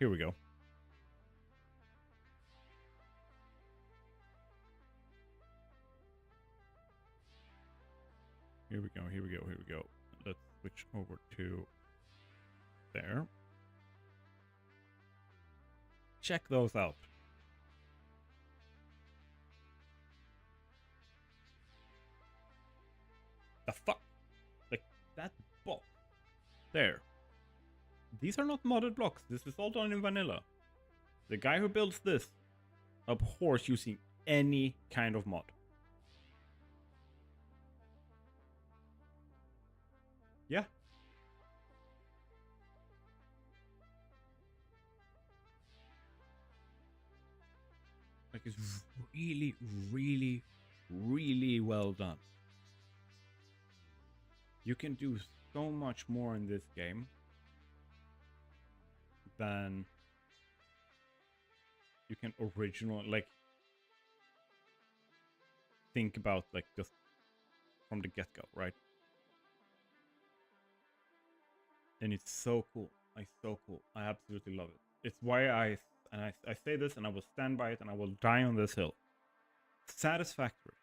Speaker 1: we go. Here we go, here we go, here we go. Let's switch over to there. Check those out. The fuck? Like, that box. There. These are not modded blocks. This is all done in vanilla. The guy who builds this abhors using any kind of mod. Yeah. Like, it's really, really, really well done. You can do so much more in this game than you can originally, like, think about, like, just from the get-go, right? And it's so cool. It's so cool. I absolutely love it. It's why I say this, and I will stand by it, and I will die on this hill. Satisfactory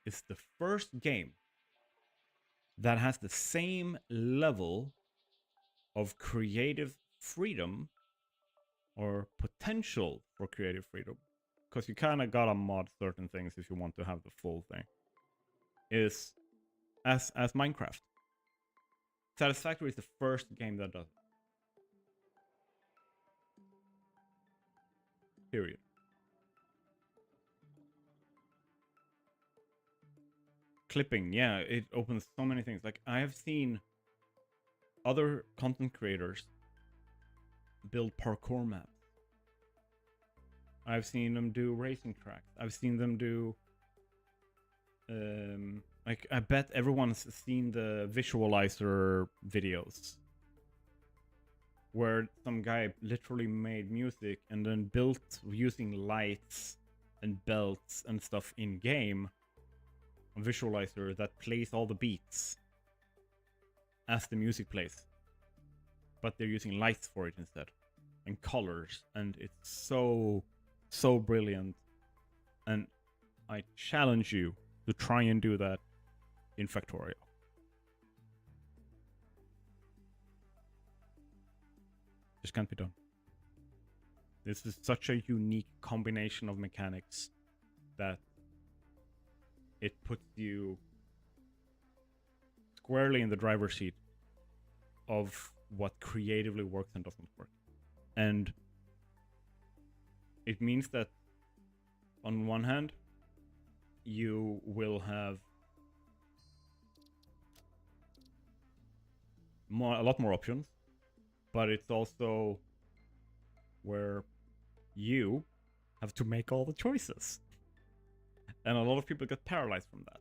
Speaker 1: is the first game that has the same level of creative freedom or potential for creative freedom, because you kind of gotta mod certain things if you want to have the full thing, is as Minecraft. Satisfactory is the first game that does it. Period. Clipping, yeah, it opens so many things. Like, I have seen other content creators build parkour maps. I've seen them do racing tracks. I've seen them do like, I bet everyone's seen the visualizer videos where some guy literally made music and then built using lights and belts and stuff in game, a visualizer that plays all the beats as the music plays, but they're using lights for it instead and colors, and it's so brilliant. And I challenge you to try and do that in Factorio. Just can't be done. This is such a unique combination of mechanics that it puts you squarely in the driver's seat of what creatively works and doesn't work. And it means that on one hand, you will have a lot more options, but it's also where you have to make all the choices. And a lot of people get paralyzed from that.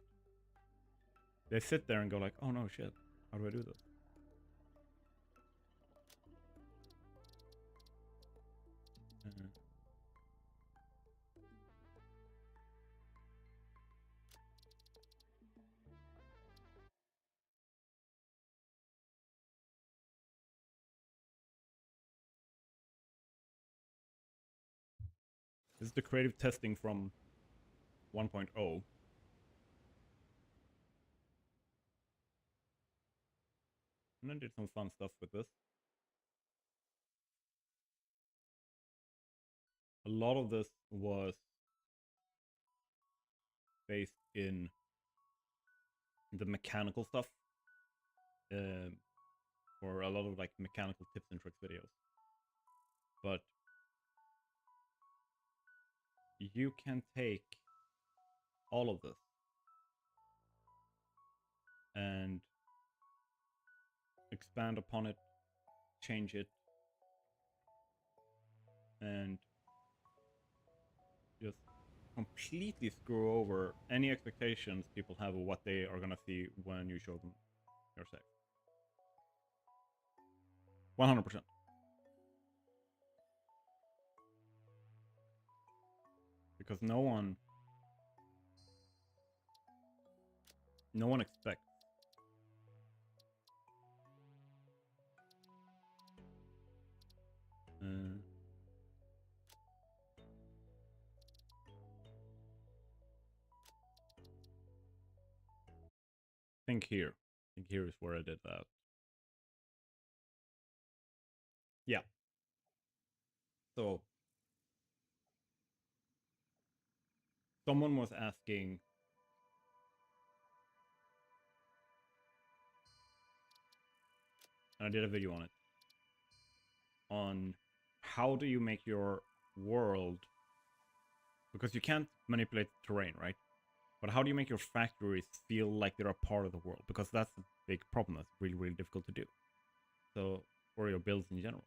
Speaker 1: They sit there and go like, oh no, shit, how do I do this? This is the creative testing from 1.0. And I did some fun stuff with this. A lot of this was based in the mechanical stuff, or a lot of like mechanical tips and tricks videos. But you can take all of this and expand upon it, change it, and just completely screw over any expectations people have of what they are gonna see when you show them your sex. 100%. Because no one expects think here. I think here is where I did that. Yeah. So someone was asking, and I did a video on it, on how do you make your world, because you can't manipulate terrain, right? But how do you make your factories feel like they're a part of the world? Because that's a big problem. That's really, really difficult to do. So, for your builds in general.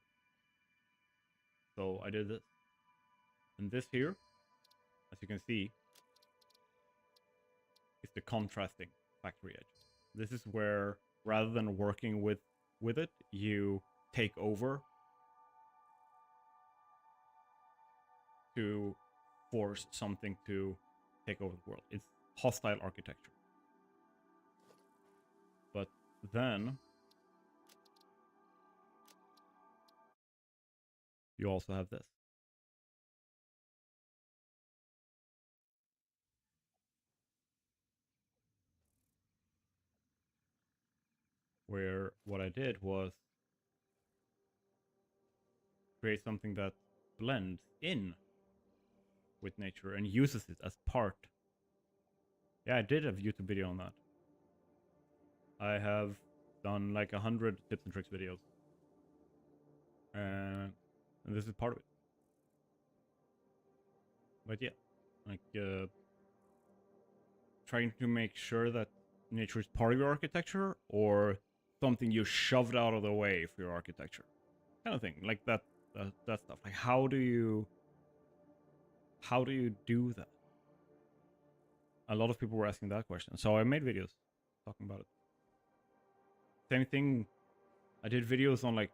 Speaker 1: So I did this. And this here, as you can see, is the contrasting factory edge. This is where, rather than working with it, you take over to force something to take over the world. It's hostile architecture. But then you also have this. Where what I did was create something that blends in with nature and uses it as part. Yeah, I did a YouTube video on that. I have done like 100 tips and tricks videos. And this is part of it. But yeah, like trying to make sure that nature is part of your architecture or something you shoved out of the way for your architecture, kind of thing. Like that stuff. Like how do you do that? A lot of people were asking that question, so I made videos talking about it. Same thing. I did videos on like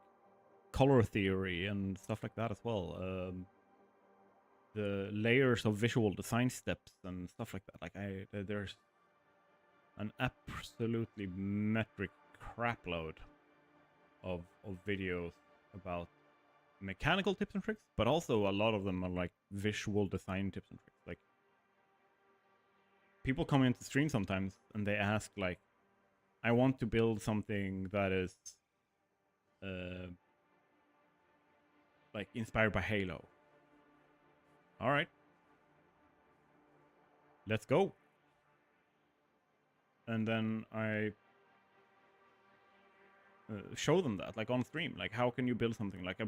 Speaker 1: color theory and stuff like that as well. The layers of visual design steps and stuff like that. Like there's an absolutely metric crapload of videos about mechanical tips and tricks, but also a lot of them are like visual design tips and tricks. Like people come into stream sometimes and they ask like, I want to build something that is like inspired by Halo. All right, let's go. And then I show them that, like on stream, like how can you build something? Like I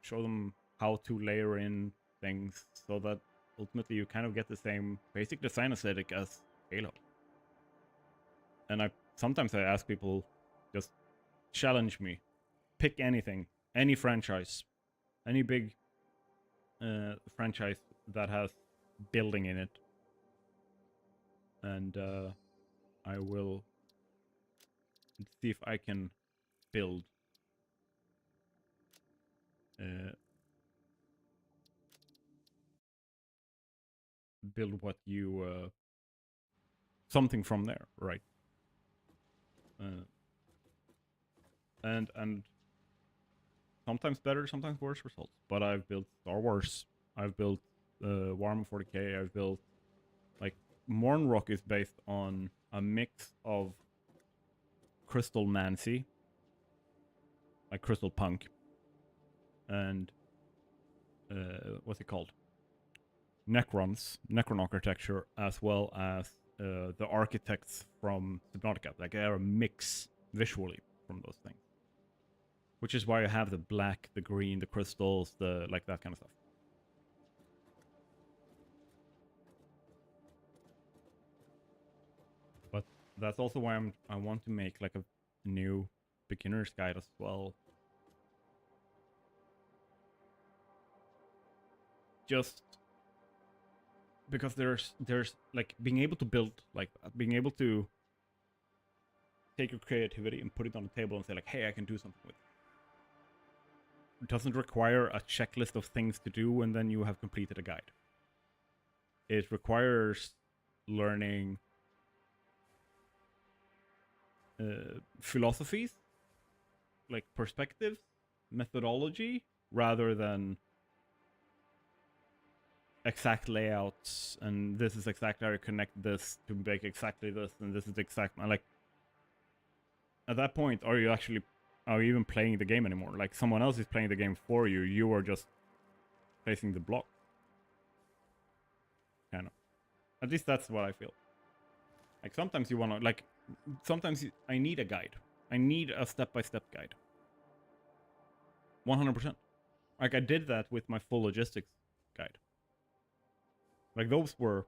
Speaker 1: show them how to layer in things so that ultimately you kind of get the same basic design aesthetic as Halo. And sometimes I ask people, just challenge me, pick anything, any franchise, any big franchise that has building in it, and I will see if I can build what you something from there, right? And sometimes better, sometimes worse results. But I've built Star Wars, I've built Warhammer 40k, I've built like Mornrock is based on a mix of Crystal Mancy, like Crystal Punk, and what's it called? Necron architecture, as well as the architects from Subnautica. Like they are a mix visually from those things, which is why you have the black, the green, the crystals, the like that kind of stuff. But that's also why I want to make like a new beginner's guide as well. Just because there's like being able to build like that, being able to take your creativity and put it on the table and say like, hey, I can do something with it. It doesn't require a checklist of things to do and then you have completed a guide. It requires learning philosophies, like perspectives, methodology, rather than exact layouts, and this is exactly how you connect this to make exactly this, and this is exact. Like, at that point, are you even playing the game anymore? Like, someone else is playing the game for you. You are just placing the block. Kind of. At least that's what I feel. Like, sometimes you want to, like, I need a guide. I need a step-by-step guide. 100%. Like, I did that with my full logistics guide. Like, those were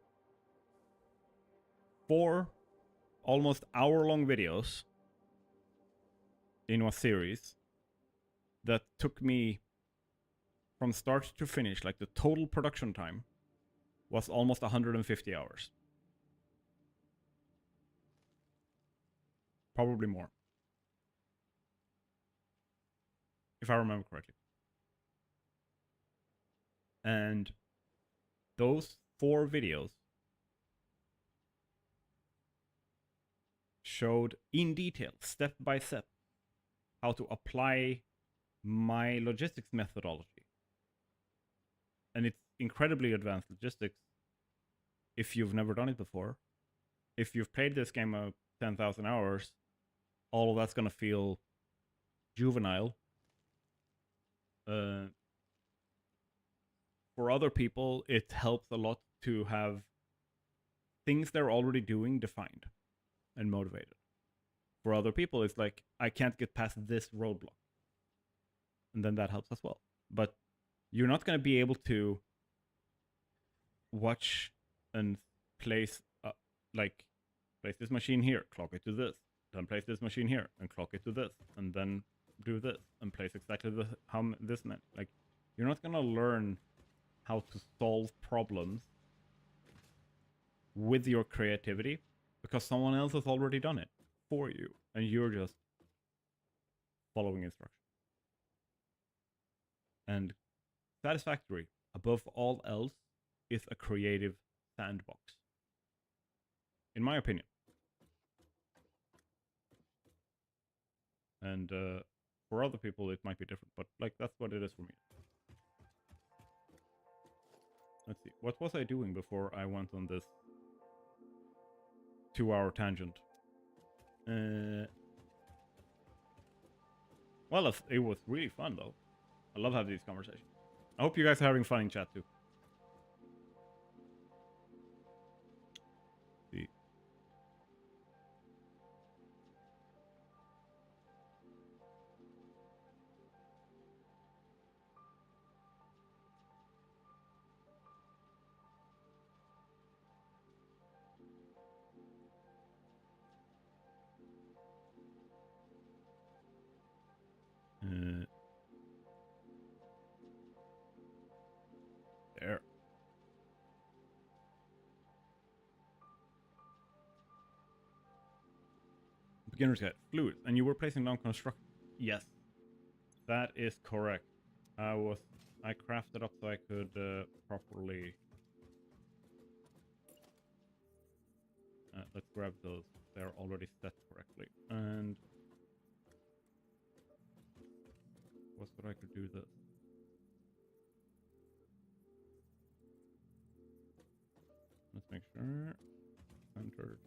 Speaker 1: 4 almost hour-long videos in a series that took me from start to finish. Like, the total production time was almost 150 hours. Probably more, if I remember correctly. And those 4 videos showed in detail, step by step, how to apply my logistics methodology. And it's incredibly advanced logistics if you've never done it before. If you've played this game 10,000 hours, all of that's going to feel juvenile. for other people, it helps a lot to have things they're already doing defined and motivated. For other people, it's like, I can't get past this roadblock. And then that helps as well. But you're not going to be able to watch and place, place this machine here, clock it to this, then place this machine here, and clock it to this, and then do this, and place exactly this meant. Like, you're not going to learn how to solve problems with your creativity because someone else has already done it for you, and you're just following instructions. And Satisfactory, above all else, is a creative sandbox, in my opinion. And for other people, it might be different, but like that's what it is for me. Let's see, what was I doing before I went on this 2-hour tangent? Well, it was really fun though. I love having these conversations. I hope you guys are having fun in chat too. See. There. Beginner's guide. Fluid. And you were placing down construct. Yes. That is correct. I crafted up so I could properly. Let's grab those. They're already set correctly. And what's what I could do this? Let's make sure. Centered.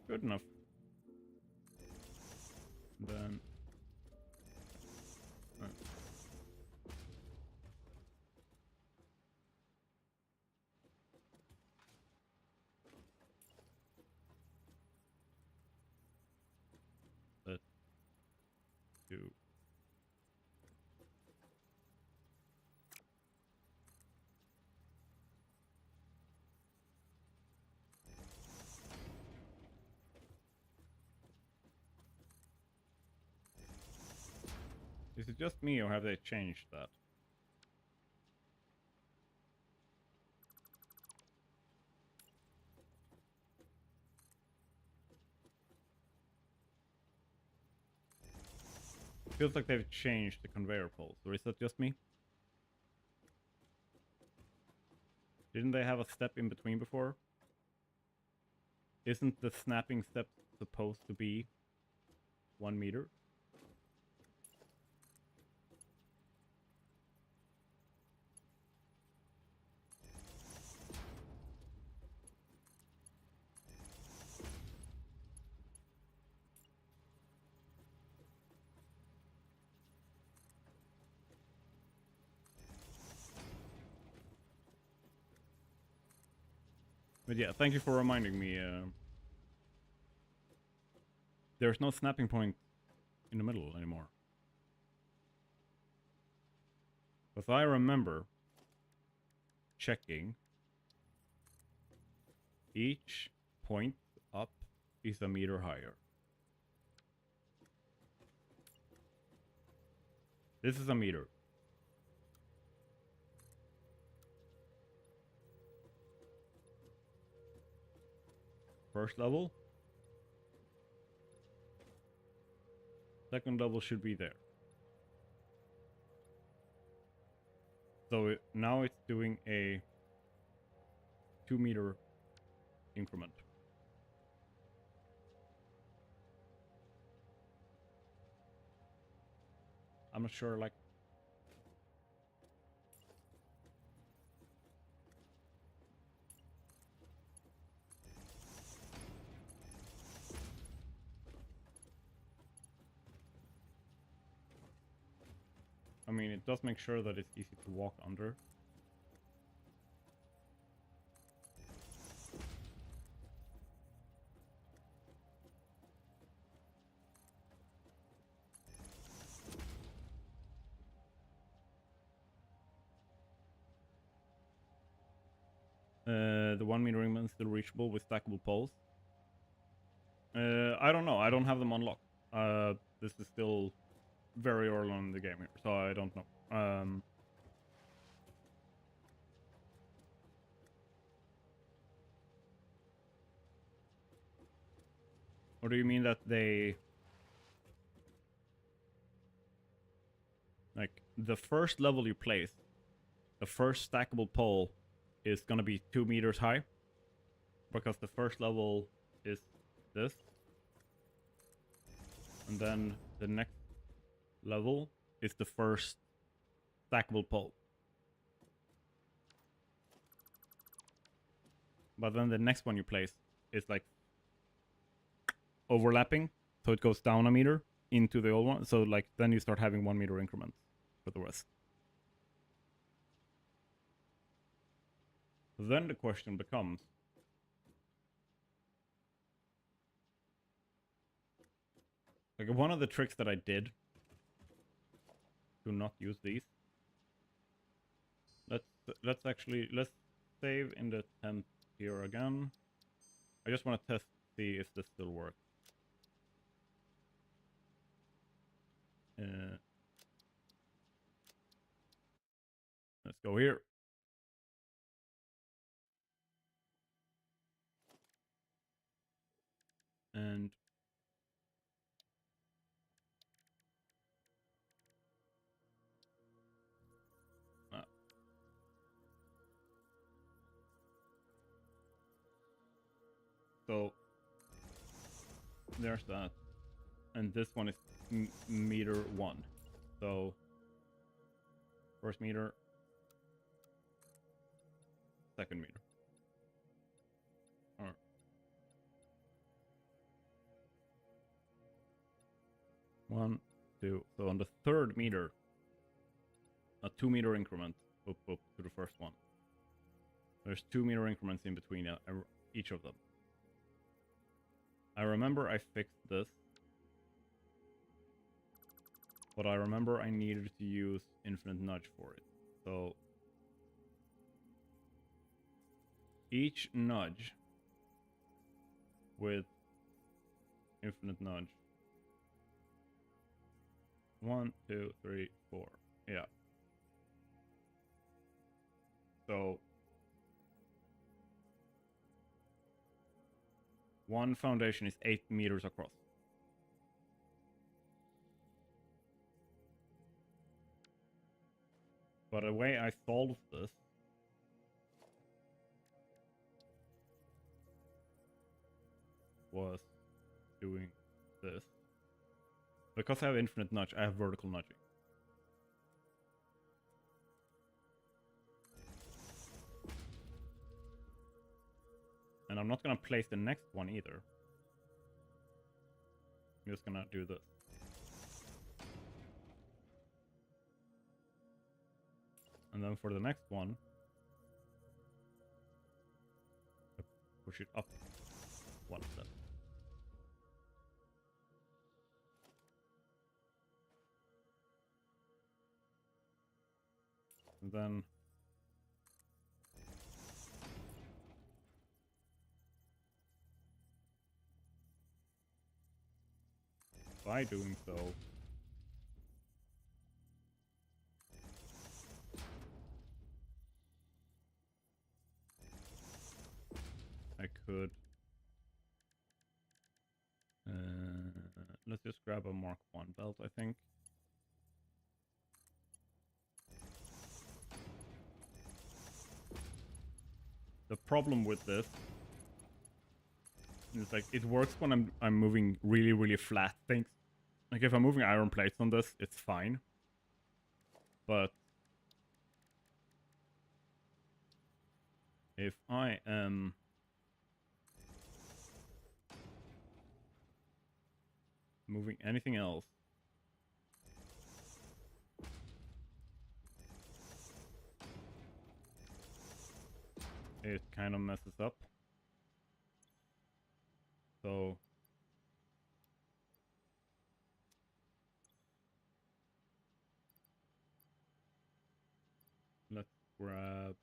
Speaker 1: Good enough. Then. Let's do. Is it just me, or have they changed that? It feels like they've changed the conveyor poles, or is that just me? Didn't they have a step in between before? Isn't the snapping step supposed to be 1 meter? But yeah, thank you for reminding me. There's no snapping point in the middle anymore. Because I remember checking each point up is a meter higher. This is a meter. First level. Second level should be there. So now it's doing a 2 meter increment. I'm not sure, like. I mean, it does make sure that it's easy to walk under. The 1 meter increment is still reachable with stackable poles. I don't know. I don't have them unlocked. This is still very early on in the game here, so I don't know. Or do you mean that they... Like, the first level you place, the first stackable pole is gonna be 2 meters high? Because the first level is this. And then the next level is the first stackable pole. But then the next one you place is like overlapping, so it goes down a meter into the old one. So like then you start having 1 meter increments for the rest. Then the question becomes, like, one of the tricks that I did to not use these. Let's save in the temp here again. I just want to test, see if this still works. Let's go here. And so there's that. And this one is meter 1. So first meter, second meter. All right. 1, 2. So on the third meter, a 2 meter increment up to the first one. There's 2 meter increments in between each of them. I remember I fixed this, but I remember I needed to use infinite nudge for it. So each nudge with infinite nudge. 1, 2, 3, 4. Yeah. So one foundation is 8 meters across. But the way I solved this was doing this. Because I have infinite nudge, I have vertical nudging. And I'm not gonna place the next one either. I'm just gonna do this. And then for the next one, I push it up one step. And then by doing so, I could let's just grab a Mark 1 belt, I think. The problem with this is like it works when I'm moving really flat things. Like if I'm moving iron plates on this, it's fine. But if I am moving anything else, it kind of messes up. So let's grab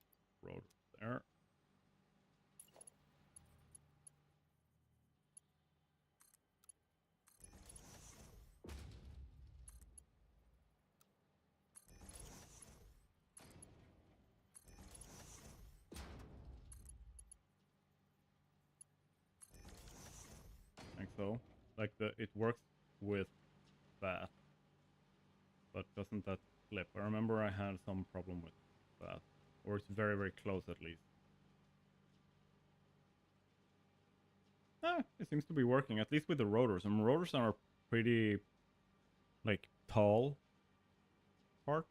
Speaker 1: road there. Like so. Like it works with that, but doesn't that flip? I remember I had some problem with that, or it's very, very close at least. It seems to be working, at least with the rotors. And rotors are pretty, like, tall part.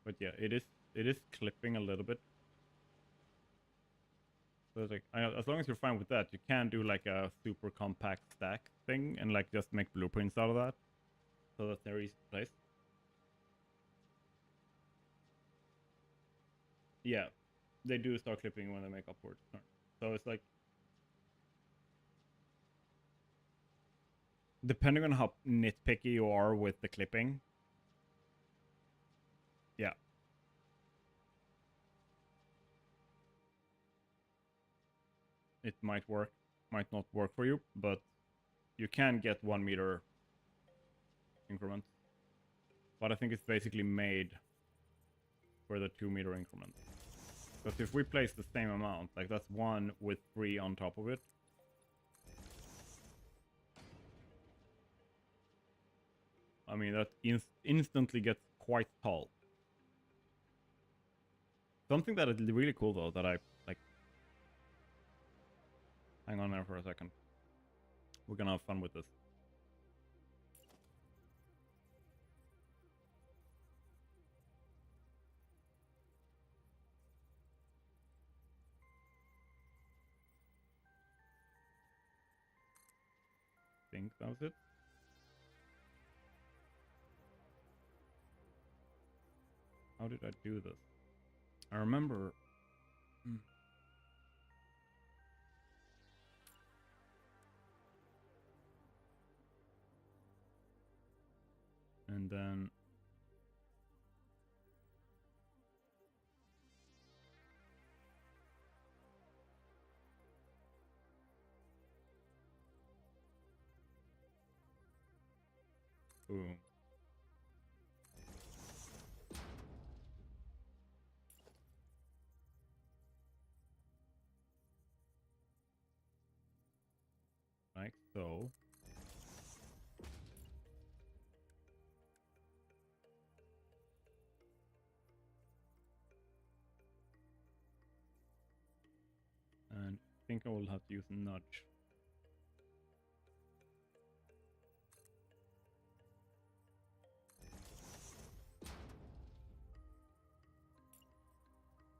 Speaker 1: But yeah, it is clipping a little bit. So it's like, as long as you're fine with that, you can do like a super compact stack thing and like just make blueprints out of that, so that they're easy to place. Yeah, they do start clipping when they make upward turn. So it's like, depending on how nitpicky you are with the clipping, yeah, it might work, might not work for you, but you can get 1 meter increments. But I think it's basically made for the 2 meter increment. Because if we place the same amount, like that's 1 with 3 on top of it. I mean, that instantly gets quite tall. Something that is really cool though, that I like. Hang on there for a second. We're gonna have fun with this. I think that was it. How did I do this? I remember. And then. Boom. Like so. And I think I will have to use nudge.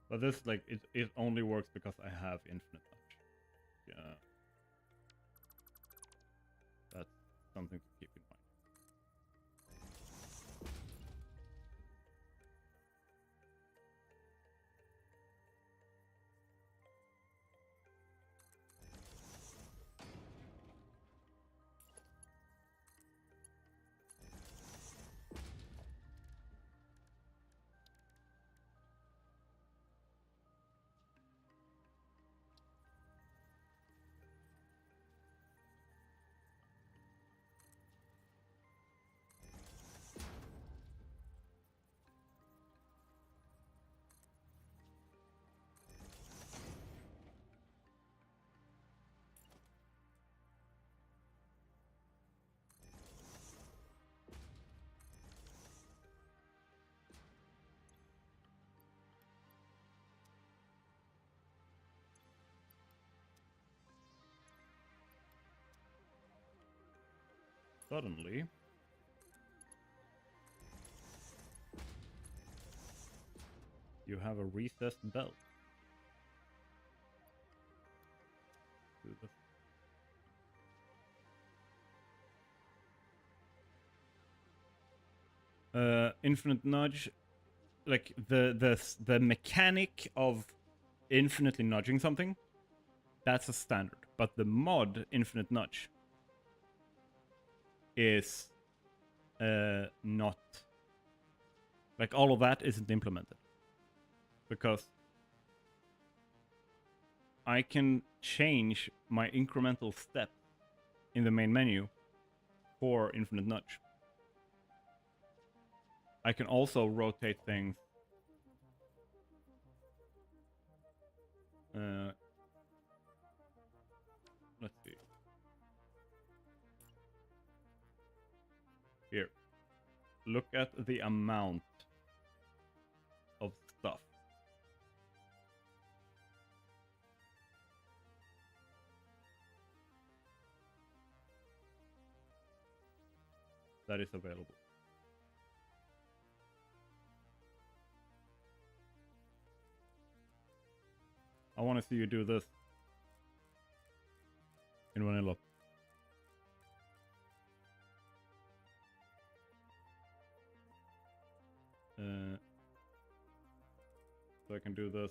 Speaker 1: But this, like, it only works because I have infinite nudge. Yeah. That's something to keep in mind. Suddenly, you have a recessed belt. Do this. Infinite nudge like the mechanic of infinitely nudging something, that's a standard. But the mod infinite nudge is not, like, all of that isn't implemented, because I can change my incremental step in the main menu for infinite nudge. I can also rotate things. Let's see. Here. Look at the amount of stuff. That is available. I want to see you do this in vanilla. So I can do this.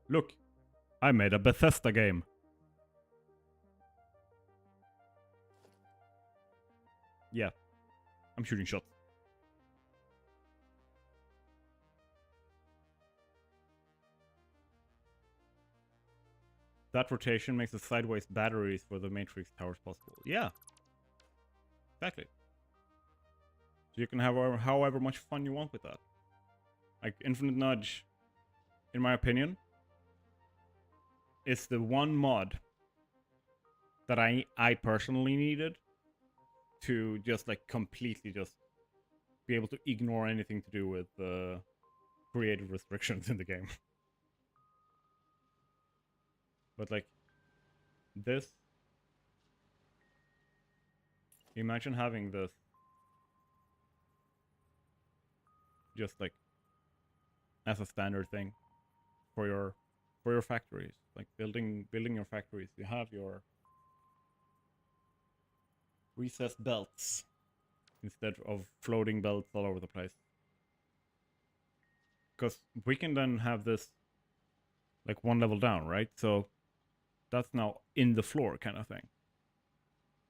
Speaker 1: Look, I made a Bethesda game. Yeah, I'm shooting shots. That rotation makes the sideways batteries for the Matrix towers possible. Yeah, exactly. So you can have however much fun you want with that. Like, Infinite Nudge, in my opinion, is the one mod that I personally needed to just, like, completely just be able to ignore anything to do with creative restrictions in the game. But, like, this, imagine having this just, like, as a standard thing for your factories. Like, building your factories, you have your recessed belts instead of floating belts all over the place. Because we can then have this, like, one level down, right? So that's now in the floor kind of thing,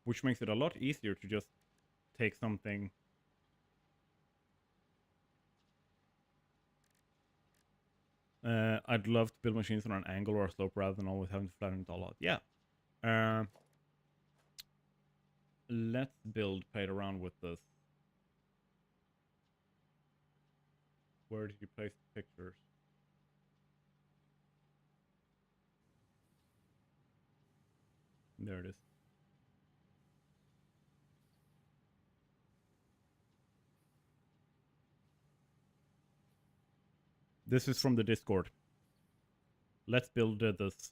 Speaker 1: which makes it a lot easier to just take something. I'd love to build machines on an angle or a slope rather than always having to flatten it all out. Yeah. Let's play around with this. Where did you place the pictures? There it is. This is from the Discord. Let's build this.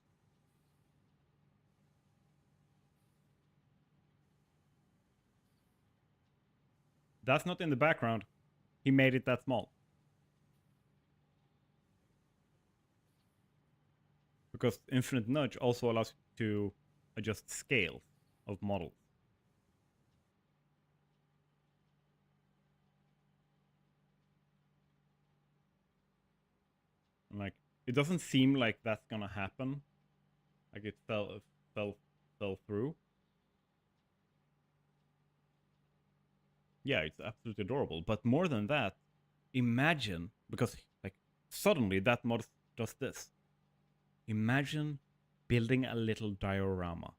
Speaker 1: That's not in the background. He made it that small. Because Infinite Nudge also allows you to adjust scale of models. And, like, it doesn't seem like that's gonna happen. Like, it fell through. Yeah, it's absolutely adorable. But more than that, imagine, because, like, suddenly that mod does this. Imagine building a little diorama.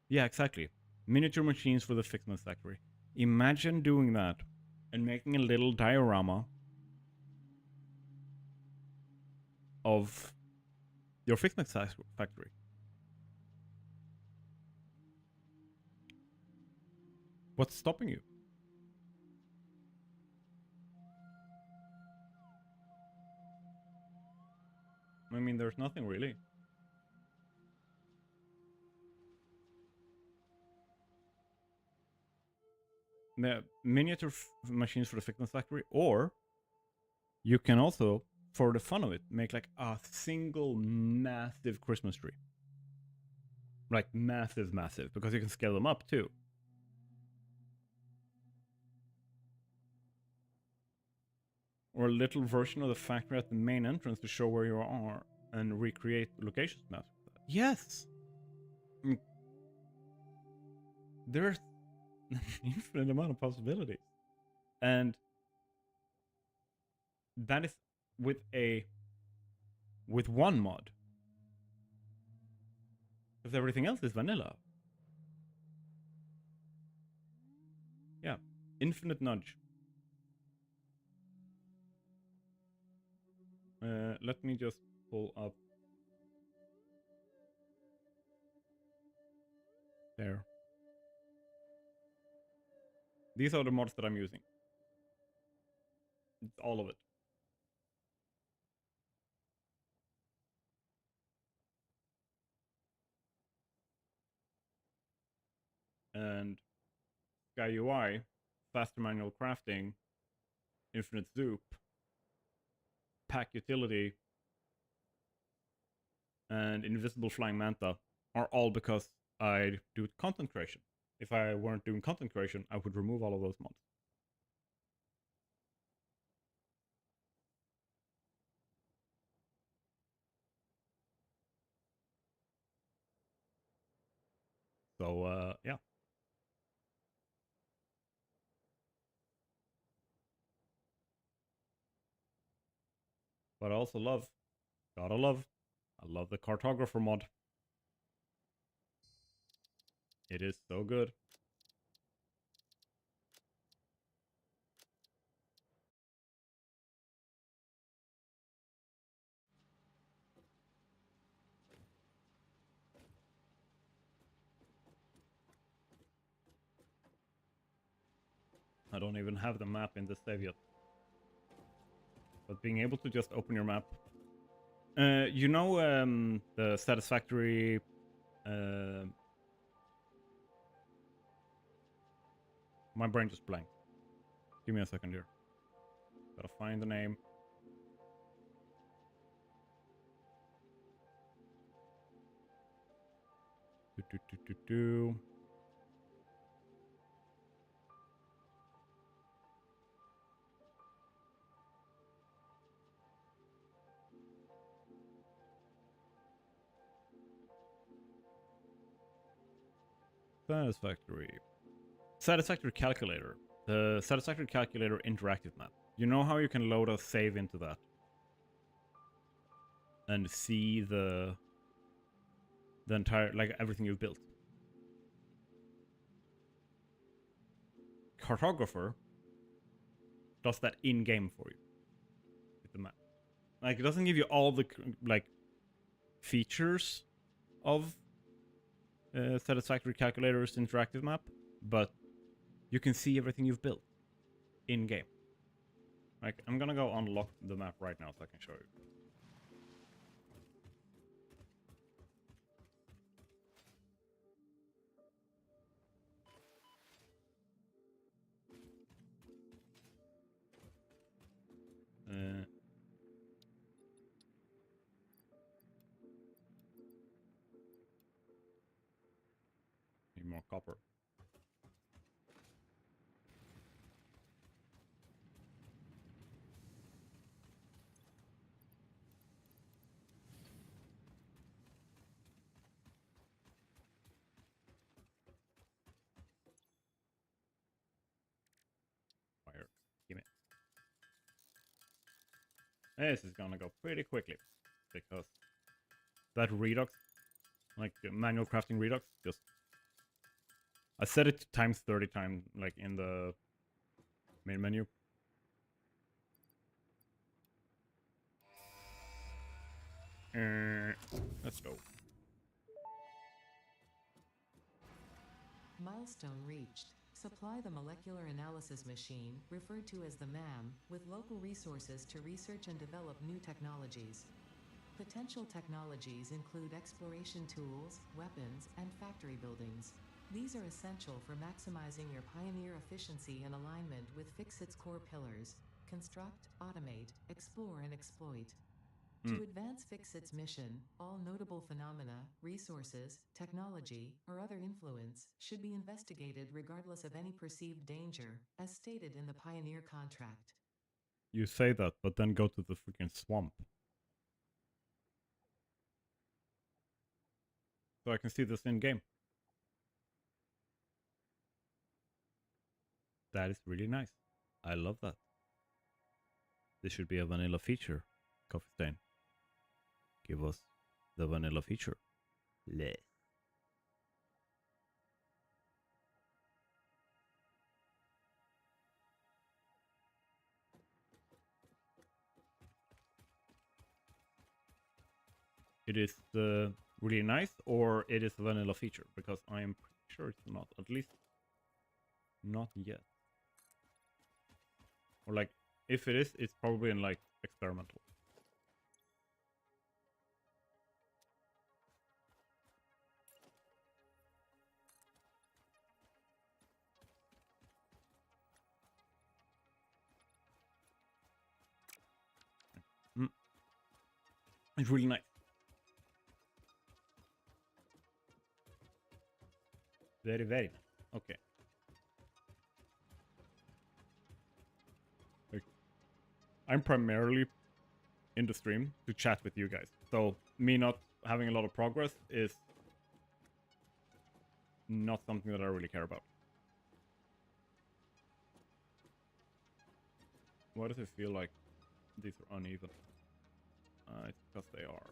Speaker 1: Yeah, exactly. Miniature machines for the Fixment Factory. Imagine doing that and making a little diorama of your Fixment Factory. What's stopping you? I mean, there's nothing really. Miniature machines for the Fixment Factory, or you can also, for the fun of it, make, like, a single massive Christmas tree. Like massive, massive, because you can scale them up too. Or a little version of the factory at the main entrance to show where you are and recreate locations maps. Yes! There's an infinite amount of possibilities. And that is with one mod. Because everything else is vanilla. Yeah. Infinite nudge. Let me just pull up there. These are the mods that I'm using. It's all of it. And Sky UI, faster manual crafting, infinite zoop, pack utility, and invisible flying manta are all because I do content creation. If I weren't doing content creation, I would remove all of those mods. So, yeah. But I also love, I love the cartographer mod. It is so good. I don't even have the map in the save yet. But being able to just open your map. You know the Satisfactory... my brain just blanked. Give me a second here. Gotta find the name. Do. Satisfactory calculator. The Satisfactory calculator interactive map. You know how you can load a save into that? And see the entire, like everything you've built. Cartographer does that in-game for you. With the map. Like, it doesn't give you all the, like, features of Satisfactory Calculator's interactive map, but you can see everything you've built in-game. Like, I'm gonna go unlock the map right now so I can show you. Need more copper. Fire. Give me. This is gonna go pretty quickly because that Redux, like manual crafting Redux, just I set it to times 30 times, like in the main menu. Let's go.
Speaker 2: Milestone reached. Supply the molecular analysis machine, referred to as the MAM, with local resources to research and develop new technologies. Potential technologies include exploration tools, weapons, and factory buildings. These are essential for maximizing your Pioneer efficiency and alignment with Fixit's core pillars: construct, automate, explore, and exploit. To advance Fixit's mission, all notable phenomena, resources, technology, or other influence should be investigated regardless of any perceived danger, as stated in the Pioneer contract.
Speaker 1: You say that, but then go to the freaking swamp. So I can see this in game. That is really nice. I love that. This should be a vanilla feature. Coffee Stain. Give us the vanilla feature. Yes. It is really nice, or it is a vanilla feature, because I am pretty sure it's not. At least not yet. Or like, if it is, it's probably in like experimental. It's really nice. Very, very nice. Okay. Like, I'm primarily in the stream to chat with you guys. So me not having a lot of progress is not something that I really care about. Why does it feel like these are uneven? It's because they are.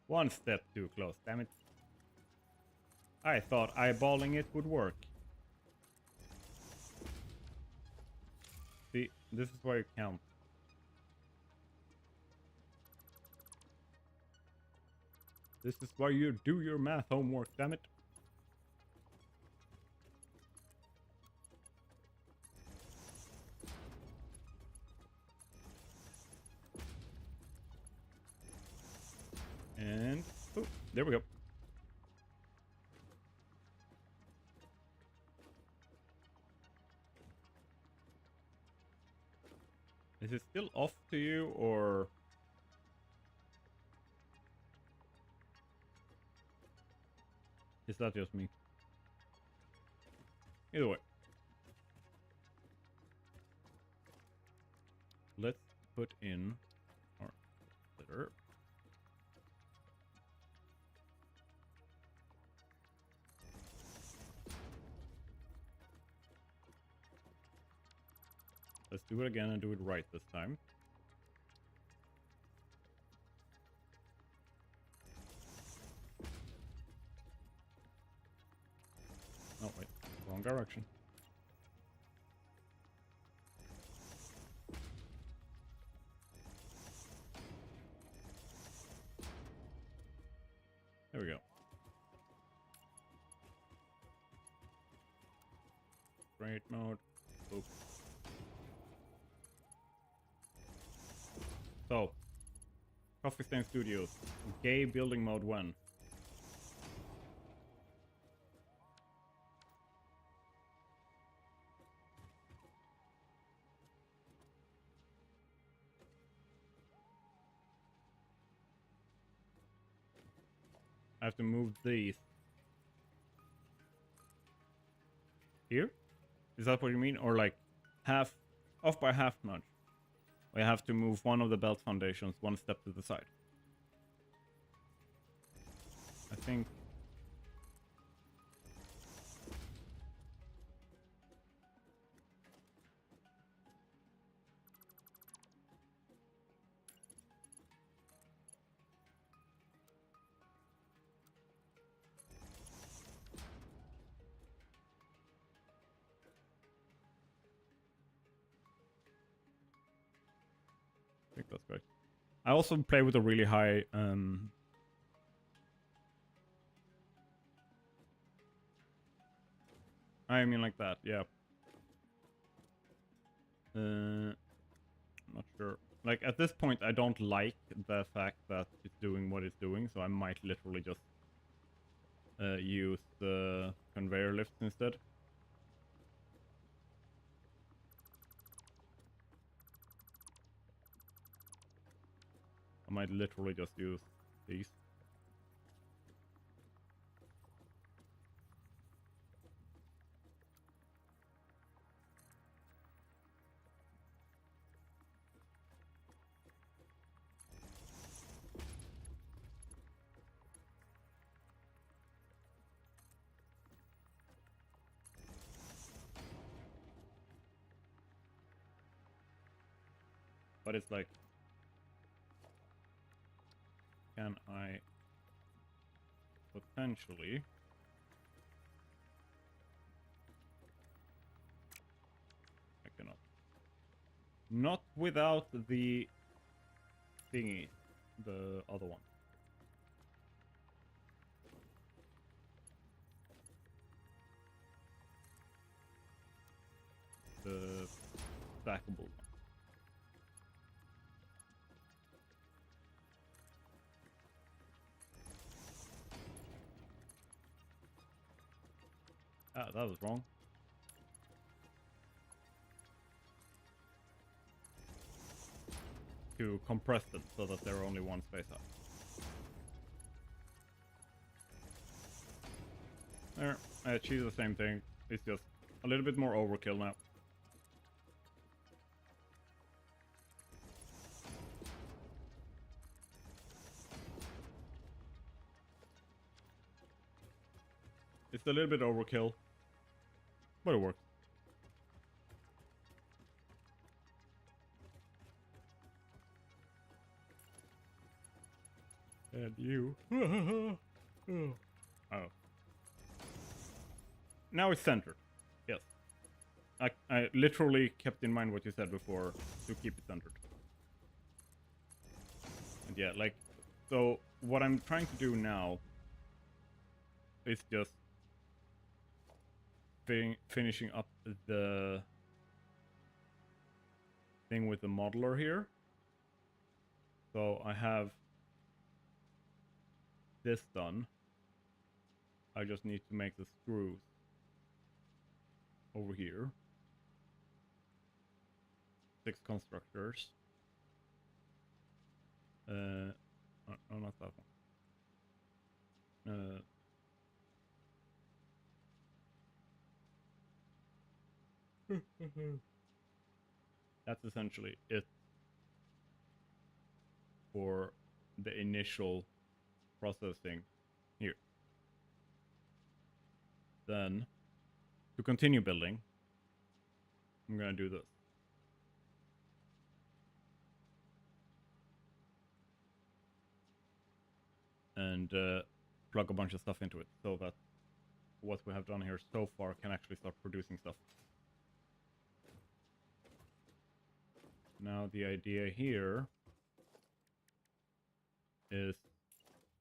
Speaker 1: One step too close, damn it. I thought eyeballing it would work. See, this is why you count. This is why you do your math homework, damn it. And, oh, there we go. Is it still off to you, or... is that just me? Either way. Let's put in our splitter. Let's do it again and do it right this time. Oh wait, wrong direction. There we go. Straight mode. Oop. So, Coffee Stain Studios, gay building mode 1. I have to move these. Here? Is that what you mean? Or like half, off by half much? I have to move one of the belt foundations one step to the side. I think... that's great. I also play with a really high I mean like that, yeah. Not sure. Like at this point I don't like the fact that it's doing what it's doing, so I might literally just use the conveyor lifts instead. I might literally just use these. But it's like, can I potentially I cannot. Not without the thingy, the other one. The stackable one. Ah, that was wrong. To compress them so that they're only one space out. There, I achieved the same thing. It's just a little bit more overkill now. It's a little bit overkill, but it works. And you. Oh. Now it's centered. Yes. I literally kept in mind what you said before to keep it centered. And yeah, like, so what I'm trying to do now is just finishing up the thing with the modeler here. So I have this done. I just need to make the screws over here. 6 constructors. No, not that one. That's essentially it for the initial processing here. Then, to continue building, I'm gonna do this. And plug a bunch of stuff into it so that what we have done here so far can actually start producing stuff. Now the idea here is,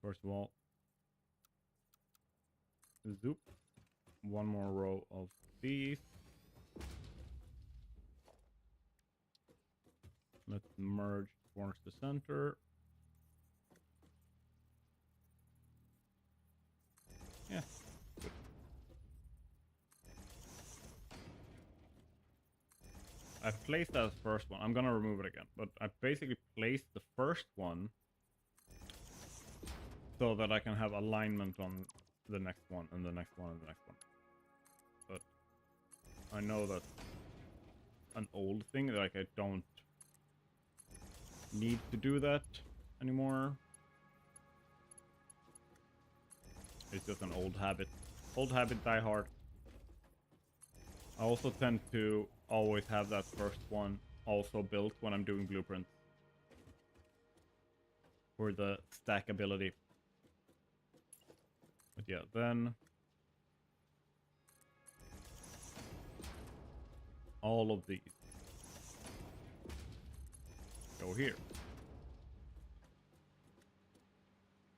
Speaker 1: first of all, zoop, one more row of these. Let's merge towards the center. Yeah. Good. I placed that first one. I'm gonna remove it again, but I basically placed the first one so that I can have alignment on the next one and the next one and the next one. But I know that's an old thing, like I don't need to do that anymore. It's just an old habit. Old habit, die hard. I also tend to always have that first one also built when I'm doing blueprints for the stackability. But yeah, then all of these go show here.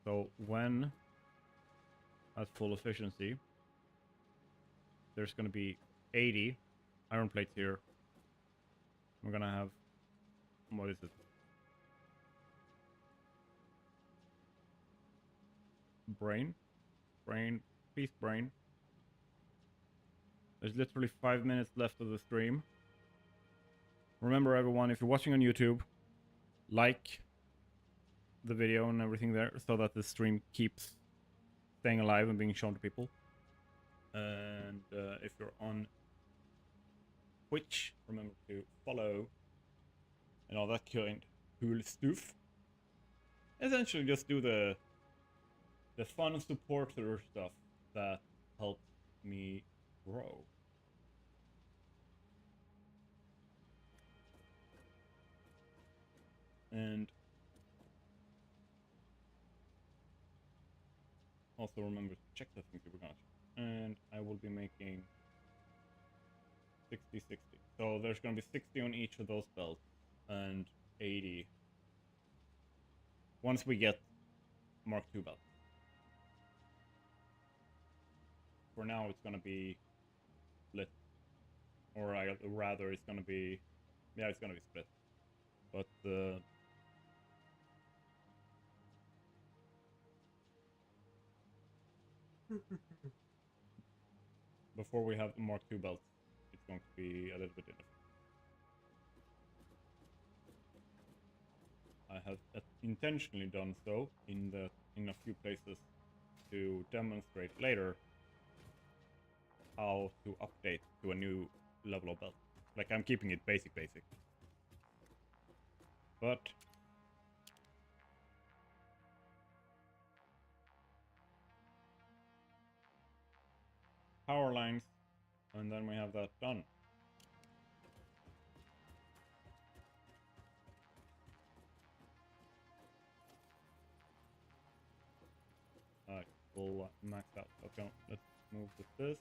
Speaker 1: So when at full efficiency, there's going to be 80 iron plates here. We're going to have, what is it? Brain, piece brain. There's literally 5 minutes left of the stream. Remember, everyone, if you're watching on YouTube, like the video and everything there so that the stream keeps staying alive and being shown to people. And if you're on Twitch, remember to follow and all that kind cool stuff. Essentially, just do the fun supporter stuff that helps me grow. And also remember to check the things that we're gonna check. And I will be making 60. So there's gonna be 60 on each of those belts and 80 once we get Mark II belts. For now, it's gonna be split, or rather, it's gonna be, yeah, it's gonna be split. But before we have the Mark II belts, it's going to be a little bit different. I have intentionally done so in a few places to demonstrate later how to update to a new level of belt. Like, I'm keeping it basic. But power lines, and then we have that done. Alright, we'll max out. Okay, let's move this.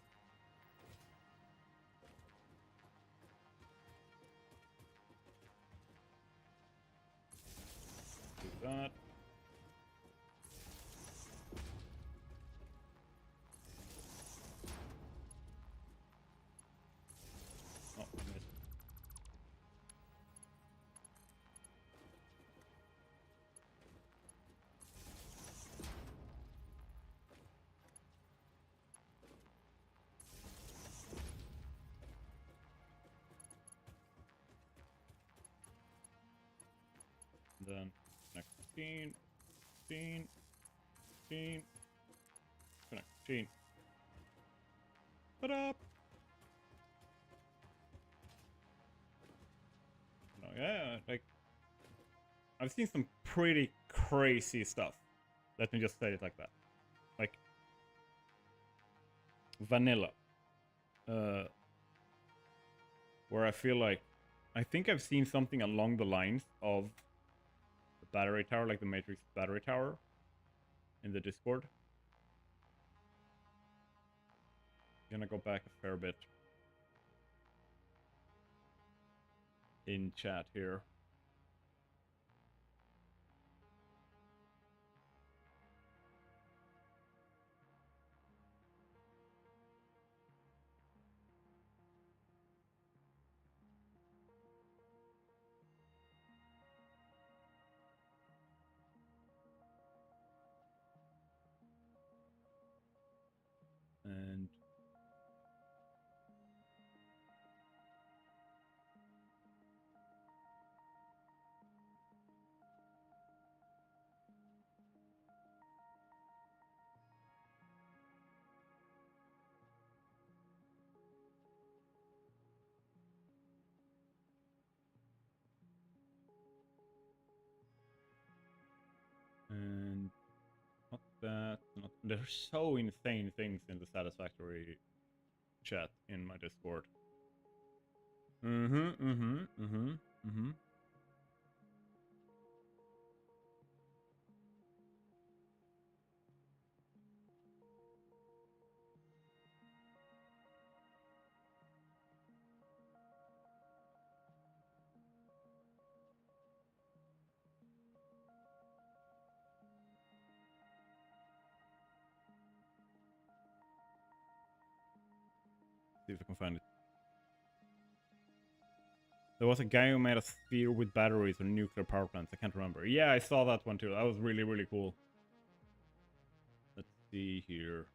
Speaker 1: Do that. Oh, missed. Then connect chain, connect chain. Put up. No, yeah, like I've seen some pretty crazy stuff. Let me just say it like that. Like vanilla, where I feel like I think I've seen something along the lines of the battery tower, like the Matrix battery tower, in the Discord. Gonna go back a fair bit in chat here. And not that. There's so insane things in the Satisfactory chat in my Discord. see if I can find it. There was a guy who made a sphere with batteries on nuclear power plants. I can't remember. Yeah, I saw that one too. That was really, really cool. Let's see here.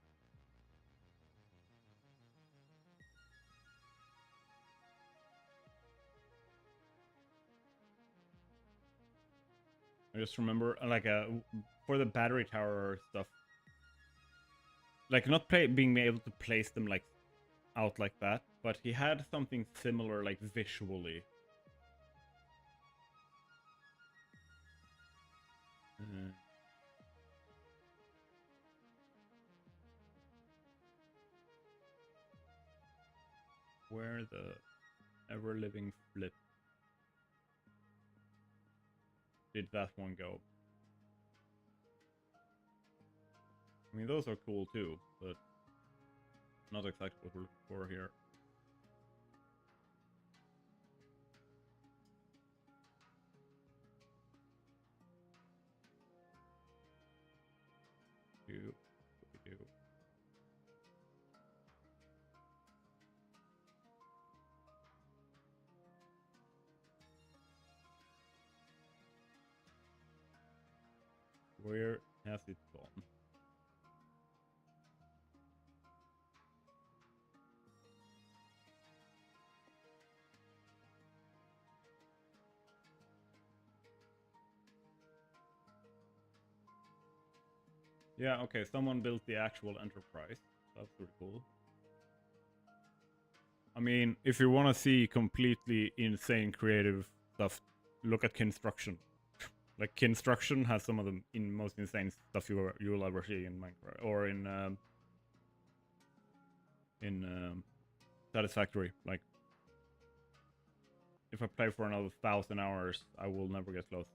Speaker 1: I just remember, like, for the battery tower stuff, like, not being able to place them, like, out like that, but he had something similar, like, visually. Where the ever-living flip did that one go? I mean, those are cool too, but not exactly what we're looking for here. Do. Where has it gone? Yeah, okay, someone built the actual Enterprise. That's pretty cool. I mean, if you want to see completely insane creative stuff, look at Construction. Like, Construction has some of the most insane stuff you'll ever see in Minecraft or in Satisfactory. Like, if I play for another 1,000 hours, I will never get close.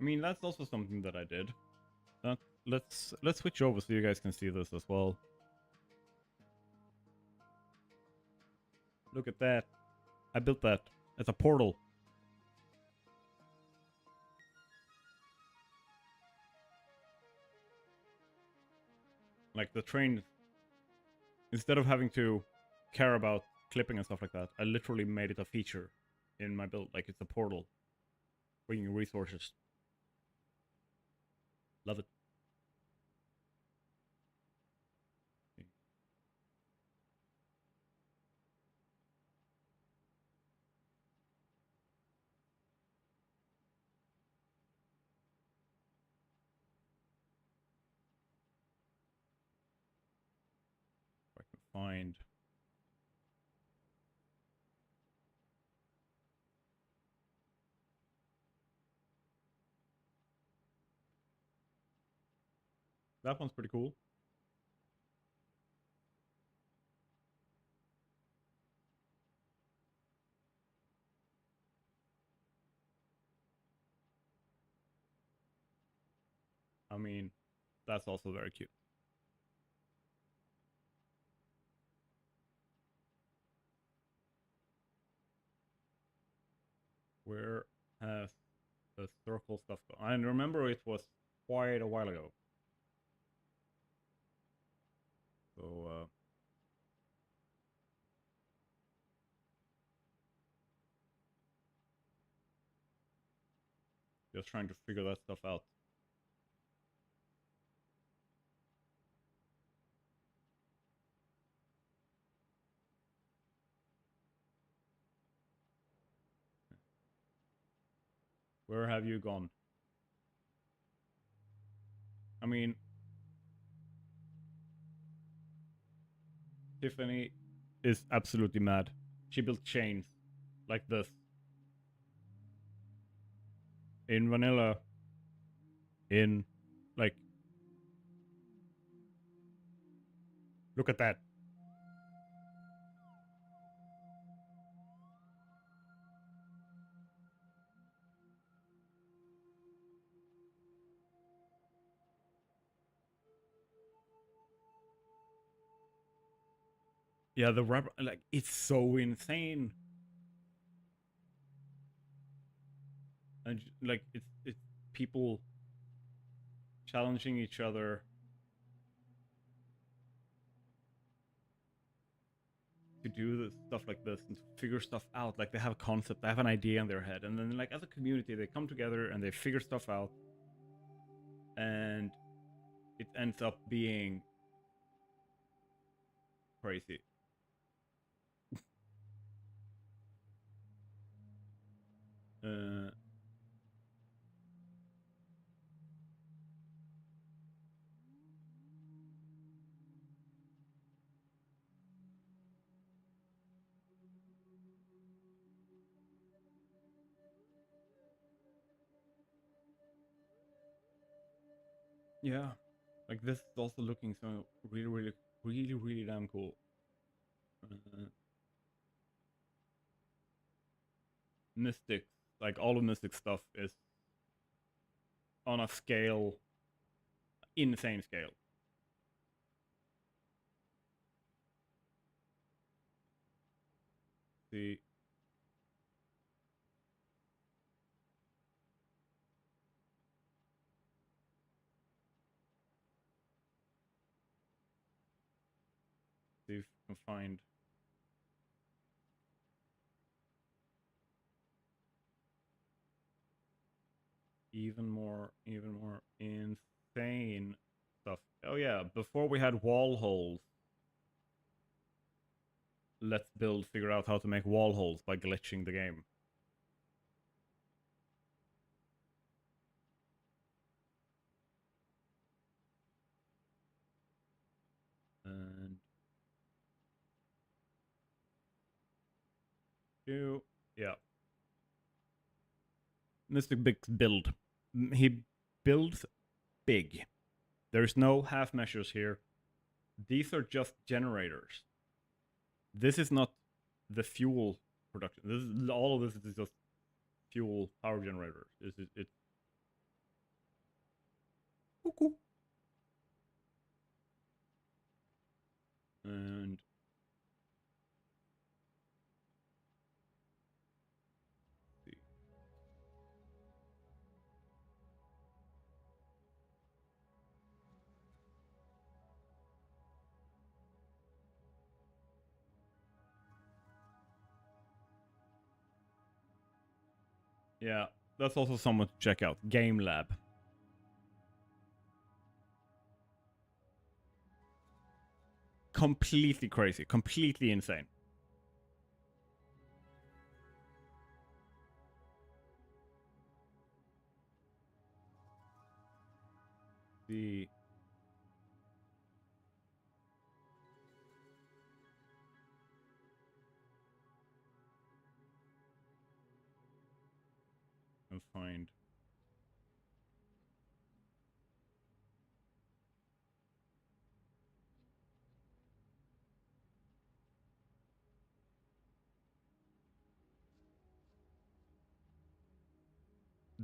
Speaker 1: I mean, that's also something that I did. Let's switch over so you guys can see this as well. Look at that. I built that. It's a portal. Like, the train, instead of having to care about clipping and stuff like that, I literally made it a feature in my build. Like, it's a portal. Bringing resources. Love it. If I can find... That one's pretty cool. I mean, that's also very cute. Where has the circle stuff gone? I remember it was quite a while ago. So, just trying to figure that stuff out. Where have you gone? I mean, Tiffany is absolutely mad. She built chains like this. In vanilla. In, like... Look at that. Yeah, the rubber, like, it's so insane. And like, it's people challenging each other to do this stuff like this and to figure stuff out. Like, they have a concept, they have an idea in their head, and then, like, as a community, they come together and they figure stuff out, and it ends up being crazy. uh, yeah, like, this is also looking so really, really, really, really damn cool. uh, Mystics, like, all of Mystic stuff is on a scale, insane scale. See, see if we can find even more insane stuff. Oh yeah, before we had wall holes, let's figure out how to make wall holes by glitching the game. And do, yeah. Mr. Big's build. He builds big. There's no half measures here. These are just generators. This is not the fuel production. This is, all of this is just fuel power generators. It's cuckoo. And see. Yeah, that's also someone to check out. Game Lab. Completely crazy, completely insane. The and find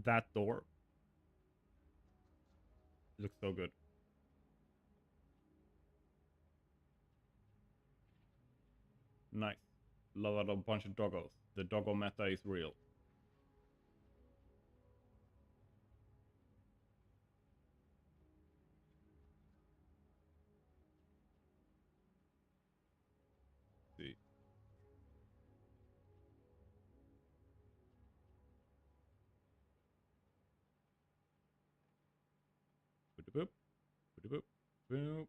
Speaker 1: that door. Looks so good. Nice. Love a bunch of doggos. The doggo meta is real. See. Boop, boop, boop, boop.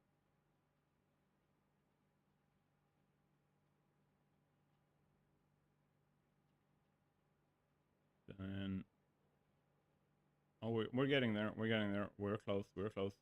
Speaker 1: And oh, we're getting there. We're getting there. We're close. We're close.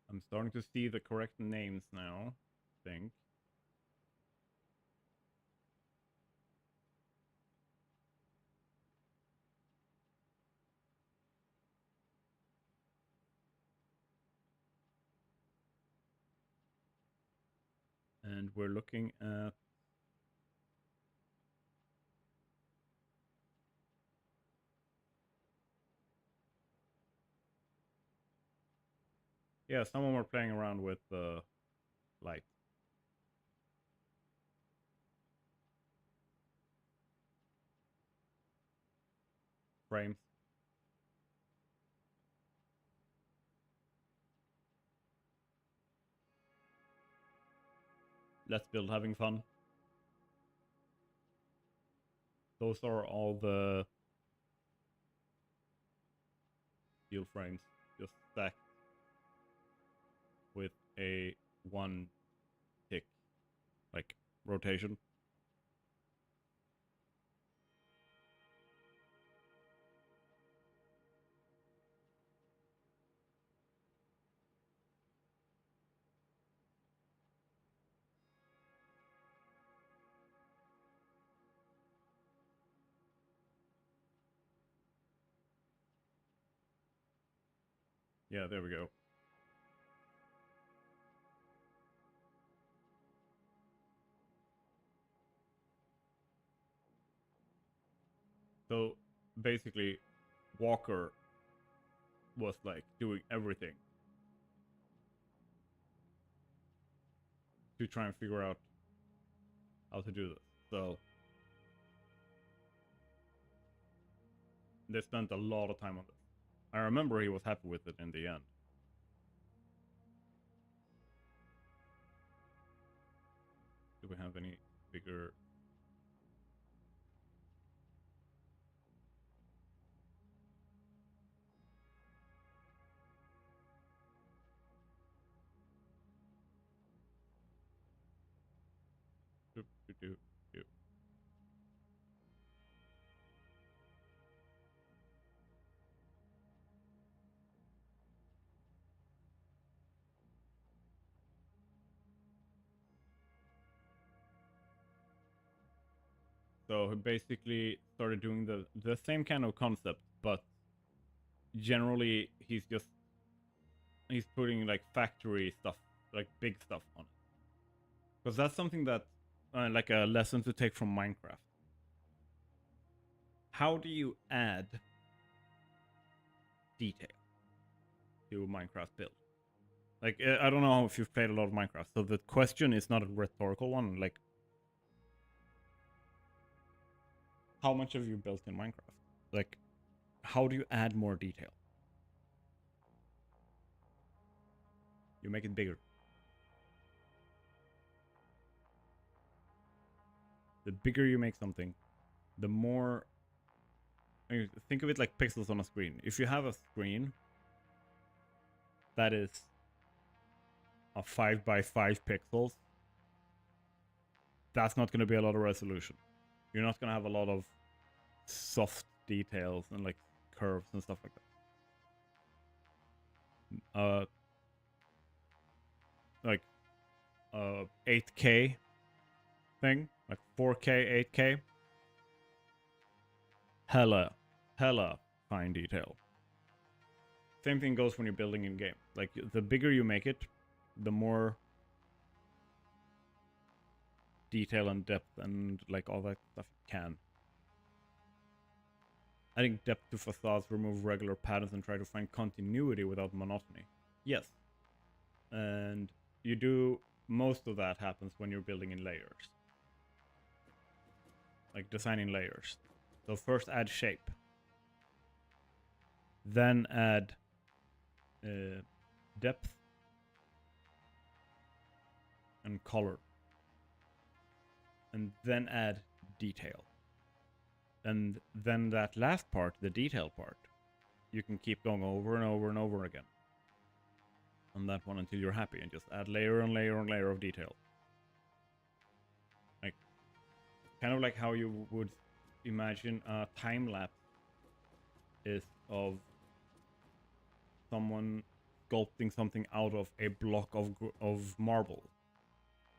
Speaker 1: I'm starting to see the correct names now. think. And we're looking at someone were playing around with light. Frames. Let's build having fun. Those are all the steel frames just stacked with a 1 tick, like, rotation. Yeah, there we go. So basically, Walker was like doing everything to try and figure out how to do this. So they spent a lot of time on this. I remember he was happy with it in the end. Do we have any bigger? Do. So he basically started doing the same kind of concept, but generally he's putting like factory stuff, like big stuff on it. Because that's something that, like a lesson to take from Minecraft. How do you add detail to a Minecraft build? Like, I don't know if you've played a lot of Minecraft, so the question is not a rhetorical one. Like, how much have you built in Minecraft? Like, how do you add more detail? You make it bigger. The bigger you make something, the more... I mean, think of it like pixels on a screen. If you have a screen that is a 5 by 5 pixels, that's not going to be a lot of resolution. You're not going to have a lot of soft details and like curves and stuff like that. Like 8K thing, like 4K, 8K, hella fine detail. Same thing goes when you're building in game. Like, the bigger you make it, the more detail and depth and like all that stuff you can. Adding depth to facades, remove regular patterns, and try to find continuity without monotony. Yes. And you do, most of that happens when you're building in layers. Like designing layers. So first add shape. Then add depth and color. And then add detail. And then that last part, the detail part, you can keep going over and over and over again on that one until you're happy, and just add layer and layer and layer of detail. Like, kind of like how you would imagine a time lapse is of someone sculpting something out of a block of marble.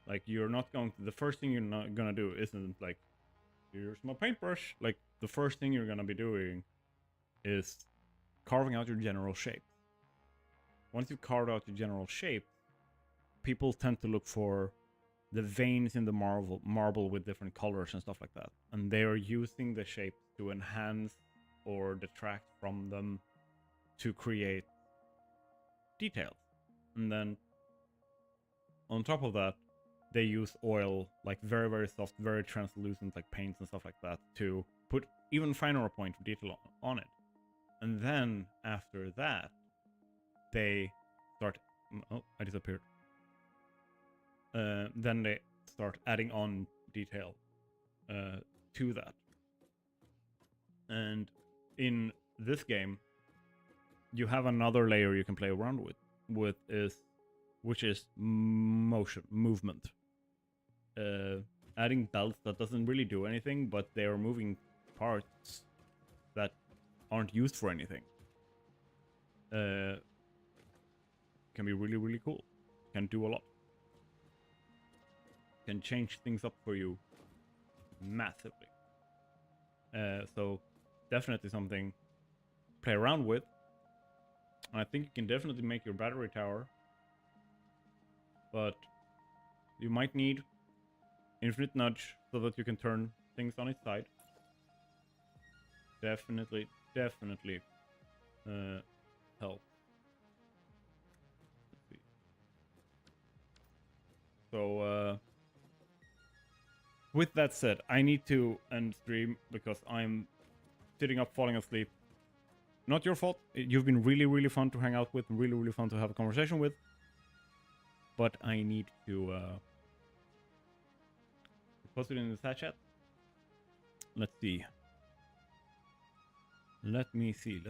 Speaker 1: Like you're not going to, the first thing you're not gonna do isn't like, here's my paintbrush. Like the first thing you're gonna be doing is carving out your general shape. Once you've carved out your general shape, people tend to look for the veins in the marble with different colors and stuff like that. And they are using the shapes to enhance or detract from them to create details. And then on top of that, they use oil, like very, very soft, very translucent, like paints and stuff like that, to put even finer point of detail on it. And then after that, they start. Oh, I disappeared. Then they start adding on detail to that. And in this game, you have another layer you can play around with which is movement. Adding belts that doesn't really do anything, but they are moving parts that aren't used for anything. Can be really, really cool. Can do a lot. Can change things up for you massively. So definitely something to play around with. And I think you can definitely make your battery tower, but you might need infinite nudge so that you can turn things on its side. Definitely help. Let's see. So with that said, I need to end stream because I'm sitting up falling asleep. Not your fault. You've been really, really fun to hang out with, really, really fun to have a conversation with. But I need to post it in the chat. Let's see. Let me see.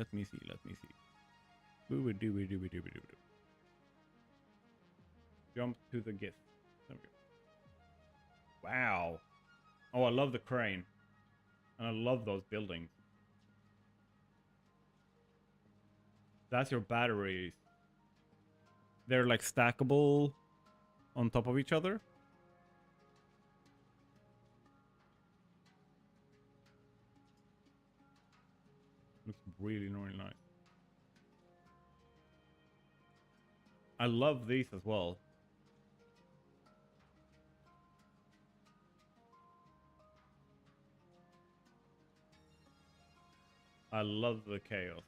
Speaker 1: Jump to the gift. There we go. Wow. Oh, I love the crane. And I love those buildings. That's your batteries. They're like stackable on top of each other. Looks really, really nice. I love these as well. I love the chaos.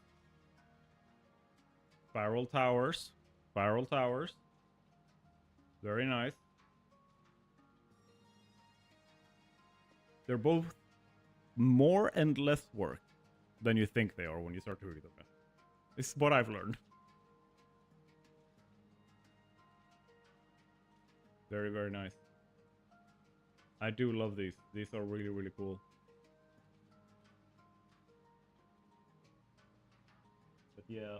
Speaker 1: Spiral towers. Spiral towers. Very nice. They're both more and less work than you think they are when you start to read them. It's what I've learned. Very, very nice. I do love these. These are really, really cool. But yeah,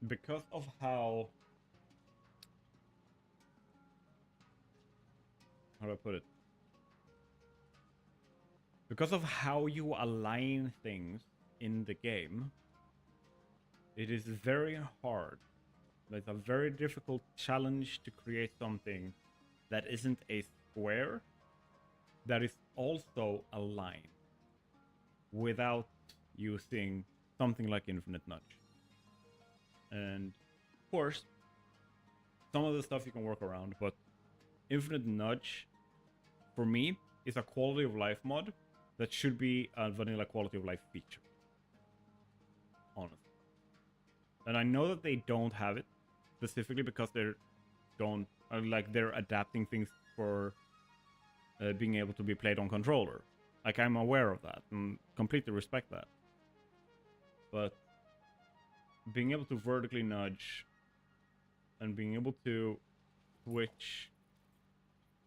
Speaker 1: because of how do I put it? Because of how you align things in the game, it is very hard. It's a very difficult challenge to create something that isn't a square, that is also aligned without using something like infinite nudge. And of course, some of the stuff you can work around, but infinite nudge, for me, is a quality of life mod that should be a vanilla quality of life feature. Honestly. And I know that they don't have it specifically because they're adapting things for being able to be played on controller. Like, I'm aware of that and completely respect that. But being able to vertically nudge and being able to switch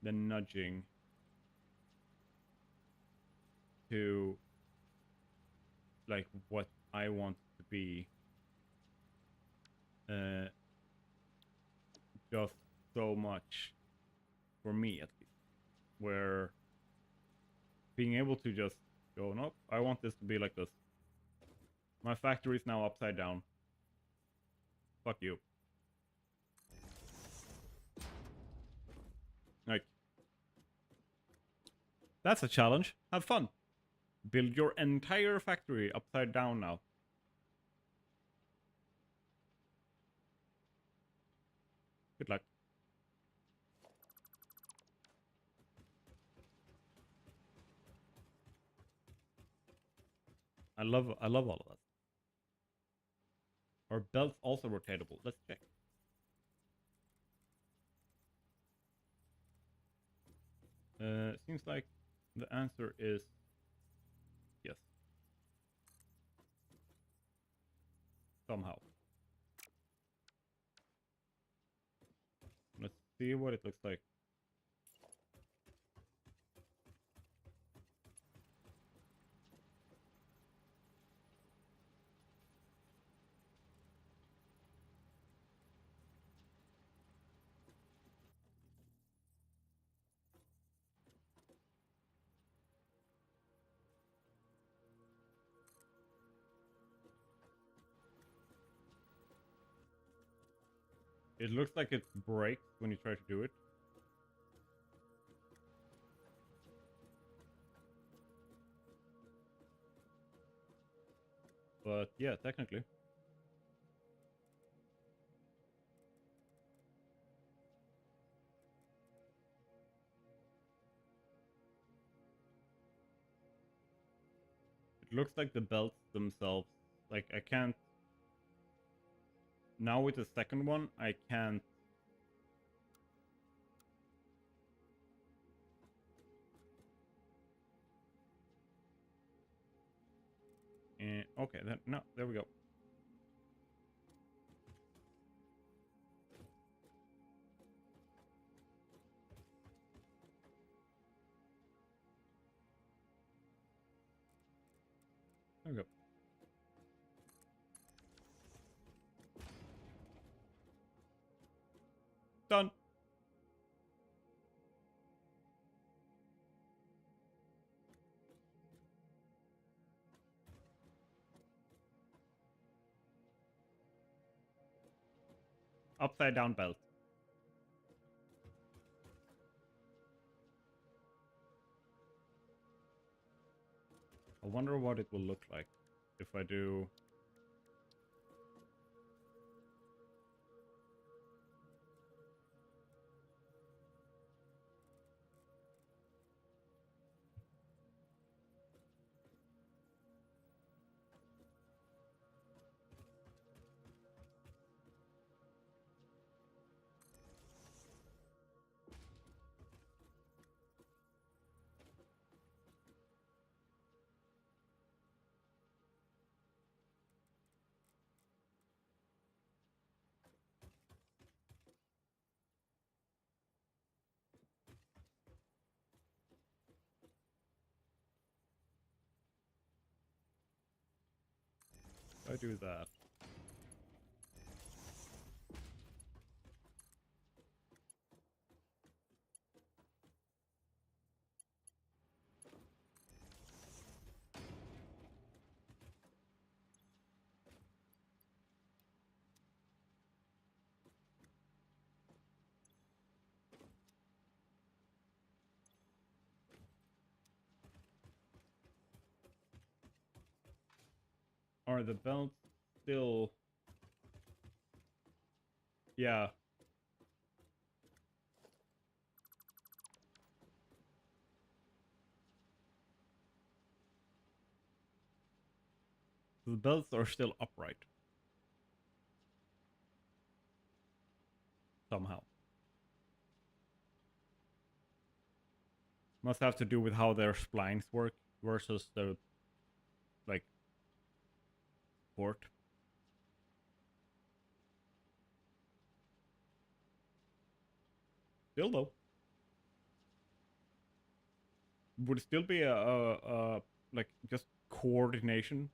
Speaker 1: the nudging to like what I want to be just so much for me, at least, where being able to just go, nope, I want this to be like this. My factory is now upside down. Fuck you. That's a challenge. Have fun. Build your entire factory upside down now. Good luck. I love all of that. Are belts also rotatable? Let's check. Seems like the answer is yes. Somehow. Let's see what it looks like. It looks like it breaks when you try to do it. But yeah, technically. It looks like the belts themselves, like I can't, now with the second one, I can't. Okay, then, no, there we go. There we go. Done. Upside down belt. I wonder what it will look like if I do. If I do that. Are the belts still? Yeah. The belts are still upright. Somehow. Must have to do with how their splines work versus the, like, port. Still though. Would still be a like just coordination.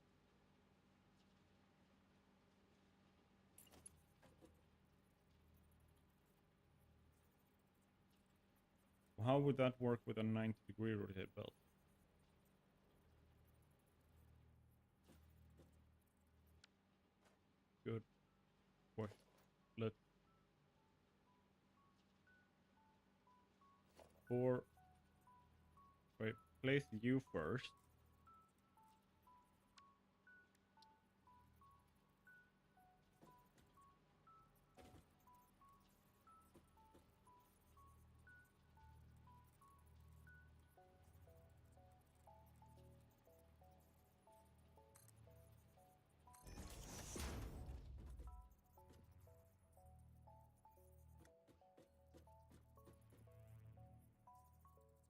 Speaker 1: How would that work with a 90-degree rotate belt? Good. Boy, let's 4. Wait. place you first.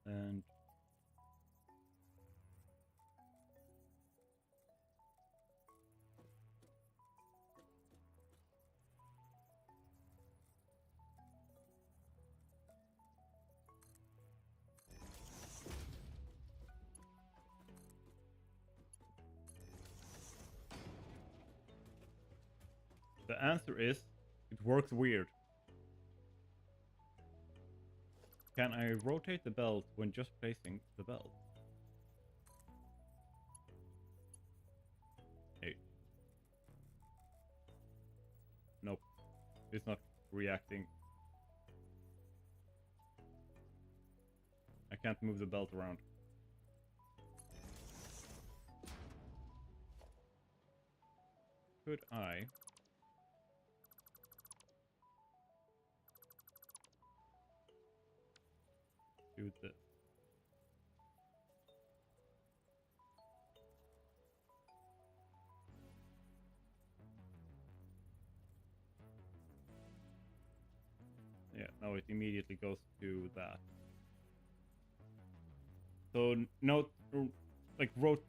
Speaker 1: And the answer is, it works weird. Can I rotate the belt when just placing the belt? Hey. Nope. It's not reacting. I can't move the belt around. Could I do this? Yeah, no, it immediately goes to that. So note, like wrote.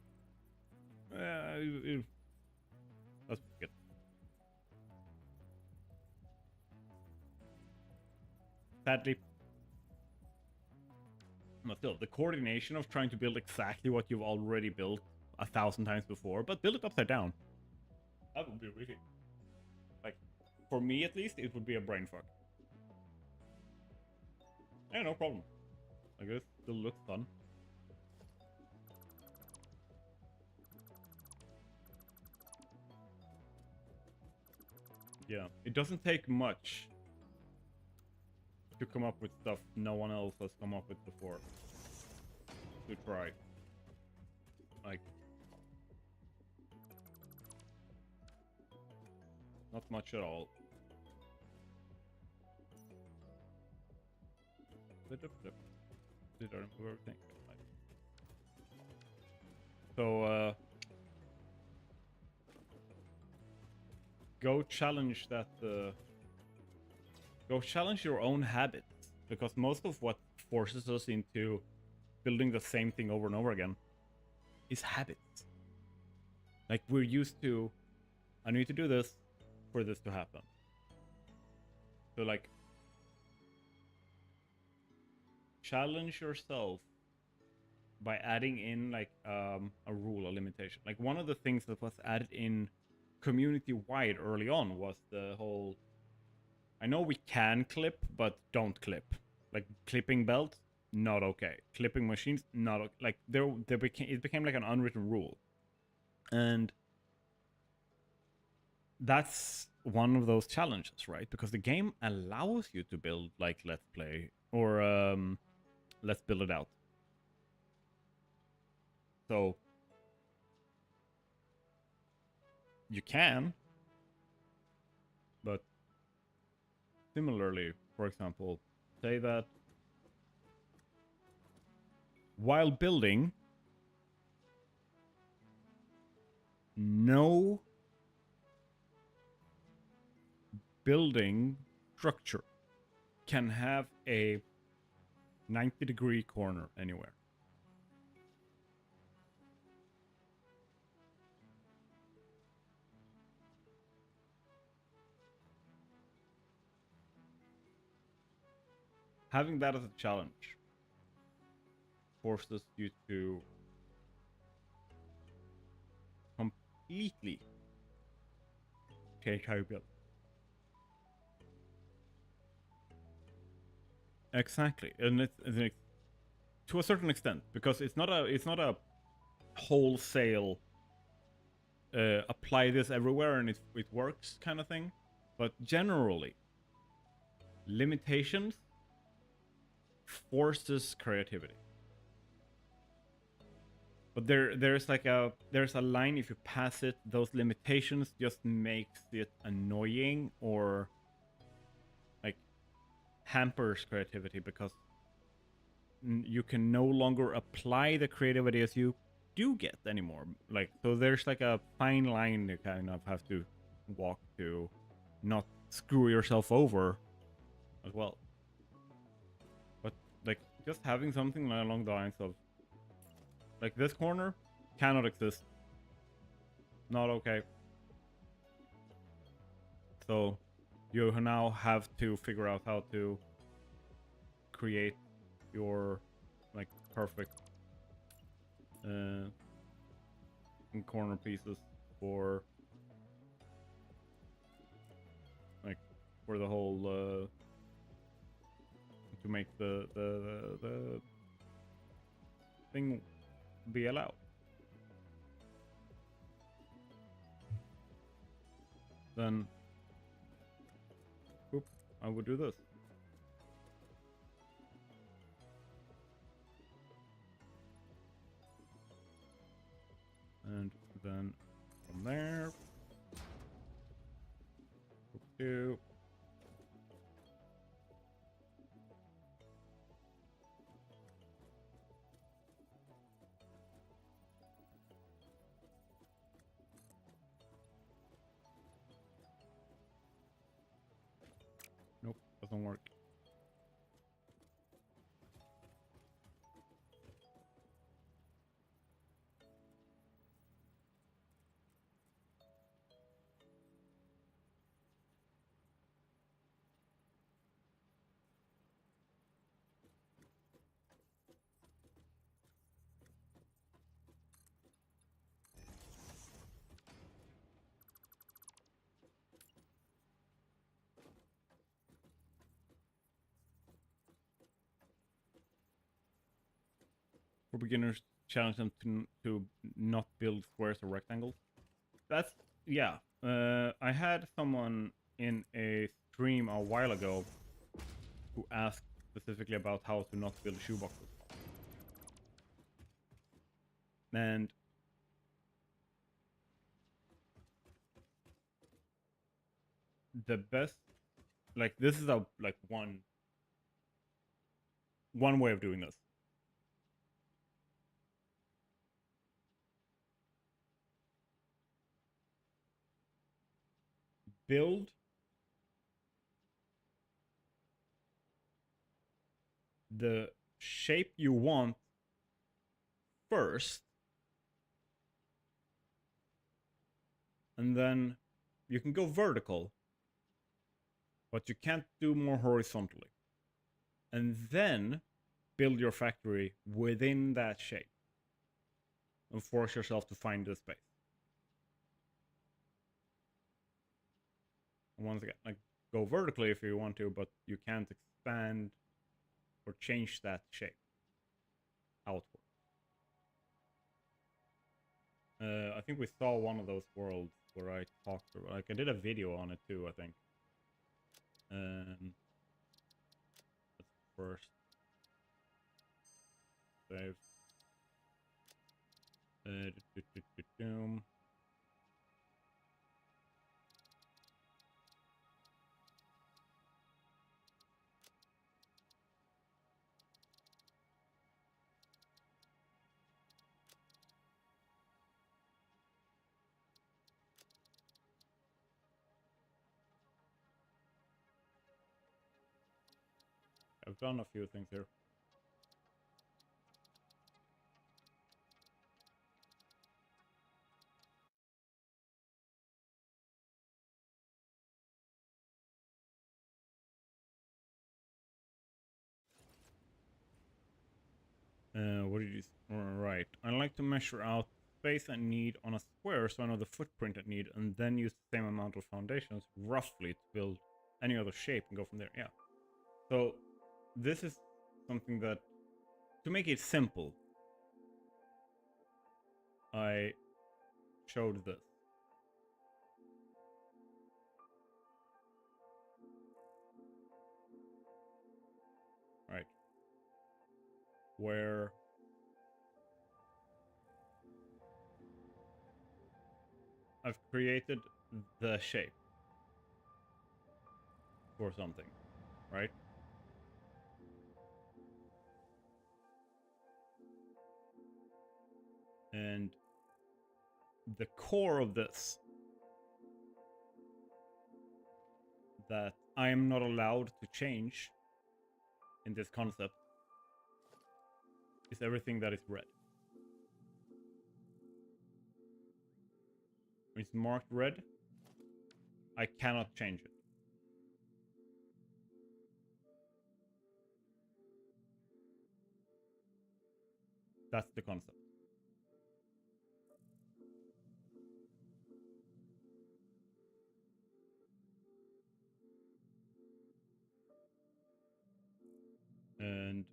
Speaker 1: Let's get. Sadly, but still, the coordination of trying to build exactly what you've already built 1,000 times before, but build it upside down. That would be really, like, for me at least, it would be a brain fuck. Yeah, no problem. I guess it still looks fun. Yeah, it doesn't take much to come up with stuff no one else has come up with before. To try. Like, not much at all. Did I remove everything? So, go challenge that, go challenge your own habits, because most of what forces us into building the same thing over and over again is habits. Like, we're used to, I need to do this for this to happen. So, like, challenge yourself by adding in, like, a rule, a limitation. Like, one of the things that was added in community-wide early on was the whole, I know we can clip, but don't clip. Like, clipping belts, not okay. Clipping machines, not okay. Like, it became like an unwritten rule. And that's one of those challenges, right? Because the game allows you to build, like, let's play, or let's build it out. So you can, but similarly, for example, say that while building, no building structure can have a 90-degree corner anywhere. Having that as a challenge forces you to completely change how you build. Exactly, and it's to a certain extent, because it's not a wholesale apply this everywhere and it works kind of thing, but generally, limitations forces creativity. But there's a line. If you pass it, those limitations just makes it annoying or like hampers creativity because you can no longer apply the creativity as you do get anymore. Like, so there's like a fine line you kind of have to walk to not screw yourself over as well. But like just having something along the lines of like this corner cannot exist. Not okay. So you now have to figure out how to create your like perfect corner pieces for like for the whole to make the thing be allowed. Then whoop, I would do this. And then from there, two. Nope, doesn't work. For beginners, challenge them to not build squares or rectangles. That's yeah. I had someone in a stream a while ago who asked specifically about how to not build shoeboxes. And the best, like this is a like one way of doing this. Build the shape you want first, and then you can go vertical, but you can't do more horizontally. And then build your factory within that shape and force yourself to find the space. And once again, like go vertically if you want to, but you can't expand or change that shape outward. I think we saw one of those worlds where I talked about, like I did a video on it too, I think. Let's first save. Doom. I've done a few things here. What did you? Right. I like to measure out space I need on a square, so I know the footprint I need, and then use the same amount of foundations roughly to build any other shape and go from there. Yeah. So this is something that, to make it simple, I showed this. Right. Where I've created the shape for something, right? And the core of this that I am not allowed to change in this concept is everything that is red. When it's marked red, I cannot change it. That's the concept. And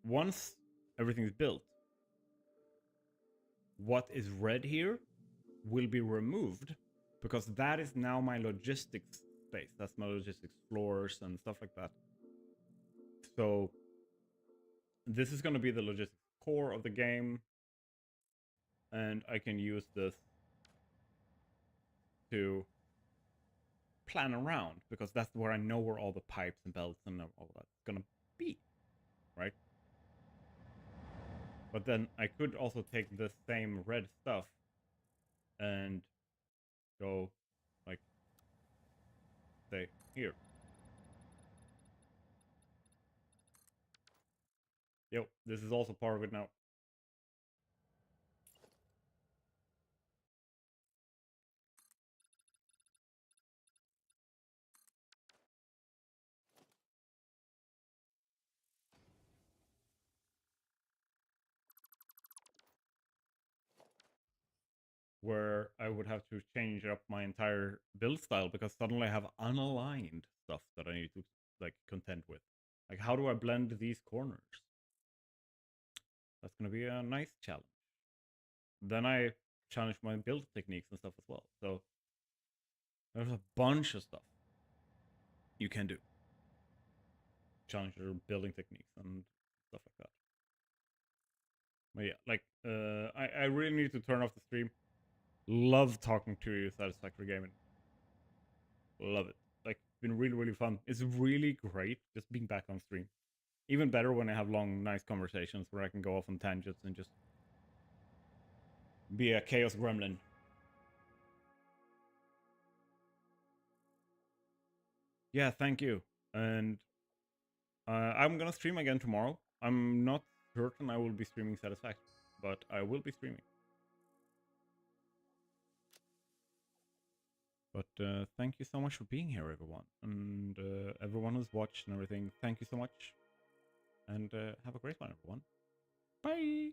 Speaker 1: once everything is built, what is red here will be removed because that is now my logistics space. That's my logistics floors and stuff like that. So this is going to be the logistics core of the game, and I can use this to plan around because that's where I know where all the pipes and belts and all that's gonna be, right? But then I could also take the same red stuff and go, like, say, here. Yo, this is also part of it now. Where I would have to change up my entire build style because suddenly I have unaligned stuff that I need to, like, contend with. Like, how do I blend these corners? That's gonna be a nice challenge. Then I challenge my build techniques and stuff as well. So there's a bunch of stuff you can do. Challenge your building techniques and stuff like that. But yeah, like, I really need to turn off the stream. Love talking to you, Satisfactory Gaming. Love it. Like, it's been really, really fun. It's really great just being back on stream. Even better when I have long, nice conversations where I can go off on tangents and just be a chaos gremlin. Yeah, thank you. And I'm gonna stream again tomorrow. I'm not certain I will be streaming Satisfactory, but I will be streaming. But thank you so much for being here, everyone. And everyone who's watched and everything, thank you so much. And have a great one, everyone. Bye!